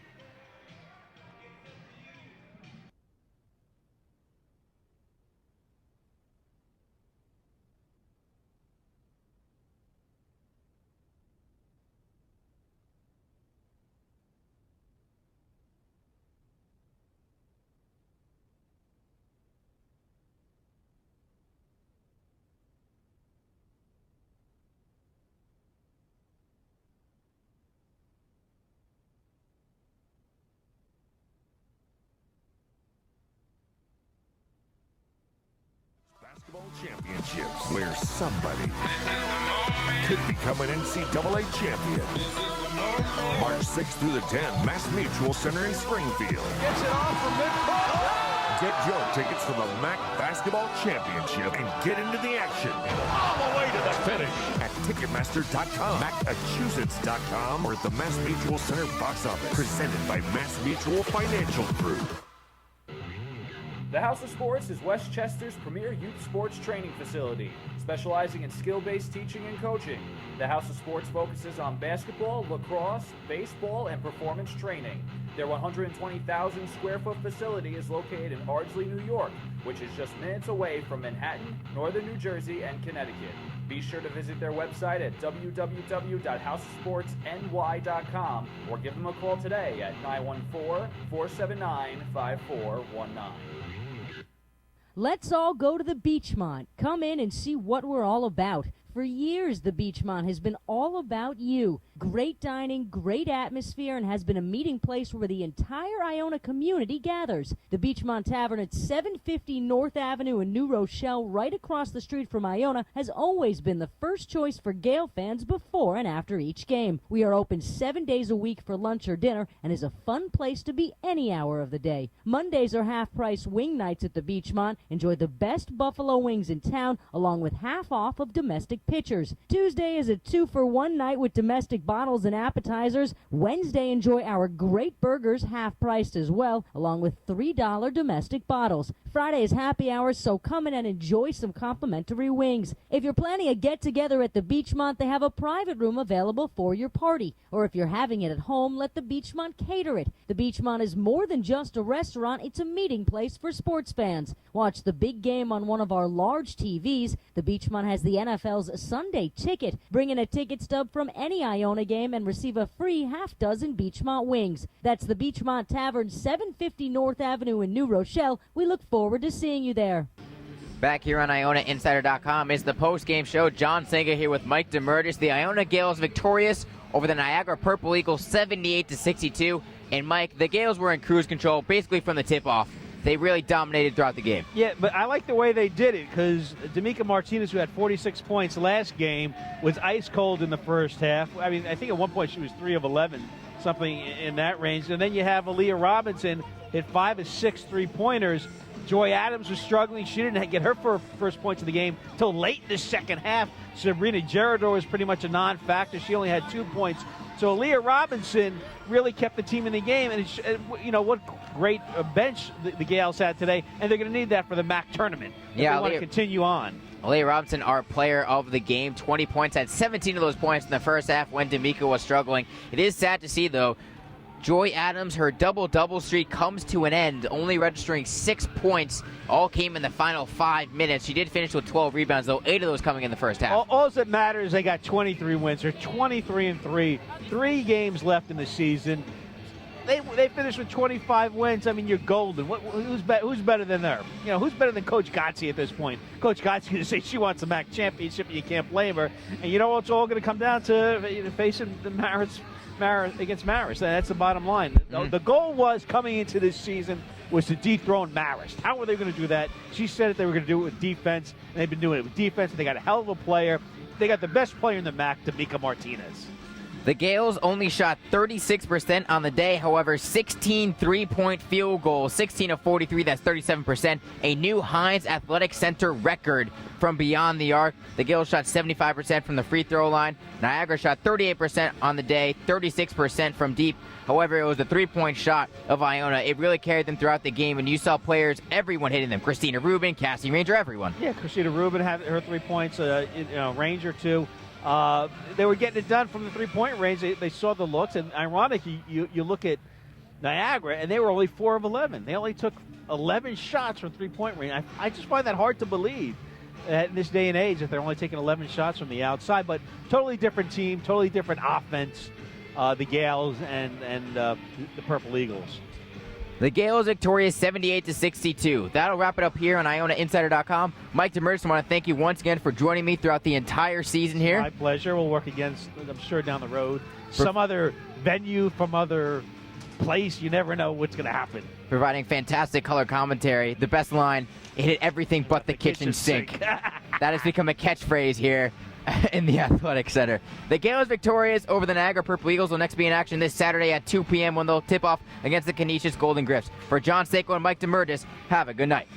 Championships, where somebody could become an NCAA champion. March 6th through the 10th, Mass Mutual Center in Springfield. Gets it off from midcourt. Get your tickets for the MAC Basketball Championship and get into the action. All the way to the finish. At Ticketmaster.com, Massachusetts.com, or at the Mass Mutual Center box office. Presented by Mass Mutual Financial Group. The House of Sports is Westchester's premier youth sports training facility, specializing in skill-based teaching and coaching. The House of Sports focuses on basketball, lacrosse, baseball, and performance training. Their 120,000 square foot facility is located in Ardsley, New York, which is just minutes away from Manhattan, Northern New Jersey, and Connecticut. Be sure to visit their website at www.houseofsportsny.com or give them a call today at 914-479-5419. Let's all go to the Beachmont. Come in and see what we're all about. For years, the Beachmont has been all about you. Great dining, great atmosphere, and has been a meeting place where the entire Iona community gathers. The Beachmont Tavern at 750 North Avenue in New Rochelle, right across the street from Iona, has always been the first choice for Gale fans before and after each game. We are open 7 days a week for lunch or dinner and is a fun place to be any hour of the day. Mondays are half-price wing nights at the Beachmont. Enjoy the best buffalo wings in town, along with half off of domestic pitchers. Tuesday is a 2-for-1 night with domestic bottles and appetizers. Wednesday, enjoy our great burgers, half-priced as well, along with $3 domestic bottles. Friday is happy hours, so come in and enjoy some complimentary wings. If you're planning a get-together at the Beachmont, they have a private room available for your party. Or if you're having it at home, let the Beachmont cater it. The Beachmont is more than just a restaurant, it's a meeting place for sports fans. Watch the big game on one of our large TVs. The Beachmont has the NFL's Sunday Ticket. Bring in a ticket stub from any Iona game and receive a free half-dozen Beachmont wings. That's the Beachmont Tavern, 750 North Avenue in New Rochelle. We look forward to seeing you there. Back here on IonaInsider.com is the post-game show. John Senga here with Mike DeMurtis. The Iona Gales victorious over the Niagara Purple Eagles 78-62. And Mike, the Gales were in cruise control basically from the tip-off. They really dominated throughout the game. Yeah, but I like the way they did it because D'Amica Martinez, who had 46 points last game, was ice cold in the first half. I mean, I think at one point she was 3 of 11, something in that range. And then you have Aaliyah Robinson hit 5 of 6 3-pointers. Joy Adams was struggling. She didn't get her first points of the game until late in the second half. Sabrina Gerador was pretty much a non-factor. She only had 2 points. So Aaliyah Robinson really kept the team in the game. And, you know, what great bench the Gales had today. And they're going to need that for the MAC tournament if they want to continue on. Aaliyah Robinson, our player of the game, 20 points, had 17 of those points in the first half when D'Amica was struggling. It is sad to see, though, Joy Adams, her double-double streak comes to an end, only registering 6 points. All came in the final 5 minutes. She did finish with 12 rebounds, though 8 of those coming in the first half. All that matters, they got 23 wins. They're 23-3. 3 games left in the season. They finished with 25 wins. I mean, you're golden. Who's better than them? You know, who's better than Coach Gotze at this point? Coach Gotze going to say she wants a MAC championship, and you can't blame her. And you know what? It's all going to come down to facing the Marist against Marist. That's the bottom line. Mm-hmm. The goal was coming into this season was to dethrone Marist. How were they going to do that? She said that they were going to do it with defense, and they've been doing it with defense. And they got a hell of a player. They got the best player in the MAC, D'Amica Martinez. The Gales only shot 36% on the day. However, 16 three-point field goals, 16 of 43, that's 37%. A new Heinz Athletic Center record from beyond the arc. The Gales shot 75% from the free throw line. Niagara shot 38% on the day, 36% from deep. However, it was the three-point shot of Iona. It really carried them throughout the game, and you saw players, everyone hitting them. Christina Rubin, Cassie Ranger, everyone. Yeah, Christina Rubin had her 3 points, Ranger too. They were getting it done from the three-point range. They saw the looks, and ironically, you look at Niagara, and they were only 4 of 11. They only took 11 shots from three-point range. I just find that hard to believe in this day and age that they're only taking 11 shots from the outside. But totally different team, totally different offense, the Gales and the Purple Eagles. The Gales victorious 78-62. That'll wrap it up here on IonaInsider.com. Mike DeMurtis, I want to thank you once again for joining me throughout the entire season here. My pleasure. We'll work against, I'm sure, down the road. Some other venue from other place. You never know what's going to happen. Providing fantastic color commentary. The best line, it hit everything but the kitchen sink. That has become a catchphrase here in the Athletic Center. The Gales victorious over the Niagara Purple Eagles will next be in action this Saturday at 2 p.m. when they'll tip off against the Canisius Golden Griffs. For John Seiko and Mike DeMurtis, have a good night.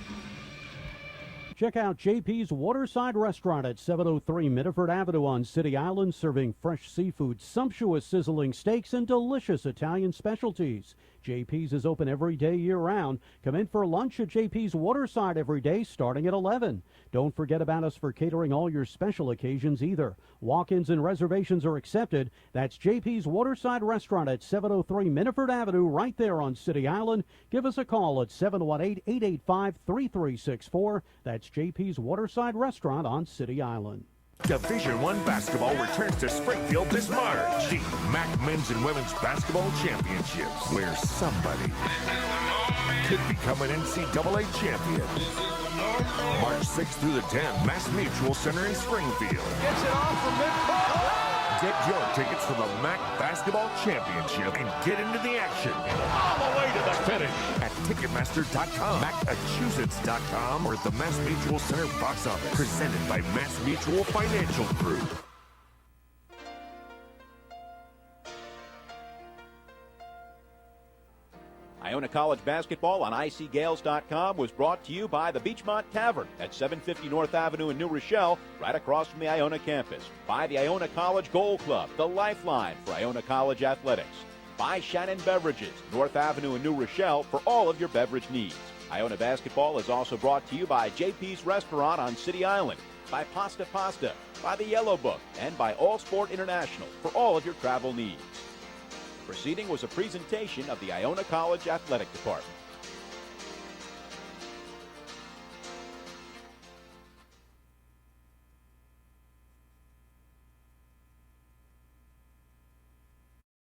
Check out JP's Waterside Restaurant at 703 Mitterford Avenue on City Island, serving fresh seafood, sumptuous sizzling steaks, and delicious Italian specialties. JP's is open every day year-round. Come in for lunch at JP's Waterside every day starting at 11. Don't forget about us for catering all your special occasions either. Walk-ins and reservations are accepted. That's JP's Waterside Restaurant at 703 Mitterford Avenue right there on City Island. Give us a call at 718-885-3364. That's JP's Waterside Restaurant on City Island. Division I basketball returns to Springfield this March. The MAC Men's and Women's Basketball Championships, where somebody could become an NCAA champion. March 6th through the 10th, Mass Mutual Center in Springfield. Gets it off from midcourt. Get your tickets for the MAC Basketball Championship and get into the action All the way to the finish. at Ticketmaster.com, Massachusetts.com, or the Mass Mutual Center box office. Presented by Mass Mutual Financial Group. Iona College basketball on ICGales.com was brought to you by the Beachmont Tavern at 750 North Avenue in New Rochelle, right across from the Iona campus. By the Iona College Goal Club, the lifeline for Iona College athletics. By Shannon Beverages, North Avenue in New Rochelle, for all of your beverage needs. Iona basketball is also brought to you by JP's Restaurant on City Island, by Pasta Pasta, by the Yellow Book, and by All Sport International for all of your travel needs. Proceeding was a presentation of the Iona College Athletic Department.